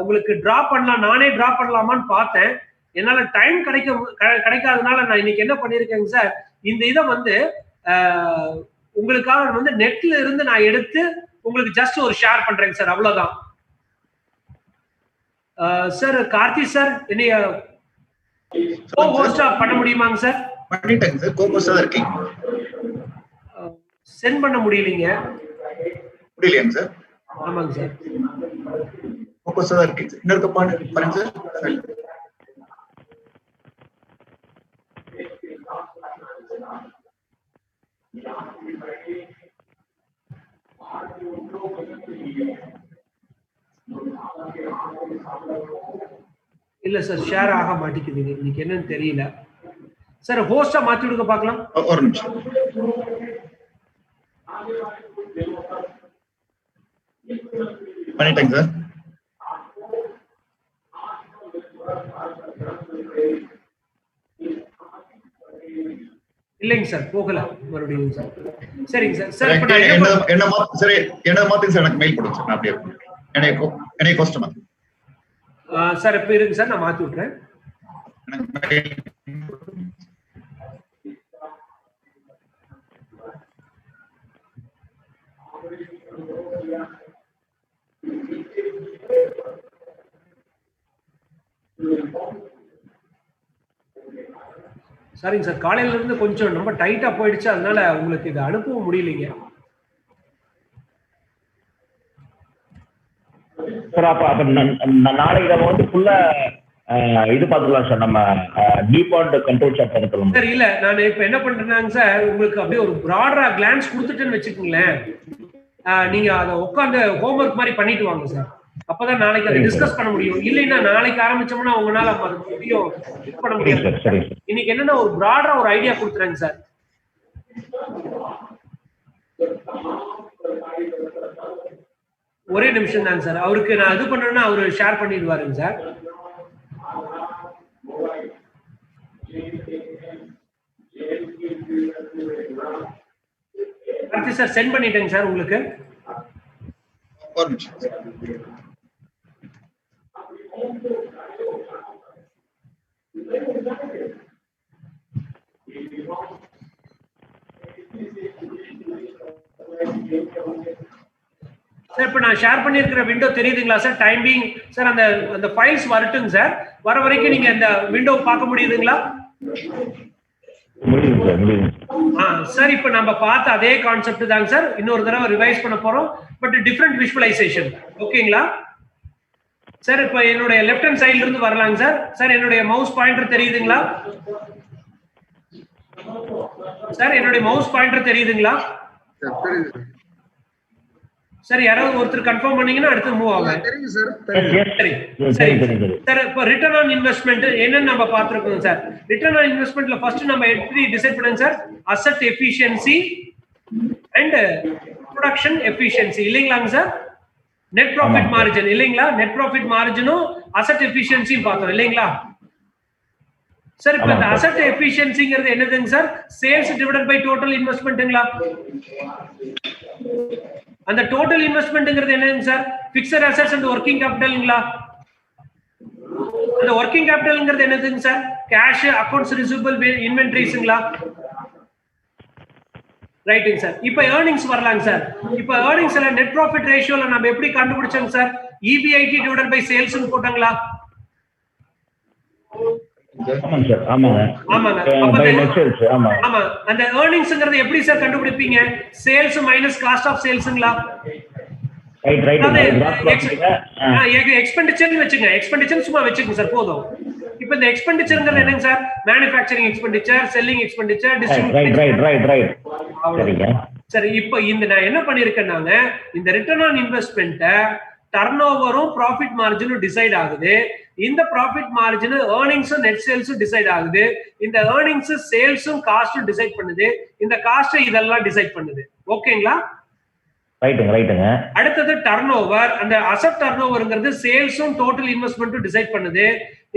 உங்களுக்கு டிரா பண்ணலாம், நானே டிரா பண்ணலாமான்னு பார்த்தேன். என்னால டைம் கிடைக்காதனால நான் இன்னைக்கு என்ன பண்ணிருக்கேங்க சார், இந்த இதை வந்து உங்களுக்காக வந்து நெட்ல இருந்து நான் எடுத்து உங்களுக்கு ஜஸ்ட் ஒரு ஷேர் பண்றேங்க சார். அவ்வளவுதான் சார். கார்த்தி சார் என்னைய ஹோஸ்டா பண்ண முடியுமாங்க சார்? பண்ணிட்டேங்க சார். கோகோஸா இருக்கீங்க, சென்ட் பண்ண முடியலீங்க. முடியலையாங்க சார்? ஆமாங்க சார். கோகோஸா இருக்கீங்க சார். இன்னொரு பாருங்க சார். இல்ல சார், ஷேர் ஆக மாட்டேங்குது. இன்னைக்கு என்னன்னு தெரியல சார். ஹோஸ்டா மாத்தி விடுங்க பார்க்கலாம். ஒரு நிமிஷம். பண்ணிட்டேங்க சார். இல்லைங்க சார், போகல மறுபடியும் சார். சரிங்க சார். சார் என்ன மாத்து சார், என்ன மாத்துங்க சார். எனக்கு மெயில் போடுங்க சார். நான் அப்படியே என்னைய கஸ்டமர் சார் இப்ப இருங்க சார், நான் மாத்தி விட்டுறேன். சரிங்க சார். காலையில இருந்து கொஞ்சம் ரொம்ப டைட்டா போயிடுச்சு, அதனால உங்களுக்கு இதை அனுப்பவும் முடியலைங்க சார். அப்ப நாளைக்கு நம்ம வந்து ஃபுல்லா இது பார்த்துக்கலாம் சார். நம்ம டீபால்ட் கண்ட்ரோல் சார்ட் பார்த்துக்கலாம் சார். இல்ல நான் இப்ப என்ன பண்றேன்னாங்க சார், உங்களுக்கு அப்படியே ஒரு ப்ராடரா கிளான்ஸ் கொடுத்துட்டேன்னு வச்சுக்கோங்களேன். நீங்க அதை உட்காந்து ஹோம்ஒர்க் மாதிரி பண்ணிட்டு வாங்க சார். அப்பதான் நாளைக்கு அதை டிஸ்கஸ் பண்ண முடியும். இல்லைன்னா நாளைக்கு ஆரம்பிச்சோம்னா உங்களால முடியும் இது பண்ண முடியாது. இன்னைக்கு என்னன்னா ஒரு ப்ராடரா ஒரு ஐடியா கொடுத்துறேங்க சார். ஒரே நிமிஷம் தாங்க சார். அவருக்கு நான் இது பண்றேன்னா அவரு ஷேர் பண்ணிடுவாருங்க சார். அடுத்து சார் சென்ட் பண்ணிட்டேங்க சார் உங்களுக்கு. ஒரு நிமிஷம். சார் இப்ப நான் ஷேர் பண்ணிருக்கிற விண்டோ தெரியுதுங்களா சார்? டைமிங் சார் அந்த அந்த ஃபைல்ஸ் வரட்டுங்க சார். வர வரைக்கும் நீங்க அந்த விண்டோ பார்க்க முடியுதுங்களா? சார் இப்ப நம்ம பார்த்த அதே கான்செப்ட் தாங்க சார். இன்னொரு தடவை ரிவைஸ் பண்ண போறோம், பட் டிஃபரெண்ட் விஷுவலைசேஷன். ஓகேங்களா சார் இப்ப என்னுடைய லெஃப்ட் ஹேண்ட் சைடுல இருந்து வரலாங்க சார். சார் என்னுடைய மவுஸ் பாயிண்டர் தெரியுதுங்களா சார்? என்னுடைய மவுஸ் பாயிண்டர் தெரியுதுங்களா சார்? யாராவது ஒருத்தர் கன்ஃபார்ம் பண்ணீங்கன்னா அடுத்து மூவ் ஆகும். சரி சார், இப்போ ரிட்டர்ன் ஆன் இன்வெஸ்ட்மெண்ட் என்னன்னு நம்ம பார்த்துருக்கோம் சார். ரிட்டர்ன் ஆன் இன்வெஸ்ட்மெண்ட்ல ஃபர்ஸ்ட் நம்ம எப்படி டிசைட் பண்ணுங்க sir? Asset efficiency and production efficiency இல்லைங்களாங்க சார்? நெட் ப்ராஃபிட் மார்ஜின் இல்லைங்களா? நெட் ப்ராஃபிட் மார்ஜினும் அசெட் எஃபிஷியன்சியும் பார்த்தோம் இல்லைங்களா சார்? இப்போ இந்த அசெட் எஃபிஷியன்சிங்கிறது என்னதுங்க sir? Sales divided by total இன்வெஸ்ட்மெண்ட்டுங்களா? அந்த டோட்டல் இன்வெஸ்ட்மெண்ட்ங்கிறது என்னங்க sir? Fixed assets and working கேபிட்டல்ங்களா? அந்த வொர்க்கிங் கேபிட்டல்ங்கிறது என்னதுங்க சார்? கேஷ், அக்கவுண்ட்ஸ் ரிசீவபிள், இன்வென்டரிஸ்ங்களா? ரைட்டுங்க சார். இப்போ ஏர்னிங்ஸ் வரலாங்க சார். இப்போ ஏர்னிங்ஸ்ல நெட் ப்ராஃபிட் ரேஷியோல நம்ம எப்படி கண்டுபிடிச்சோங்க sir? EBIT divided by sales போட்டாங்களா? ஆமாங்க சார். ஆமாங்க. ஆமா. அந்த ஏர்னிங்ஸ்ங்கிறது எப்படி சார் கண்டுபிடிப்பீங்க? சேல்ஸ் மைனஸ் காஸ்ட் ஆஃப் சேல்ஸ்ங்களா? எக்ஸ்பெண்டிச்சர் வச்சுங்க. எக்ஸ்பெண்டிச்சர் சும்மா வச்சுக்கோங்க சார் போதும். இப்போ இந்த எக்ஸ்பெண்டிச்சர்ங்கிறது என்னங்க sir? Manufacturing expenditure, selling expenditure, distribution. சரி, இப்போ இந்த நான் என்ன பண்ணிருக்கேன்னாங்க, இந்த ரிட்டர்ன் ஆன் இன்வெஸ்ட்மெண்ட்டை டர்ன் ஓவரும் ப்ராஃபிட் மார்ஜினும் டிசைட் ஆகுது. இந்த ப்ராஃபிட் மார்ஜின் ஏர்னிங்ஸும் நெட் சேல்ஸும் டிசைட் ஆகுது. இந்த ஏர்னிங்ஸ் சேல்ஸும் காஸ்டும் டிசைட் பண்ணுது. இந்த காஸ்ட் இதெல்லாம் டிசைட் பண்ணுது. ஓகேங்களா? ரைட்டுங்க. அடுத்தது டர்ன் ஓவர். அந்த அசெட் டர்ன் ஓவர்ங்கிறது சேல்ஸும் டோட்டல் இன்வெஸ்ட்மெண்ட்டும் டிசைட் பண்ணுது.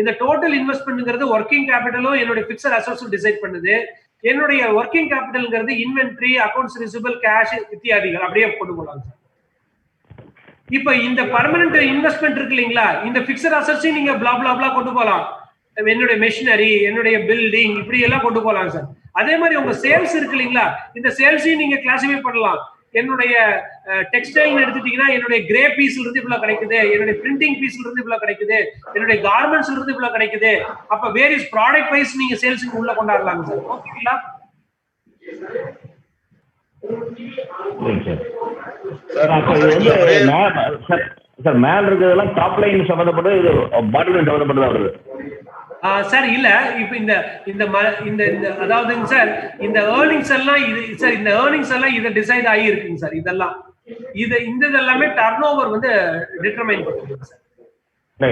இந்த டோட்டல் இன்வெஸ்ட்மெண்ட்ங்கிறது ஒர்க்கிங் கேபிட்டலும் என்னுடைய பிக்ஸட் அசெட்ஸும் டிசைட் பண்ணுது. என்னுடைய ஒர்க்கிங் கேபிட்டல்ங்கிறது இன்வென்ட்ரி, அக்கவுண்ட்ஸ் ரிசீவபிள், கேஷ் இத்தியாதிகள் அப்படியே கொண்டு போகலாம் சார். இப்ப இந்த பர்மனன்ட் இன்வெஸ்ட்மெண்ட் இருக்கு இல்லைங்களா? இந்த பிக்ஸட் அசெட்ஸையும் நீங்க பிளா பிளா பிளா கொண்டு போகலாம். என்னுடைய மெஷினரி, என்னுடைய பில்டிங், இப்படி எல்லாம் கொண்டு போகலாம் சார். அதே மாதிரி உங்க சேல்ஸ் இருக்கு இல்லைங்களா? இந்த சேல்ஸையும் நீங்க கிளாசிஃபை பண்ணலாம். என்னுடைய டெக்ஸ்டைல் எடுத்துட்டீங்கன்னா என்னுடைய கிரே பீஸ்ல இருந்து இவ்வளவு கிடைக்குது, என்னுடைய பிரிண்டிங் பீஸ்ல இருந்து இவ்வளவு கிடைக்குது, என்னுடைய கார்மெண்ட்ஸ்ல இருந்து இவ்வளவு கிடைக்குது. அப்ப வேரியஸ் ப்ராடக்ட் வைஸ் நீங்க சேல்ஸுக்கு உள்ள கொண்டாடலாங்க சார். ஓகேங்களா? சார் மேல இருக்கிறதெல்லாம் டாப் லைன் சம்பந்தப்பட்டது, இது பாட்டம் லைன் சம்பந்தப்பட்டதா வருது சார். இல்ல இப்ப இந்த இந்த இந்த அதாவதுங்க சார், இந்த ஏர்னிங்ஸ் எல்லாம் இது சார், இந்த ஏர்னிங்ஸ் எல்லாம் இத டிசைட் ஆகி இருக்குங்க சார். இதெல்லாம் இந்த எல்லாமே டர்ன் ஓவர் வந்து டிட்டர்மைன் பண்ணுங்க சார்.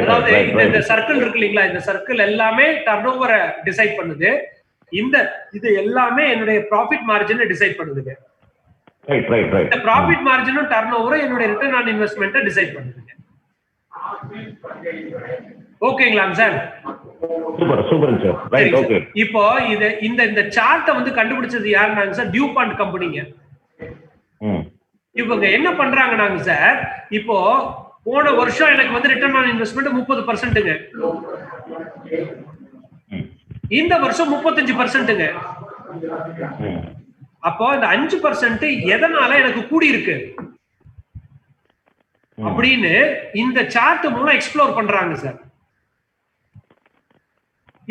அதாவது இந்த சர்க்கிள் இருக்கு இல்லைங்களா? இந்த சர்க்கிள் எல்லாமே டர்ன் ஓவரை டிசைட் பண்ணுது. இது எல்லாமே என்னுடைய ப்ராஃபிட் மார்ஜினை டிசைட் பண்ணுதுங்க. இந்த ப்ராஃபிட் மார்ஜினும் டர்ன் ஓவரும் என்னுடைய ரிட்டர்ன் ஆன் இன்வெஸ்ட்மெண்ட்டை டிசைட் பண்ணுதுங்க. ஓகேங்களாங்க sir? Super sir. Right, okay. இப்போ இந்த சார்ட்டை வந்து கண்டுபிடிச்சது யாருன்னாங்க சார்? டியூபாண்ட் கம்பெனிங்க. இவங்க என்ன பண்றாங்கன்னாங்க சார், இப்போ போன வருஷம் எனக்கு வந்து ரிட்டர்ன் ஆன் இன்வெஸ்ட்மெண்ட் 30%ங்க. இந்த வருஷம் 35%ங்க. அப்போ இந்த 5% எதனால எனக்கு கூடி இருக்கு அப்படின்னு இந்த சார்ட் மூலம் எக்ஸ்ப்ளோர் பண்றாங்க சார்.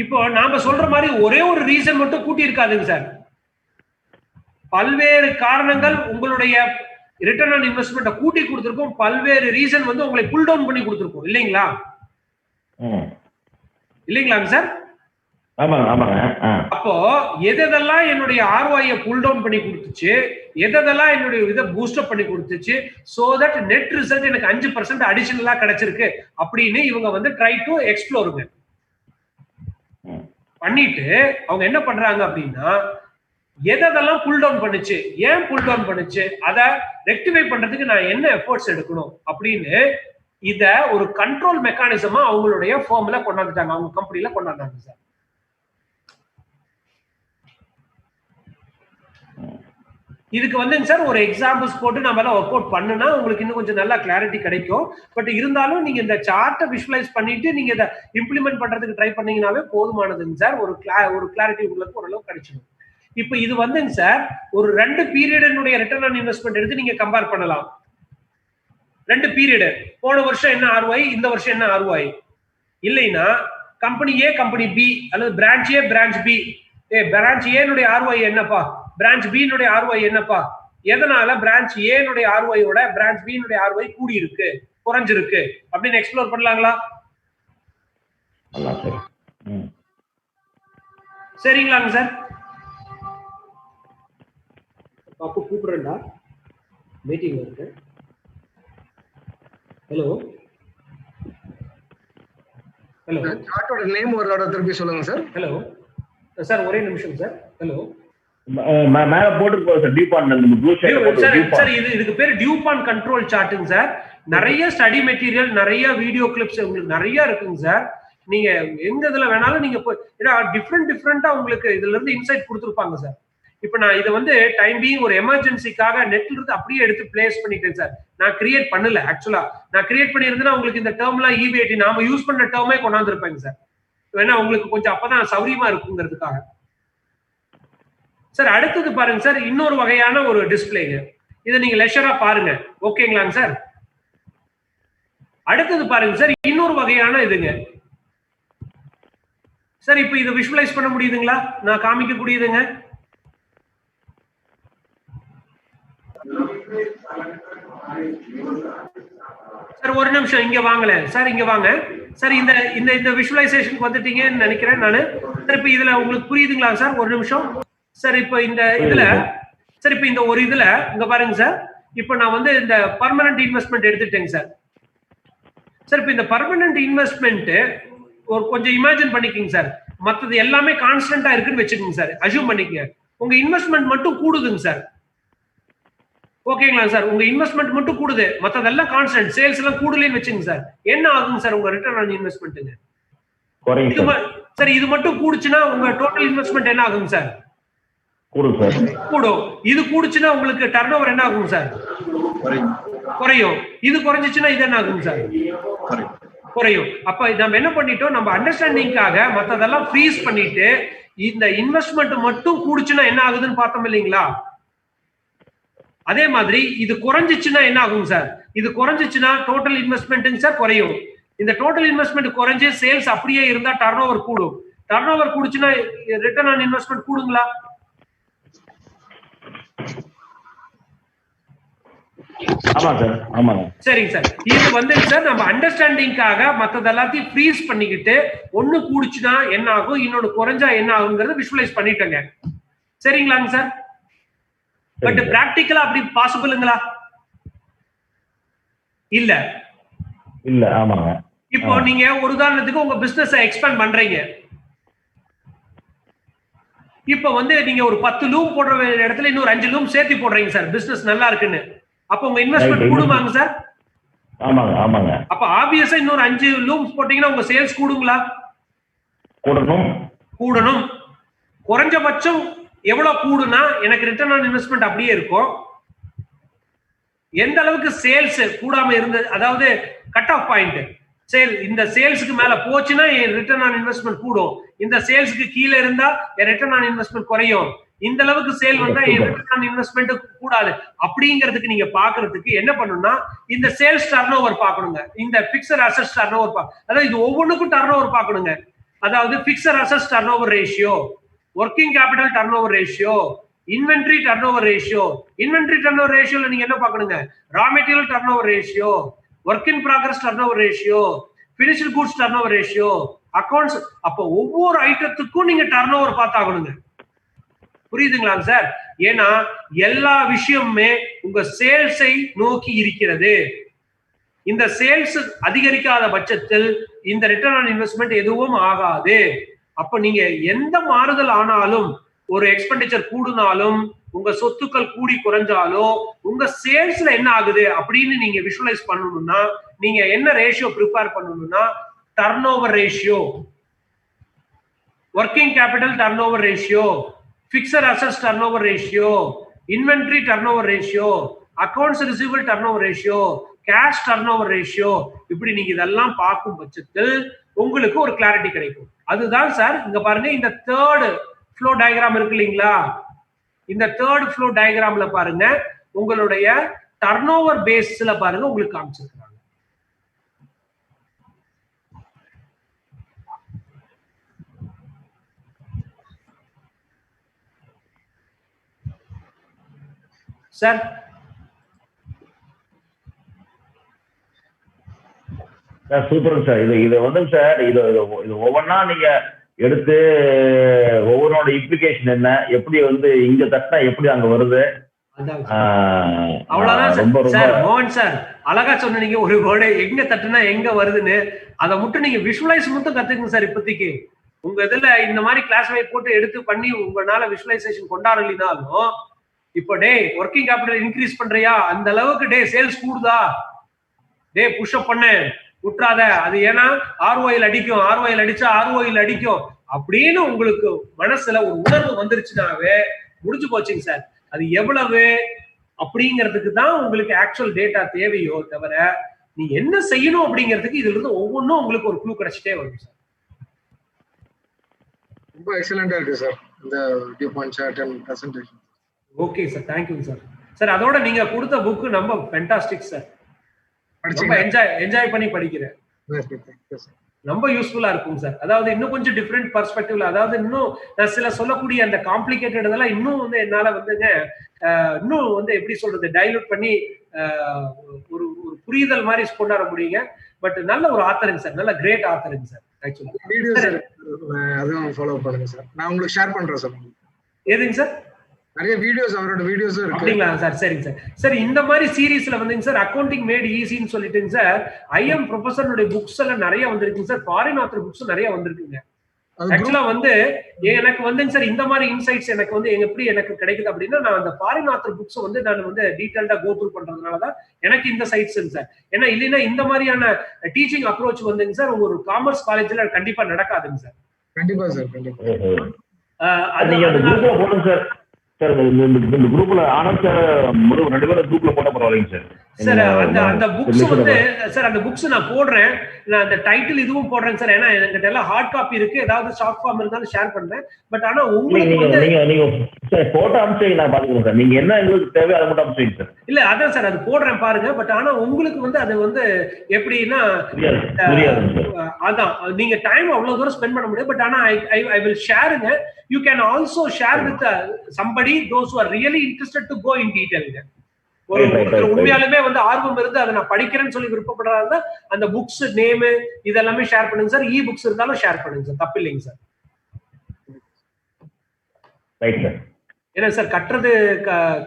இப்போ நாம சொல்ற மாதிரி ஒரே ஒரு ரீசன் மட்டும் கூட்டி இருக்காதுங்க சார். பல்வேறு காரணங்கள் உங்களுடைய ரிட்டர்ன் ஆன் இன்வெஸ்ட்மெண்ட்டை கூட்டி கொடுத்திருக்கும். பல்வேறு ரீசன் வந்து உங்களை புல் டவுன் பண்ணி கொடுத்திருக்கும் இல்லைங்களா? இல்லைங்களாங்க சார்? அப்போ எதெல்லாம் என்னுடைய ROI புல் டவுன் பண்ணி கொடுத்துச்சு, எதெல்லாம் என்னுடைய இதை பூஸ்ட் அப் பண்ணி கொடுத்துச்சு, சோ தட் நெட் ரிசல்ட் எனக்கு 5% அடிஷனலா கிடைச்சிருக்கு அப்படின்னு இவங்க வந்து ட்ரை டு எக்ஸ்ப்ளோருங்க பண்ணிட்டு அவங்க என்ன பண்றாங்க அப்படின்னா, எதெல்லாம் புல் டவுன் பண்ணுச்சு, ஏன் புல் டவுன் பண்ணுச்சு, அதை ரெக்டிஃபை பண்றதுக்கு நான் என்ன எஃபோர்ட்ஸ் எடுக்கணும் அப்படின்னு இத ஒரு கண்ட்ரோல் மெக்கானிசமா அவங்களுடைய ஃபார்ம்ல கொண்டாந்துட்டாங்க, அவங்க கம்பெனில கொண்டாந்தாங்க சார். இதுக்கு வந்துங்க சார் ஒரு எக்ஸாம்பிள்ஸ் போட்டு நம்ம எல்லாம் ஒர்க் அவுட் பண்ணுனா உங்களுக்கு இன்னும் கொஞ்சம் நல்லா கிளாரிட்டி கிடைக்கும். பட் இருந்தாலும் நீங்க இந்த சார்ட்டை விஷுவலைஸ் பண்ணிட்டு நீங்க இதை இம்ப்ளிமெண்ட் பண்றதுக்கு ட்ரை பண்ணீங்கன்னாவே போதுமானதுங்க சார். ஒரு கிளாரிட்டி உங்களுக்கு ஓரளவு கிடைச்சிடும். இப்போ இது வந்துங்க சார் ஒரு 2 பீரியடினுடைய ரிட்டர்ன் ஆன் இன்வெஸ்ட்மெண்ட் எடுத்து நீங்க கம்பேர் பண்ணலாம். 2 பீரியடு, போன வருஷம் என்ன ROI, இந்த வருஷம் என்ன ROI. இல்லைன்னா கம்பெனி ஏ கம்பெனி பி அல்லது பிரான்ச் ஏ பிரான்ச் பி, பிரான்ச் ஏனுடைய ROI என்னப்பா, பிரான்ச் பி ROI என்னப்பா, எதனால பிரான்ச் ஏனுடைய ROI ஓட பிரான்ச் பி ROI கூடி இருக்கு, குறைஞ்சிருக்கு அப்படின்னு எக்ஸ்ப்ளோர் பண்ணலாங்களா? சரிங்களாங்க சார்? பாப்பு கூப்பிடுறேன்டா, மீட்டிங் இருக்கு. ஹலோ ஹலோ, சார்ட்டோட நேம் ஒரு தடவை திருப்பி சொல்லுங்க சார். ஹலோ சார், ஒரே நிமிஷம் சார். ஹலோ, மேல போட்டுருக்கோம் சார், டியூபான் சார். இதுக்கு பேரு டியூபான் கண்ட்ரோல் சார்ட்டுங்க சார். நிறைய ஸ்டடி மெட்டீரியல், நிறைய வீடியோ கிளிப்ஸ் உங்களுக்கு நிறைய இருக்குங்க சார். நீங்க எங்க இதுல வேணாலும் நீங்க டிஃப்ரெண்டா உங்களுக்கு இதுல இருந்து இன்சைட் கொடுத்துருப்பாங்க சார். இப்ப நான் இதை வந்து டைம் பீயிங் ஒரு எமர்ஜென்சிக்காக நெட்ல இருந்து அப்படியே எடுத்து பிளேஸ் பண்ணிட்டேன் சார். நான் கிரியேட் பண்ணல. ஆக்சுவலா நான் கிரியேட் பண்ணியிருந்தேன்னா உங்களுக்கு இந்த டேர்ம்லாம் EBIT நாம யூஸ் பண்ண டேர்மே கொண்டாந்துருப்பேங்க சார். வேணா உங்களுக்கு கொஞ்சம் அப்பதான் சௌரியமா இருக்குங்கிறதுக்காக சார். அடுத்தது பாருங்க சார், இன்னொரு வகையான ஒரு டிஸ்பிளேங்க. இதை நீங்க லெஷரா பாருங்க, ஓகேங்களாங்க சார்? அடுத்தது பாருங்க சார், இன்னொரு வகையான இதுங்க சார். இப்ப இதை விஷுவலைஸ் பண்ண முடியுதுங்களா? நான் காமிக்கக்கூடியதுங்க சார். ஒரு நிமிஷம் இங்க வாங்கல சார், இங்க வாங்க சார். இந்த இந்த இந்த விஷுவலைசேஷன் வந்துட்டீங்கன்னு நினைக்கிறேன் நானு சார். இப்ப இதுல உங்களுக்கு புரியுதுங்களா சார்? ஒரு நிமிஷம் சார். இப்ப இந்த இதுல சார், இப்ப இந்த ஒரு இதுல இங்க பாருங்க சார். இப்ப நான் வந்து இந்த பர்மனன்ட் இன்வெஸ்ட்மெண்ட் எடுத்துட்டேங்க சார். சார் இப்ப இந்த பர்மனன்ட் இன்வெஸ்ட்மெண்ட் ஒரு கொஞ்சம் இமேஜின் பண்ணிக்கங்க சார். மற்றது எல்லாமே கான்ஸ்டன்டா இருக்குன்னு வச்சுக்கோங்க சார். அஸ்யூம் பண்ணிக்கங்க. உங்க இன்வெஸ்ட்மெண்ட் மட்டும் கூடுதுங்க சார். ஓகேங்களா சார்? உங்க இன்வெஸ்ட்மெண்ட் மட்டும் கூடுது, மத்ததெல்லாம் கான்ஸ்டன்ட். சேல்ஸ் எல்லாம் கூடலன்னு வச்சுங்க சார். என்ன ஆகுங்க சார் உங்க ரிட்டர்ன் ஆன் இன்வெஸ்ட்மெண்ட்டுங்க? சார் இது மட்டும் கூடுச்சுன்னா உங்க டோட்டல் இன்வெஸ்ட்மெண்ட் என்ன ஆகுங்க சார்? கூடும். இது கூடுச்சுன்னா உங்களுக்கு டர்ன் ஓவர் என்ன ஆகுங்க சார்? குறையும். இது குறைஞ்சிச்சுன்னா இது என்ன ஆகுங்க சார்? குறையும். அப்ப நம்ம என்ன பண்ணிட்டோம், நம்ம அண்டர்ஸ்டாண்டிங்காக மத்ததெல்லாம் ஃப்ரீஸ் பண்ணிட்டு இந்த இன்வெஸ்ட்மெண்ட் மட்டும் கூடுச்சுன்னா என்ன ஆகுதுன்னு பார்த்தோம் இல்லைங்களா? அதே மாதிரி இது குறைஞ்சிச்சுன்னா என்ன ஆகும் சார்? இது குறைஞ்சிச்சுன்னா டோட்டல் இன்வெஸ்ட்மெண்ட்டுங்க சார் குறையும். இந்த டோட்டல் இன்வெஸ்ட்மெண்ட் குறைஞ்சு சேல்ஸ் அப்படியே இருந்தா டர்ன் ஓவர் கூடும். டர்ன் ஓவர் கூடுச்சுன்னா ரிட்டர்ன் ஆன் இன்வெஸ்ட்மெண்ட் கூடுங்களா? சரிங்க சார். இது வந்து சார் நம்ம அண்டர்ஸ்டாண்டிங்காக மத்தது எல்லாத்தையும் ஃப்ரீஸ் பண்ணிக்கிட்டு ஒண்ணு கூடுச்சுன்னா என்ன ஆகும், இன்னொன்னு குறைஞ்சா என்ன ஆகுங்கிறத விஷுவலைஸ் பண்ணிட்டோங்க. சரிங்களாங்க சார்? பட் பிராக்டிகலா அப்படி பாசிபிளுங்களா? இல்ல இல்ல. ஆமாங்க. இப்போ நீங்க ஒரு உதாரணத்துக்கு உங்க பிசினஸ் எக்ஸ்பேண்ட் பண்றீங்க. இப்போ வந்து நீங்க ஒரு 10 லூம் போடுற இடத்துல இன்னொரு 5 லூம் சேர்த்து போடுறீங்க சார், பிசினஸ் நல்லா இருக்குன்னு. அப்ப உங்க இன்வெஸ்ட்மெண்ட் கூடுமாங்க சார்? ஆமாங்க. ஆமாங்க. அப்ப ஆப்வியஸா இன்னொரு 5 லூம்ஸ் போட்டீங்கன்னா உங்க சேல்ஸ் கூடுங்களா? கூடணும். குறைஞ்சபட்சம் எவ்வளவு கூடுனா எனக்கு ரிட்டர்ன் ஆன் இன்வெஸ்ட்மெண்ட் அப்படியே இருக்கும். எந்த அளவுக்கு சேல்ஸ் கூடாம இருந்தது, அதாவது கட் ஆஃப் பாயிண்ட் சேல், இந்த சேல்ஸ்க்கு மேல போச்சுன்னா என் ரிட்டர்ன் ஆன் இன்வெஸ்ட்மெண்ட் கூடும். இந்த சேல்ஸ்க்கு கீழே இருந்தா என் ரிட்டர்ன் ஆன் இன்வெஸ்ட்மெண்ட் குறையும். இந்த அளவுக்கு சேல் வந்தா என் ரிட்டர்ன் ஆன் இன்வெஸ்ட்மெண்ட் கூடாது. அப்படிங்கிறதுக்கு நீங்க பாக்குறதுக்கு என்ன பண்ணணும்னா இந்த சேல்ஸ் டர்ன் ஓவர் பாக்கணுங்க. இந்த பிக்சட் அசெட்ஸ் டர்ன் ஓவர் அதாவது இது ஒவ்வொன்றுக்கும் டர்ன் ஓவர் பாக்கணுங்க. அதாவது fixed assets turn over ratio, working capital turn over ratio, inventory turn over ratio. Inventory turn over ரேஷியோல நீங்க என்ன பாக்கணுங்க? Raw material turn over ratio, work in progress turn over ratio, finished goods turn over ratio, accounts. அப்போ ஒவ்வொரு ஐட்டத்துக்கும் நீங்க turn over பார்த்தாகணுங்க. புரியுதுங்களாங்க சார்? ஏன்னா எல்லா விஷயமுமே உங்க சேல்ஸை நோக்கி இருக்கிறது. இந்த சேல்ஸ் அதிகரிக்காத பட்சத்தில் இந்த ரிட்டர்ன் ஆன் இன்வெஸ்ட்மெண்ட் எதுவும் ஆகாது. அப்ப நீங்க எந்த மாறுதல் ஆனாலும், ஒரு எக்ஸ்பெண்டிச்சர் கூடுனாலும், உங்க சொத்துக்கள் கூடி குறைஞ்சாலோ உங்க சேல்ஸ்ல என்ன ஆகுது அப்படின்னு நீங்க விஷுவலைஸ் பண்ணணும்னா நீங்க என்ன ரேஷியோ ப்ரிப்பேர் பண்ணணும்னா turn over ratio, working capital turn over ratio, fixed assets turn over ratio, inventory turn over ratio, accounts receivable turn over ratio, cash turn over ratio. இப்படி நீங்க இதெல்லாம் பார்க்கும் பட்சத்தில் உங்களுக்கு ஒரு கிளாரிட்டி கிடைக்கும். அதுதான் சார் இங்க பாருங்க, இந்த தேர்ட் ஃப்ளோ டயக்ராம் இருக்கு இல்லைங்களா? இந்த தேர்ட் ஃப்ளோ டயக்ராம்ல பாருங்க, உங்களுடைய டர்ன் ஓவர் பேஸ்ல பாருங்க உங்களுக்கு காமிச்சிருக்காங்க. சார் சார் சூப்பருங்க சார். இது வந்து சார் இது ஒவ்வொன்றா நீங்க எடுத்து ஒவ்வொருனோட இம்ப்ளிகேஷன் என்ன, எப்படி வந்து இங்க தட்டினா எப்படி அங்க வருது. அவ்வளவுதான் சார். மோகன் சார் அழகா சொன்னீங்க ஒரு வேர்டு, எங்க தட்டுனா எங்க வருதுன்னு. அதை மட்டும் நீங்க விஷுவலைஸ் மட்டும் கத்துக்குங்க சார். இப்போதைக்கு உங்க இதுல இந்த மாதிரி கிளாஸ் வைட் போட்டு எடுத்து பண்ணி உங்களால விஷுவலைசேஷன் கொண்டாடலினாலும், இப்போ டே ஒர்க்கிங் கேபிட்டல் இன்க்ரீஸ் பண்றியா, அந்த அளவுக்கு டே சேல்ஸ் கூடுதா, டே புஷ்அப் பண்ண விட்டுறாத, அது ஏன்னா ஆர்ஓயில் அடிக்கும், ஆர்ஓயில் அடிச்சா ஆர்ஓயில் அடிக்கும் அப்படின்னு உங்களுக்கு மனசுல ஒரு உணர்வு வந்துருச்சுனாவே முடிஞ்சு போச்சுங்க சார். அது எவ்வளவு அப்படிங்கிறதுக்கு தான் உங்களுக்கு ஆக்சுவல் டேட்டா தேவையோ தவிர நீ என்ன செய்யணும் அப்படிங்கிறதுக்கு இதுல இருந்து ஒவ்வொன்றும் உங்களுக்கு ஒரு க்ளூ கிடைச்சிட்டே வரும் சார். ரொம்ப எக்ஸலண்டா இருக்கு சார் இந்த view point chart and presentation. Okay sir, thank you sir. Sir அதோட நீங்க கொடுத்த புக் ரொம்ப ஃபேண்டாஸ்டிக் சார். ரொம்ப என்ஜாய் பண்ணி படிக்கிறேன். ரொம்ப யூஸ்ஃபுல்லா இருக்கும் சார். அதாவது இன்னும் கொஞ்சம் டிஃப்ரெண்ட் பர்ஸ்பெக்டிவ்ல, அதாவது இன்னும் நான் சில சொல்லக்கூடிய அந்த காம்ப்ளிகேட்டட் இதெல்லாம் இன்னும் வந்து என்னால வந்துங்க இன்னும் வந்து எப்படி சொல்றது டைலூட் பண்ணி ஒரு ஒரு புரிதல் மாதிரி கொண்டாட முடியுங்க. பட் நல்ல ஒரு ஆத்தருங்க சார், நல்ல கிரேட் ஆத்தருங்க சார். ஆக்சுவலி வீடியோஸ் அதுவும் ஃபாலோ பண்ணுங்க சார். நான் உங்களுக்கு ஷேர் பண்றேன் சார். எதுங்க சார்? நிறைய வீடியோஸ், அவரோட வீடியோஸும் இருக்கு. அப்படிங்களா சார்? சரிங்க சார். சார் இந்த மாதிரி சீரீஸ்ல வந்துங்க சார் அக்கௌண்டிங் மேட் ஈஸின்னு சொல்லிட்டுங்க சார் ஐஎம் ப்ரொஃபஸருடைய புக்ஸ் எல்லாம் நிறைய வந்திருக்குங்க சார். ஃபாரின் ஆத்தர் புக்ஸ் நிறைய வந்திருக்குங்க. ஆக்சுவலா வந்து எனக்கு வந்துங்க சார் இந்த மாதிரி இன்சைட்ஸ் எனக்கு வந்து எப்படி எனக்கு கிடைக்குது அப்படின்னா, நான் அந்த ஃபாரின் ஆத்தர் புக்ஸ் வந்து நான் வந்து டீடைல்டா கோ த்ரூ பண்றதுனாலதான் எனக்கு இந்த சைட்ஸ் சார். ஏன்னா இல்லைன்னா இந்த மாதிரியான டீச்சிங் அப்ரோச் வந்துங்க சார் ஒரு காமர்ஸ் காலேஜ்ல கண்டிப்பா நடக்காதுங்க சார். கண்டிப்பா சார், கண்டிப்பா. சார் இந்த குரூப்ல ஆனந்த் சார் 2 பேரும் குரூப்ல போட்டா பரவாயில்லைங்க சார். சார் அந்த புக்ஸ் வந்து சார் அந்த புக்ஸ் நான் போடுறேன், நான் அந்த டைட்டில் இதுவும் போடுறேன் சார். ஏன்னா என்கிட்ட எல்லாம் ஹார்ட் காப்பி இருக்கு, ஏதாவது ஷார்ட் ஃபார்ம் இருந்தாலும் ஷேர் பண்றேன். பட் ஆனா உங்களுக்கு நீங்க சார் போட்டோ அனுப்பிச்சீங்க, நான் பாத்துக்கிறேன் சார். நீங்க என்ன உங்களுக்கு தேவை அதை மட்டும் அனுப்பிச்சீங்க சார். இல்ல அதான் சார் அது போடுறேன் பாருங்க. பட் ஆனா உங்களுக்கு வந்து அது வந்து எப்படின்னா அதான் நீங்க டைம் அவ்வளவு தூரம் ஸ்பெண்ட் பண்ண முடியாது. பட் ஆனா ஐ வில் ஷேருங்க. You can also share with somebody those who are really interested to go in detail. ஒரு உண்மையாலுமே வந்து ஆர்வம் இருந்து அதை நான் படிக்கிறேன்னு சொல்லி விருப்பப்படுறாங்க, அந்த புக்ஸ் நேம் இதெல்லாமே ஷேர் பண்ணுங்க சார். இ புக்ஸ் இருந்தாலும் ஷேர் பண்ணுங்க சார், தப்பு இல்லைங்க சார். Right sir. ஏன்னா சார் கட்டுறது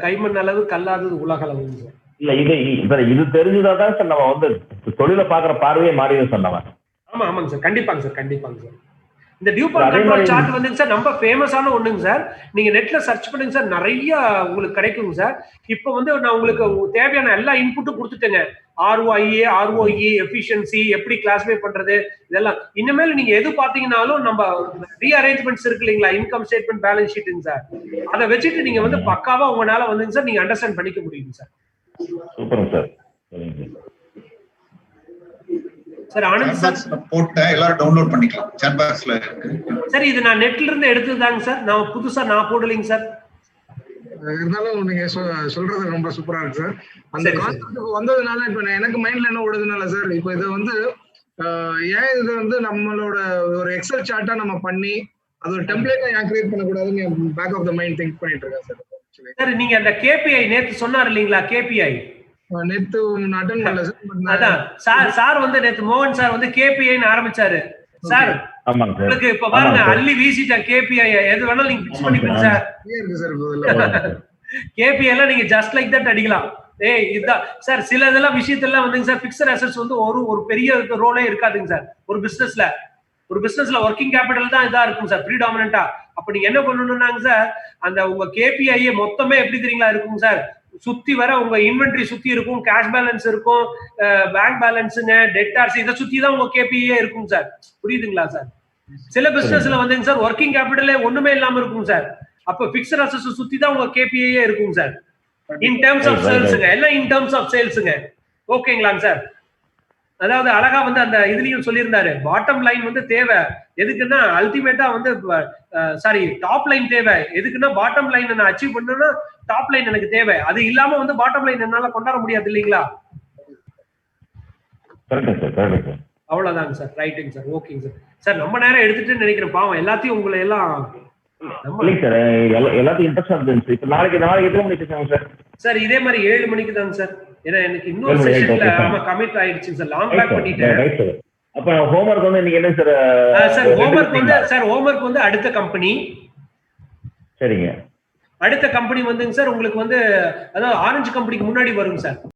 கைமண் அளவு கல்லாதது உலக அளவுங்க சார். இல்ல இது தெரிஞ்சுதான் சார் நம்ம வந்து தொழிலை பாக்குற பார்வையே மாறிடும் சார் நம்ம. ஆமாங்க சார், கண்டிப்பாங்க சார், கண்டிப்பாங்க சார். இந்த டியூ பாயிண்ட் கண்ட்ரோல் சார்ட் வந்துங்க சார் ரொம்ப ஃபேமஸான ஒண்ணுங்க சார். நீங்க நெட்ல சர்ச் பண்ணுங்க சார், நிறைய உங்களுக்கு கிடைக்குங்க சார். இப்போ வந்து நான் உங்களுக்கு தேவையான எல்லா இன்புட்டும் கொடுத்துட்டேங்க. ஆர்ஓஐஏ, ஆர்ஓஇ, எஃபிஷியன்சி, எப்படி கிளாஸிஃபை பண்றது, இதெல்லாம். இனிமேல் நீங்க எது பாத்தீங்கன்னாலும் நம்ம ரீஅரேஞ்ச்மெண்ட்ஸ் இருக்கு இல்லைங்களா, இன்கம் ஸ்டேட்மெண்ட், பேலன்ஸ் ஷீட்டுங்க சார். அதை வச்சுட்டு நீங்க வந்து பக்காவா உங்களால வந்துங்க சார் நீங்க அண்டர்ஸ்டாண்ட் பண்ணிக்க முடியுங்க sir. Super sir. Sir Anand sir போட்டேன், எல்லாரும் டவுன்லோட் பண்ணிக்கலாம். சாட் பாக்ஸ்ல இருக்கு சார். இது நான் நெட்ல இருந்து எடுத்ததுதாங்க சார், நான் புதுசா நான் போடலைங்க சார். இருந்தாலும் நீங்க சொல்றது ரொம்ப சூப்பரா இருக்கு சார். அந்த கான்செப்ட் வந்ததுனால இப்ப எனக்கு மைண்ட்ல என்ன ஓடுதுனால சார், இப்ப இது வந்து ஏன் இது வந்து நம்மளோட ஒரு எக்ஸல் சார்ட்டா நம்ம பண்ணி அது ஒரு டெம்ப்ளேட்டா ஏன் கிரியேட் பண்ணக்கூடாதுன்னு back of the mind think பண்ணிட்டு இருக்கேன் சார். சார் நீங்க அந்த கேபிஐ நேத்து சொன்னார் இல்லீங்களா, கேபிஐ நேத்து அட்டெண்ட் பண்ணல சார். அதான் சார் வந்து நேத்து மோகன் சார் வந்து கேபிஐன்னு ஆரம்பிச்சாரு சார். உங்களுக்கு இப்ப பாருங்க அள்ளி வீசிட்டா கேபிஐ, எது வேணாலும் நீங்க பிக்ஸ் பண்ணிக்கோங்க சார். கேபிஐ எல்லாம் நீங்க ஜஸ்ட் லைக் தட் அடிக்கலாம். இதுதான் சார். சில இதெல்லாம் விஷயத்தெல்லாம் வந்துங்க சார் பிக்ஸட் அசெட்ஸ் வந்து ஒரு பெரிய ரோலே இருக்காதுங்க சார். ஒரு பிசினஸ்ல ஒர்க்கிங் கேபிட்டல் தான் இதா இருக்கும் சார் ப்ரீடாமினன்ட்டா. அப்ப நீங்க என்ன பண்ணணும்னாங்க சார், அந்த உங்க கேபிஐ மொத்தமே எப்படி தெரியுங்களா இருக்குங்க சார், சுத்தி வர உங்க இன்வென்ட்ரி சுத்தி இருக்கும், கேஷ் பேலன்ஸ் இருக்கும், பேங்க் பேலன்ஸுங்க, டெட்டார்ஸ், இதை சுத்தி தான் உங்க கேபிஐ இருக்கும் சார். புரியுதுங்களா சார்? சில பிசினஸ்ல வந்துங்க சார் ஒர்க்கிங் கேபிட்டலே ஒண்ணுமே இல்லாம இருக்கும் சார். அப்ப பிக்ஸட் அசெட்ஸ் சுத்தி தான் உங்க கேபிஐ இருக்கும் சார். இன் டர்ம்ஸ் ஆஃப் சேல்ஸுங்க, எல்லாம் இன் டர்ம்ஸ் ஆஃப் சேல்ஸுங்க. ஓகேங்களாங்க சார்? அதாவது அழகா வந்து அந்த இதுலயும் சொல்லியிருந்தாரு, பாட்டம் லைன் வந்து தேவை எதுக்குன்னா அல்டிமேட்டா வந்து சாரி டாப் லைன் தேவை எதுக்குன்னா பாட்டம் லைன் நான் அச்சீவ் பண்ணணும்னா டாப் லைன் எனக்கு தேவை. அது இல்லாம வந்து பாட்டம் லைன் என்னால கொண்டாட முடியாது இல்லைங்களா? அவ்வளவுதாங்க சார். ரைட்டுங்க சார். ஓகேங்க சார். சார் நம்ம நேரம் எடுத்துட்டு நினைக்கிறேன், பாவம் எல்லாத்தையும் உங்களை எல்லாம் எல்லாத்தையும் இன்ட்ரெஸ்ட் இருந்துச்சு. இப்ப நாளைக்கு எத்தனை மணிக்கு சார்? சார் இதே மாதிரி 7 மணிக்கு தாங்க சார். ஏன்னா எனக்கு இன்னொரு செஷன்ல கமிட் ஆயிடுச்சு சார், லாங் பேக் பண்ணிட்டேன். அப்ப ஹோம்வொர்க் வந்து நீங்க என்ன சார்? சார் ஹோம்வொர்க் வந்து அடுத்த கம்பெனி. சரிங்க. அடுத்த கம்பெனி வந்துங்க சார் உங்களுக்கு வந்து அதாவது ஆரஞ்சு கம்பெனிக்கு முன்னாடி வருங்க சார்.